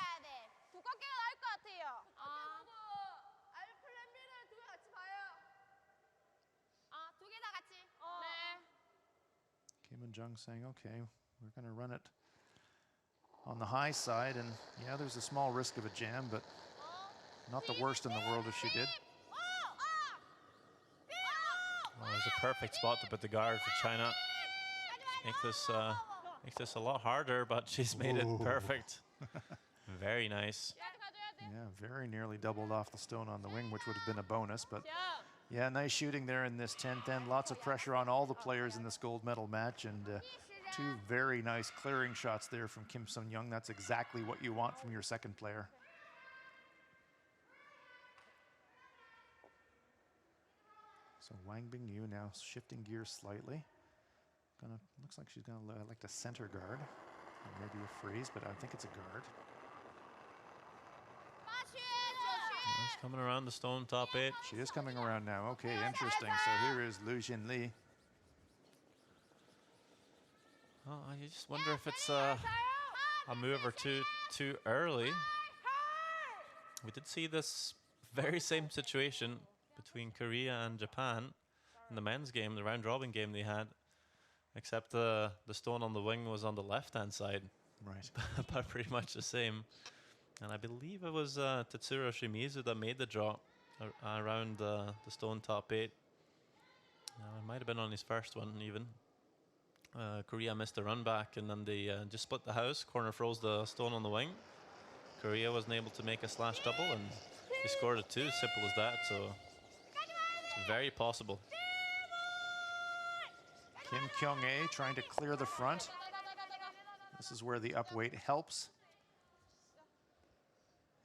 Kim In-jung saying, okay, we're going to run it on the high side, and yeah, there's a small risk of a jam, but not the worst in the world if she did. Well, it's a perfect spot to put the guard for China. Make this a lot harder, but she's made it perfect. Very nice. Yeah, very nearly doubled off the stone on the wing, which would have been a bonus, but yeah, nice shooting there in this 10th end. Lots of pressure on all the players in this gold medal match, and 2 very nice clearing shots there from Kim Sun-young. That's exactly what you want from your second player. So Wang Bingyu now shifting gears slightly. Looks like she's gonna like to center guard. Or maybe a freeze, but I think it's a guard. She's coming around the stone top 8. She is coming around now. Okay, interesting. So here is Lu Jinli. Oh, I just wonder if it's a move or two too early. We did see this very same situation between Korea and Japan in the men's game, the round-robin game they had, except the stone on the wing was on the left-hand side. Right. But pretty much the same. And I believe it was Tetsuro Shimizu that made the draw around the stone top 8. It might have been on his first one even. Korea missed a run back, and then they just split the house. Corner froze the stone on the wing. Korea wasn't able to make a slash double, and they scored a 2. Simple as that. So it's very possible. Kim Kyung-ae trying to clear the front. This is where the up weight helps.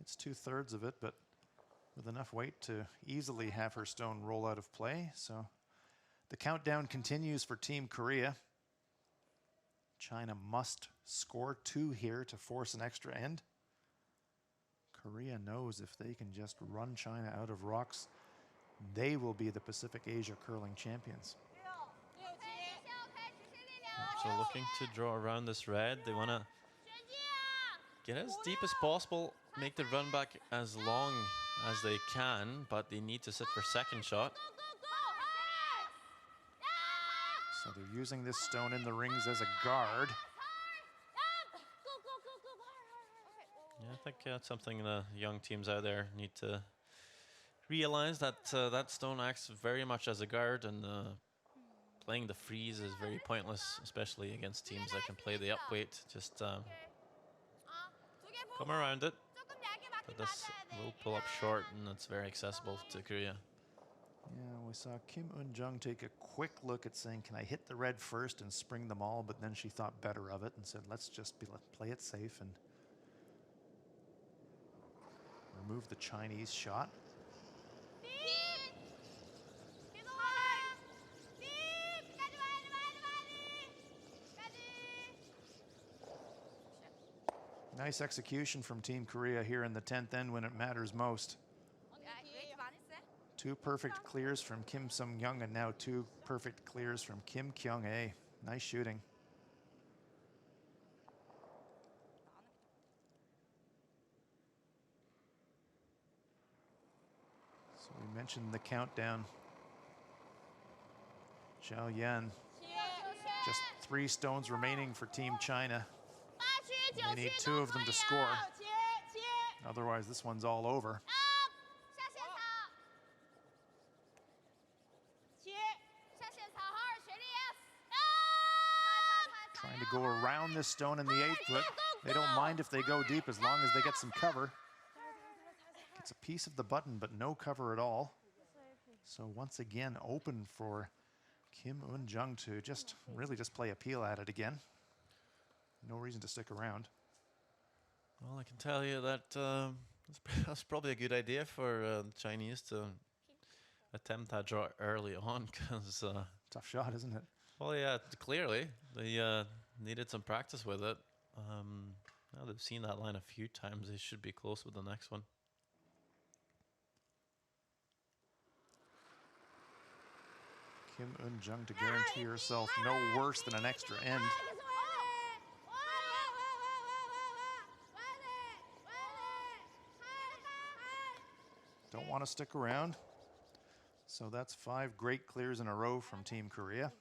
It's 2/3 of it, but with enough weight to easily have her stone roll out of play. So the countdown continues for Team Korea. China must score 2 here to force an extra end. Korea knows if they can just run China out of rocks, they will be the Pacific Asia curling champions. So looking to draw around this red. They want to get as deep as possible, make the run back as long as they can, but they need to sit for second shot. So they're using this stone in the rings as a guard. Yeah, I think that's something the young teams out there need to realize, that that stone acts very much as a guard, and playing the freeze is very pointless, especially against teams that can play the upweight. Just come around it. But this will pull up short, and it's very accessible to Korea. Yeah, we saw Kim Eun-jung take a quick look at saying, can I hit the red first and spring them all? But then she thought better of it and said, let's just play it safe and remove the Chinese shot. Nice execution from Team Korea here in the 10th end when it matters most. 2 perfect clears from Kim Sung-young, and now 2 perfect clears from Kim Kyung-ae. Nice shooting. So we mentioned the countdown. Zhao Yan, just 3 stones remaining for Team China. They need 2 of them to score. Otherwise, this one's all over. Trying to go around this stone in the 8-foot. They don't mind if they go deep as long as they get some cover. Gets a piece of the button, but no cover at all. So once again, open for Kim Eun-jung to really just play appeal at it again. No reason to stick around. Well, I can tell you that that's probably a good idea for the Chinese to attempt that draw early on, because Tough shot, isn't it? well, yeah, clearly they needed some practice with it. Now they've seen that line a few times, they should be close with the next one. Kim Eun-jung to guarantee herself no worse than an extra end. Don't want to stick around. So that's 5 great clears in a row from Team Korea.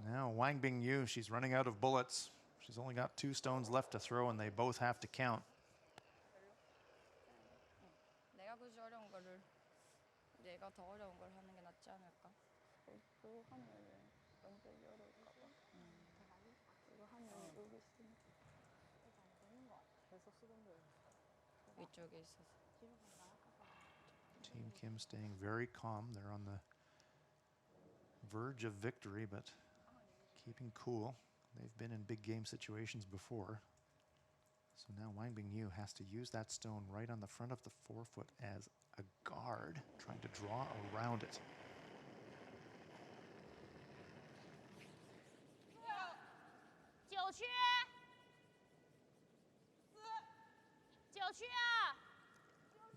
Now Wang Bingyu, she's running out of bullets. She's only got 2 stones left to throw, and they both have to count. 내가 굳이 어려운 거를 내가 더 어려운 걸 하는 게 낫지 않을까? 그거 하면 연결이 어려울까 봐. 그거 하면 여기 있으니까 계속 쓰던데. 위쪽에 있어서. Team Kim staying very calm. They're on the verge of victory, but keeping cool. They've been in big game situations before. So now Wang Bingyu has to use that stone right on the front of the 4-foot as a guard, trying to draw around it.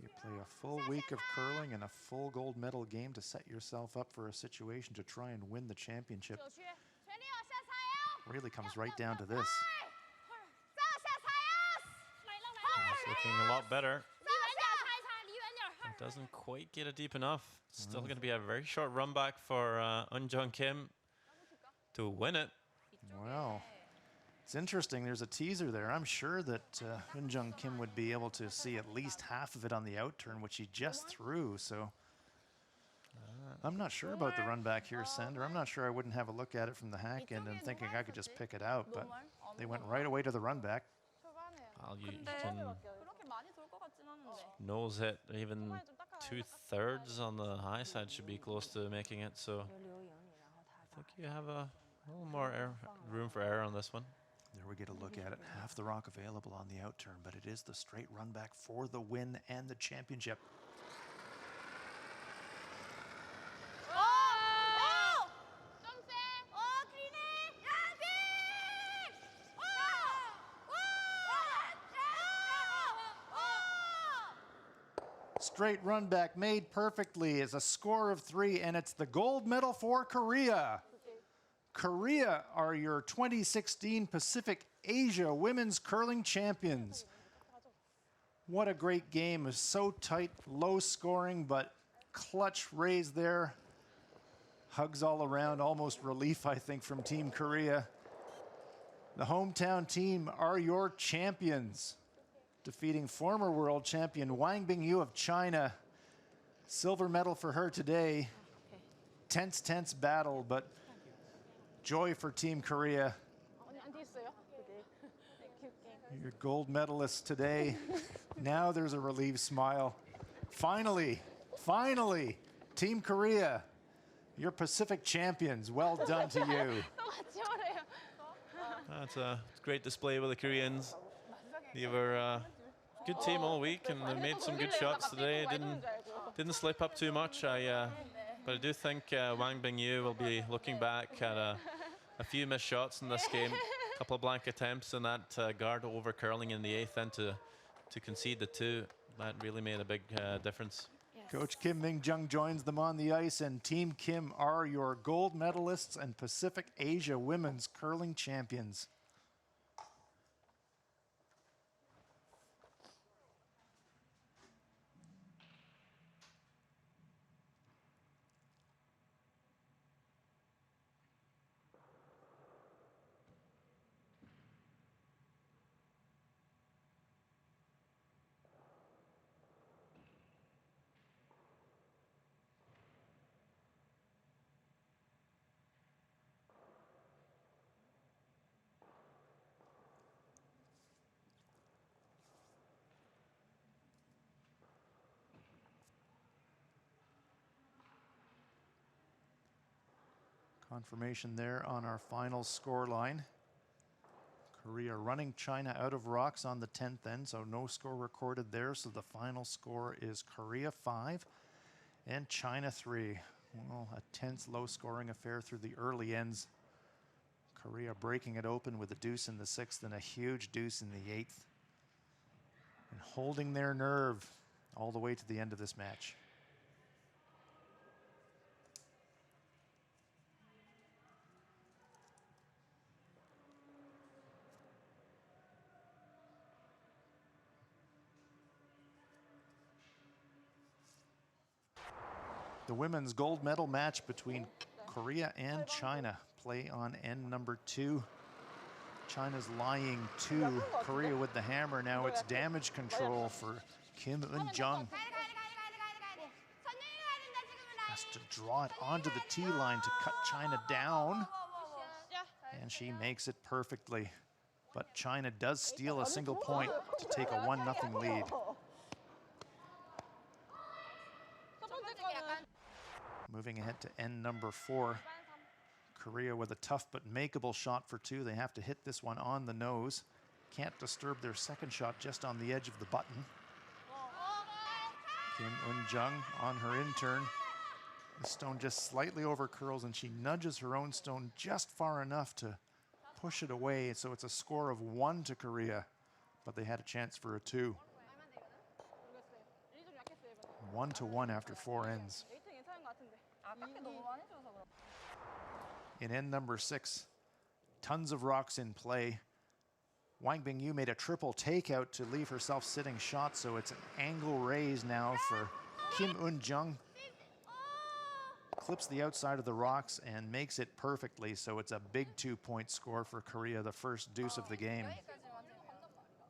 You Play a full week of curling and a full gold medal game to set yourself up for a situation to try and win the championship. 全力往下踩哦！ Really comes right down to this. 再往下踩哦！ It's looking a lot better. 离远点，踩一踩，离远点。 It doesn't quite get it deep enough. It's still going to be a very short run back for Uiseong Kim to win it. Well, it's interesting. There's a teaser there. I'm sure that Uiseong Kim would be able to see at least half of it on the outturn, which he just threw. So I'm not sure about the run back here, Sender. I'm not sure I wouldn't have a look at it from the hack end and thinking I could just pick it out, but they went right away to the run back. Well, you 근데 can 그렇게 많이 돌 것 같진 않은데. nose hit even 2/3 on the high side should be close to making it. So I think you have a little more room for error on this one. There we get a look at it. Half the rock available on the outturn, but it is the straight run back for the win and the championship. Straight run back made perfectly is a score of 3, and it's the gold medal for Korea. Korea are your 2016 Pacific Asia Women's Curling Champions. What a great game. It was so tight, low scoring, but clutch raise there. Hugs all around, almost relief, I think, from Team Korea. The hometown team are your champions, defeating former world champion Wang Bingyu of China. Silver medal for her today. Tense battle, but joy for Team Korea. Your gold medalist today. Now there's a relieved smile. Finally, Team Korea, you're Pacific champions. Well done to you. That's a great display by the Koreans. They were a good team all week, and they made some good shots today. Didn't slip up too much. But I do think Wang Bingyu will be looking back at a few missed shots in this game, a couple of blank attempts, and that guard over curling in the 8th end to concede the 2. That really made a big difference. Coach Kim Ming-jung joins them on the ice, and Team Kim are your gold medalists and Pacific Asia Women's Curling Champions. Confirmation there on our final score line. Korea running China out of rocks on the 10th end, so no score recorded there. So the final score is Korea 5 and China 3. Well, a tense, low-scoring affair through the early ends. Korea breaking it open with a deuce in the 6th and a huge deuce in the 8th. And holding their nerve all the way to the end of this match. The women's gold medal match between Korea and China play on end number 2. China's lying 2. Korea with the hammer. Now it's damage control for Kim Eun-jung. Has to draw it onto the tee line to cut China down. And she makes it perfectly. But China does steal a single point to take a 1-0 lead. Moving ahead to end number 4. Korea with a tough but makeable shot for 2. They have to hit this one on the nose. Can't disturb their second shot just on the edge of the button. Kim Eun-jung on her in turn. The stone just slightly over curls, and she nudges her own stone just far enough to push it away. So it's a score of 1 to Korea, but they had a chance for a 2. 1-1 after 4 ends. 에이트 괜찮은 것 같은데. 아깝게 너무 많이 줘서 그런. In end number 6, tons of rocks in play. Wang Bingyu made a triple takeout to leave herself sitting shot, so it's an angle raise now for Kim Eun-jung. Clips the outside of the rocks and makes it perfectly, so it's a big 2-point score for Korea, the first deuce of the game,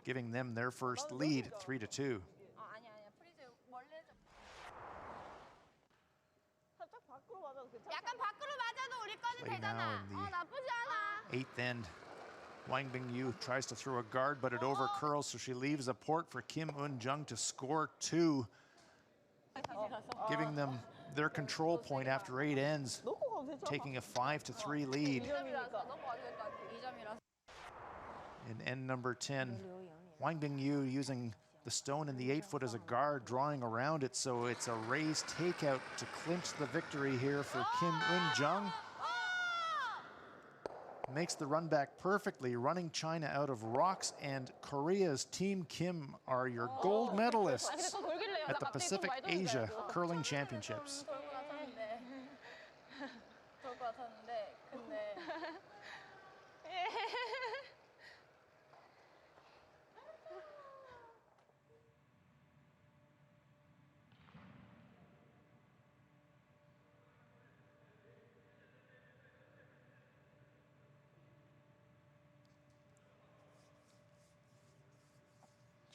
giving them their first lead, 3-2. 아니야. 프리즈 원래 살짝 밖으로 맞아도 괜찮아. 약간 밖으로 맞아도 우리 거는 Play now 되잖아. in the 나쁘지 않아. 8th end. Wang Bingyu tries to throw a guard, but it overcurls, so she leaves a port for Kim Eun-jung to score 2, giving them their control point after 8 ends, 놓고 가도 되잖아. taking a 5-3 lead. 2점이니까. In end number 10, Wang Bingyu using the stone in the 8-foot as a guard, drawing around it, so it's a raised takeout to clinch the victory here for Kim Eun-jung. Makes the run back perfectly, running China out of rocks, and Korea's Team Kim are your gold medalists at the Pacific Asia Curling Championships. 좋을 것 같았는데 근데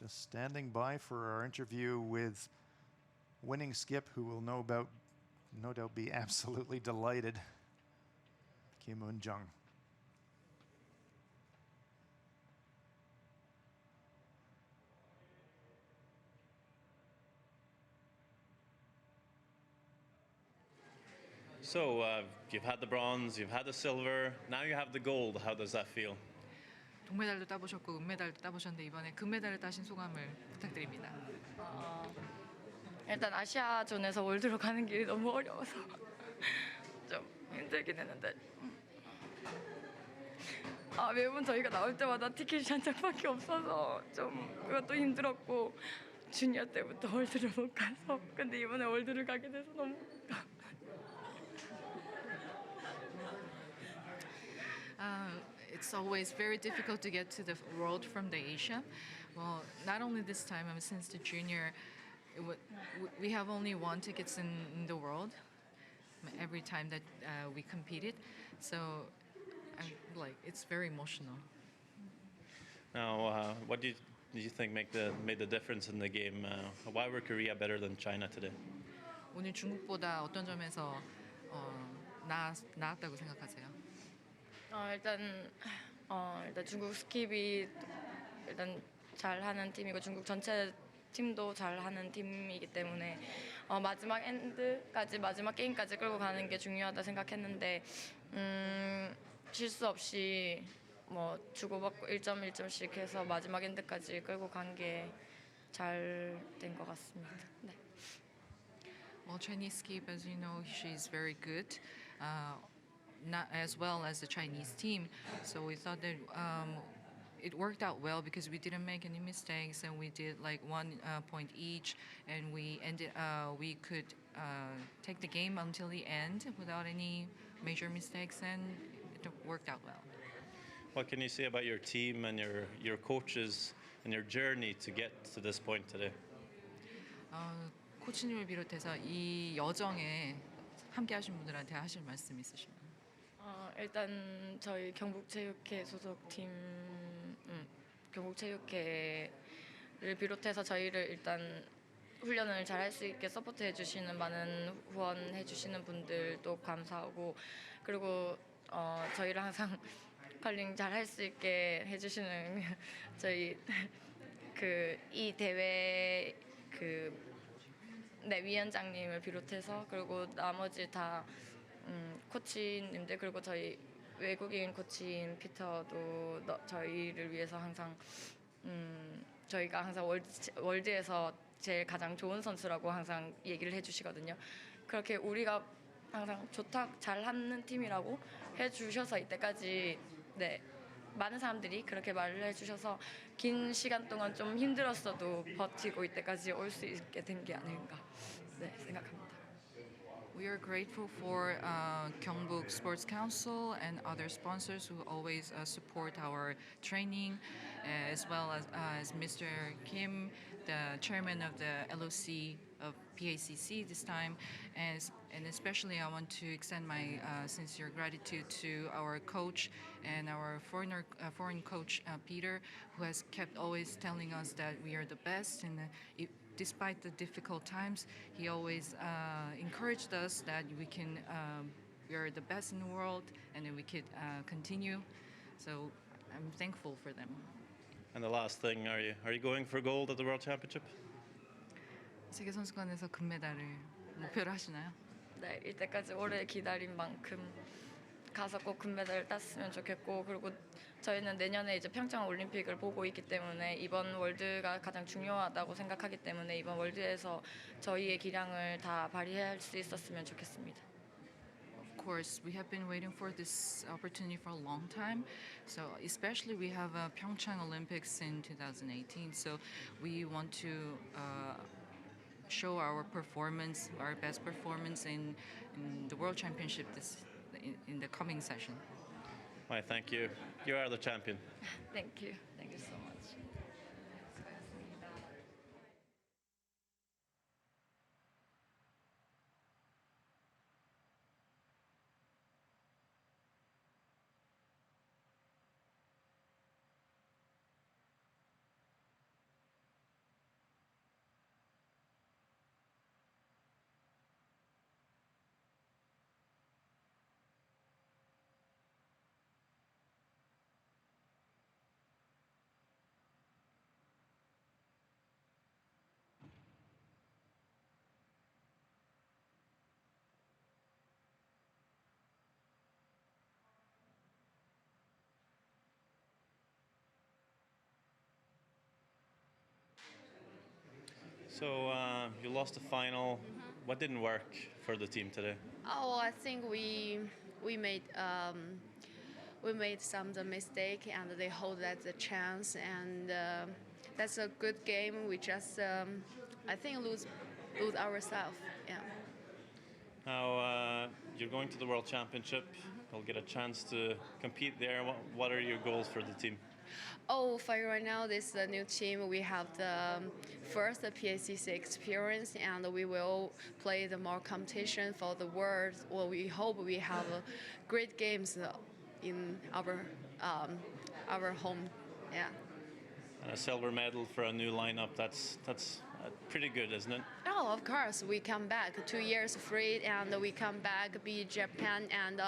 Just standing by for our interview with winning skip, who will no doubt be absolutely delighted, Kim Eun-jung. So you've had the bronze, you've had the silver, now you have the gold. How does that feel? 동메달도 따보셨고 은메달도 따보셨는데 이번에 금메달을 따신 소감을 부탁드립니다. 일단 아시아존에서 월드로 가는 길이 너무 어려워서 좀 힘들긴 했는데 매번 저희가 나올 때마다 티켓이 한 장밖에 없어서 좀 그것도 힘들었고 주니어 때부터 월드를 못 가서 근데 이번에 월드를 가게 돼서 너무 It's always very difficult to get to the world from the Asia. Well, not only this time, since the junior, we have only won tickets in the world every time that we competed. So, it's very emotional. Now, what do you think made the difference in the game? Why were Korea better than China today? 오늘 중국보다 어떤 점에서 나았다고 생각하세요? 일단 중국 스킵이 일단 잘하는 팀이고 중국 전체 팀도 잘하는 팀이기 때문에 마지막 엔드까지 마지막 게임까지 끌고 가는 게 중요하다 생각했는데 실수 없이 뭐 주고받고 1점 1점씩 해서 마지막 엔드까지 끌고 간 게 잘 된 것 같습니다. 네. Well, Chinese skip, as you know, she's very good. Not as well as the Chinese team, so we thought that it worked out well because we didn't make any mistakes and we did like 1 point each, and we could take the game until the end without any major mistakes, and it worked out well. What can you say about your team and your coaches and your journey to get to this point today? 코치님을 비롯해서 이 여정에 함께하신 분들한테 하실 말씀 있으시면? 일단 저희 경북체육회 소속팀 경북체육회를 비롯해서 저희를 일단 훈련을 잘 할 수 있게 서포트해 주시는 많은 후원해 주시는 분들도 감사하고 그리고 저희를 항상 컬링 잘 할 수 있게 해주시는 저희 이 대회 위원장님을 비롯해서 그리고 나머지 다 코치님들 그리고 저희 외국인 코치인 피터도 저희를 위해서 항상 저희가 항상 월드에서 제일 가장 좋은 선수라고 항상 얘기를 해주시거든요. 그렇게 우리가 항상 좋다 잘하는 팀이라고 해주셔서 이때까지 많은 사람들이 그렇게 말을 해주셔서 긴 시간 동안 좀 힘들었어도 버티고 이때까지 올 수 있게 된 게 아닌가 네, 생각합니다. We are grateful for Gyeongbuk Sports Council and other sponsors who always support our training, as well as Mr. Kim, the chairman of the LOC of PACC this time, and especially I want to extend my sincere gratitude to our coach and our foreign coach Peter, who has kept always telling us that we are the best, and despite the difficult times, he always encouraged us that we are the best in the world, and that we could continue. So I'm thankful for them. And the last thing, are you going for gold at the World Championship? 세계 선수권에서 금메달을 목표로 하시나요? 네, 이때까지 오래 기다린 만큼 가서 꼭 금메달을 땄으면 좋겠고 그리고 저희는 내년에 이제 평창 올림픽을 보고 있기 때문에 이번 월드가 가장 중요하다고 생각하기 때문에 이번 월드에서 저희의 기량을 다 발휘할 수 있었으면 좋겠습니다. Of course, we have been waiting for this opportunity for a long time. So especially we have Pyeongchang Olympics in 2018. So we want to show our performance, our best performance in the World Championship in the coming session. Why, thank you. You are the champion. Thank you. Thank you so much. So you lost the final. What didn't work for the team today? Oh, I think we made some the mistake and they hold that the chance and that's a good game. We just I think lose ourselves. Yeah. Now you're going to the World Championship. You'll get a chance to compete there. What are your goals for the team? Oh, for right now, this new team, we have the first PACC experience, and we will play the more competition for the world. Well, we hope we have great games in our home. Yeah. And a silver medal for a new lineup. That's pretty good, isn't it? Oh, of course. We come back 2 years free, and we come back, beat Japan, and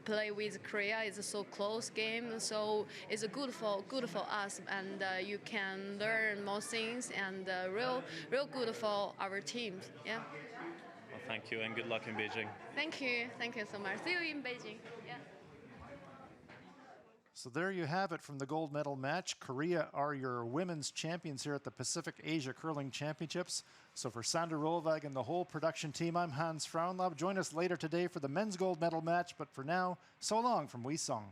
play with Korea. It's a so close game, so it's good for us, and you can learn more things, and real good for our teams. Yeah. Well, thank you, and good luck in Beijing. Thank you so much. See you in Beijing. Yeah. So there you have it from the gold medal match. Korea are your women's champions here at the Pacific Asia Curling Championships. So for Sander Rolvag and the whole production team, I'm Hans Frauenlaub. Join us later today for the men's gold medal match. But for now, so long from Uiseong.